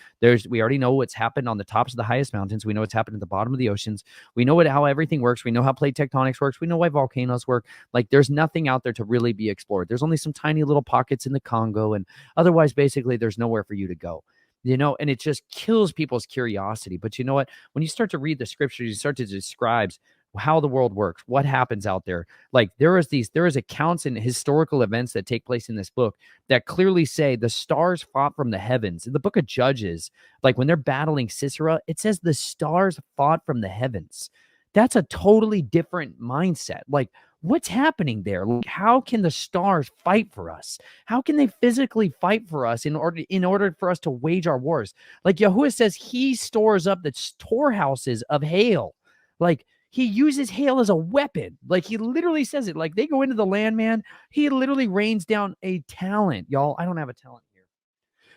We already know what's happened on the tops of the highest mountains. We know what's happened at the bottom of the oceans. We know how everything works. We know how plate tectonics works. We know why volcanoes work. Like there's nothing out there to really be explored. There's only some tiny little pockets in the Congo, and otherwise, basically, there's nowhere for you to go. And it just kills people's curiosity. But you know what? When you start to read the scriptures, you start to describe how the world works, what happens out there. Like there is accounts and historical events that take place in this book that clearly say the stars fought from the heavens. In the book of Judges, like when they're battling Sisera, it says the stars fought from the heavens. That's a totally different mindset. Like what's happening there? Like, how can the stars fight for us? How can they physically fight for us in order for us to wage our wars? Like Yahuwah says, he stores up the storehouses of hail. Like he uses hail as a weapon. Like he literally says it. Like they go into the land, man. He literally rains down a talent, y'all. I don't have a talent here.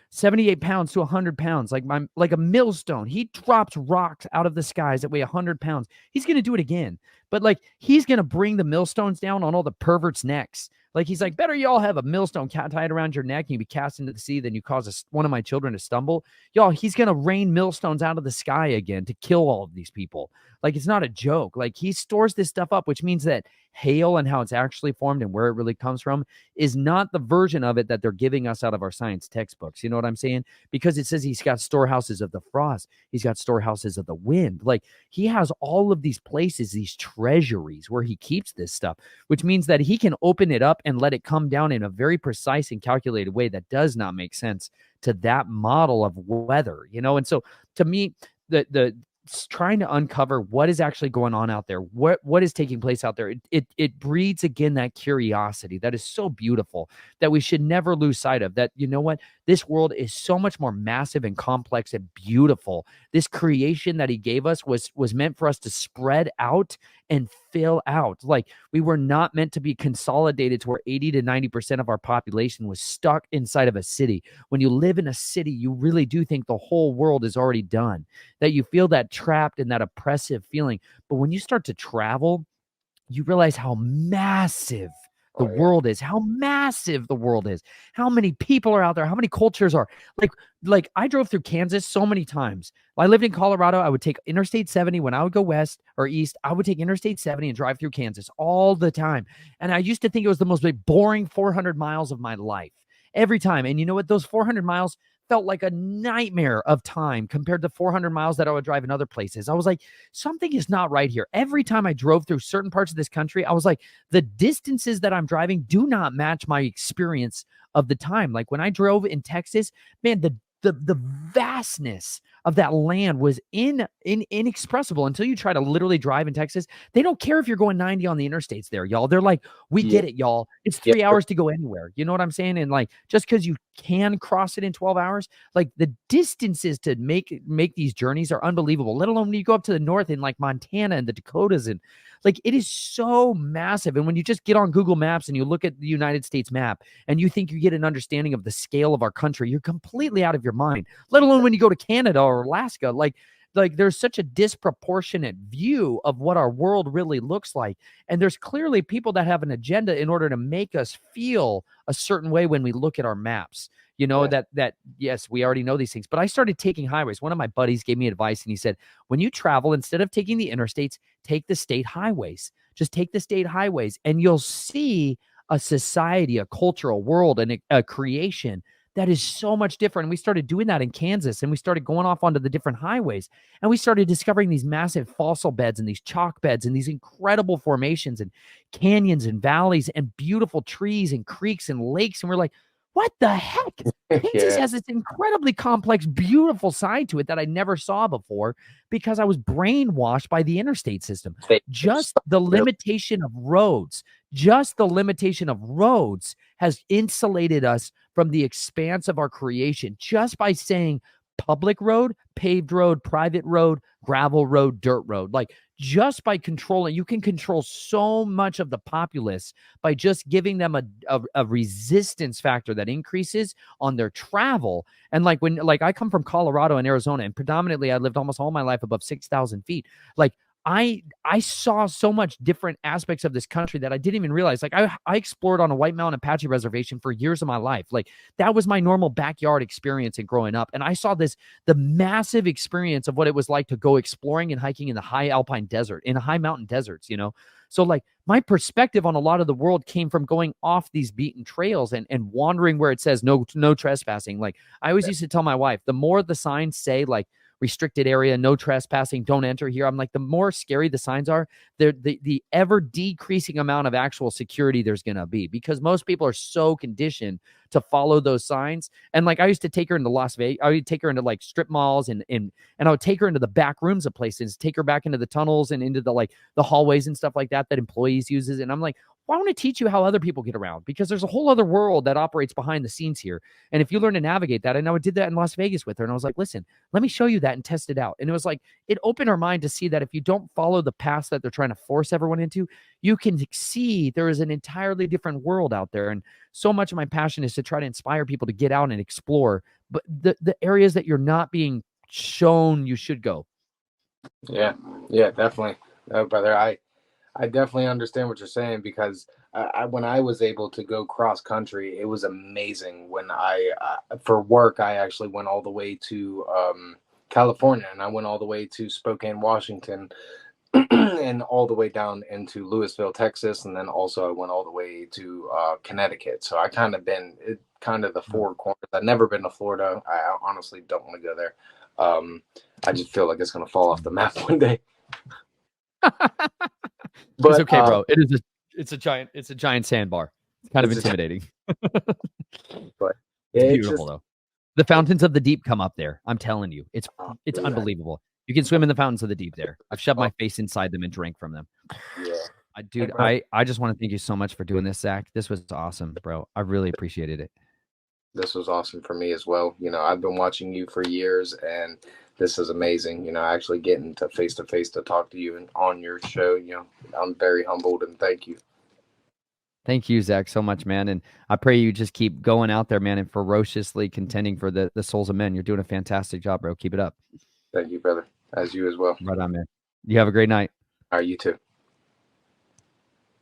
78 pounds to 100 pounds, like a millstone. He drops rocks out of the skies that weigh 100 pounds. He's going to do it again. But like he's going to bring the millstones down on all the perverts' necks. Like he's like, better y'all have a millstone tied around your neck and you be cast into the sea than you cause one of my children to stumble. Y'all, he's going to rain millstones out of the sky again to kill all of these people. Like it's not a joke. Like he stores this stuff up, which means that hail and how it's actually formed and where it really comes from is not the version of it that they're giving us out of our science textbooks. You know what I'm saying? Because it says he's got storehouses of the frost. He's got storehouses of the wind. Like he has all of these places, these treasuries where he keeps this stuff, which means that he can open it up and let it come down in a very precise and calculated way that does not make sense to that model of weather, And so to me, the trying to uncover what is actually going on out there, what is taking place out there, it breeds again that curiosity that is so beautiful that we should never lose sight of. That you know what, this world is so much more massive and complex and beautiful. This creation that he gave us was meant for us to spread out and fill out. Like we were not meant to be consolidated to where 80 to 90% of our population was stuck inside of a city. When you live in a city, you really do think the whole world is already done, that you feel that trapped and that oppressive feeling. But when you start to travel, you realize how massive the world is, how massive the world is, how many people are out there, how many cultures are. Like I drove through Kansas so many times. I lived in Colorado. I would take Interstate 70 when I would go west or east. I would take Interstate 70 and drive through Kansas all the time. And I used to think it was the most boring 400 miles of my life every time. And you know what? Those 400 miles felt like a nightmare of time compared to 400 miles that I would drive in other places. I was like, something is not right here. Every time I drove through certain parts of this country, I was like, the distances that I'm driving do not match my experience of the time. Like when I drove in Texas, man, the vastness of that land was inexpressible until you try to literally drive in Texas. They don't care if you're going 90 on the interstates there, y'all. They're like, we get it, y'all. It's 3 hours to go anywhere. You know what I'm saying? And like, just because you can cross it in 12 hours, like the distances to make these journeys are unbelievable, let alone when you go up to the north in like Montana and the Dakotas. And like, it is so massive. And when you just get on Google Maps and you look at the United States map and you think you get an understanding of the scale of our country, you're completely out of your mind, let alone when you go to Canada or Alaska. Like there's such a disproportionate view of what our world really looks like. And there's clearly people that have an agenda in order to make us feel a certain way when we look at our maps. That yes, we already know these things, but I started taking highways. One of my buddies gave me advice and he said, when you travel, instead of taking the interstates, take the state highways. Just take the state highways and you'll see a society, a culture, a world, and a creation that is so much different. And we started doing that in Kansas, and we started going off onto the different highways, and we started discovering these massive fossil beds and these chalk beds and these incredible formations and canyons and valleys and beautiful trees and creeks and lakes. And we're like, what the heck? Kansas Yeah. has this incredibly complex, beautiful side to it that I never saw before because I was brainwashed by the interstate system. They Just the limitation of roads, just the limitation of roads has insulated us from the expanse of our creation just by saying public road, paved road, private road, gravel road, dirt road. Like just by controlling, you can control so much of the populace by just giving them a resistance factor that increases on their travel. And like I come from Colorado and Arizona, and predominantly I lived almost all my life above 6,000 feet. Like I saw so much different aspects of this country that I didn't even realize. Like I explored on a White Mountain Apache reservation for years of my life. Like that was my normal backyard experience in growing up. And I saw the massive experience of what it was like to go exploring and hiking in the high alpine desert, in high mountain deserts, you know? So like my perspective on a lot of the world came from going off these beaten trails and wandering where it says no trespassing. Like I always used to tell my wife, the more the signs say like restricted area, no trespassing, don't enter here, I'm like, the more scary the signs are, the ever decreasing amount of actual security there's gonna be, because most people are so conditioned to follow those signs. And like I used to take her into Las Vegas, I would take her into like strip malls and I would take her into the back rooms of places, take her back into the tunnels and into the like the hallways and stuff like that employees uses. And I'm like, well, I want to teach you how other people get around, because there's a whole other world that operates behind the scenes here. And if you learn to navigate that, and I did that in Las Vegas with her, and I was like, listen, let me show you that and test it out. And it was like, it opened her mind to see that if you don't follow the paths that they're trying to force everyone into, you can see there is an entirely different world out there. And so much of my passion is to try to inspire people to get out and explore, but the areas that you're not being shown you should go. Yeah, definitely. No, brother, I definitely understand what you're saying, because when I was able to go cross country, it was amazing. When for work, I actually went all the way to California, and I went all the way to Spokane, Washington, and all the way down into Louisville, Texas, and then also I went all the way to Connecticut. So I kind of been kind of the four corners. I've never been to Florida. I honestly don't want to go there. I just feel like it's going to fall off the map one day. But it's okay, bro. It's a giant sandbar. It's kind of intimidating. But it's beautiful though. The fountains of the deep come up there. I'm telling you, it's unbelievable. You can swim in the fountains of the deep there. I've shoved my face inside them and drank from them. Yeah, dude, I just want to thank you so much for doing this, Zach. This was awesome, bro. I really appreciated it. This was awesome for me as well. You know, I've been watching you for years, and this is amazing. You know, actually getting to face to talk to you and on your show. You know, I'm very humbled, and thank you. Thank you, Zach, so much, man. And I pray you just keep going out there, man, and ferociously contending for the souls of men. You're doing a fantastic job, bro. Keep it up. Thank you, brother. As you as well. Right on, man. You have a great night. All right, you too.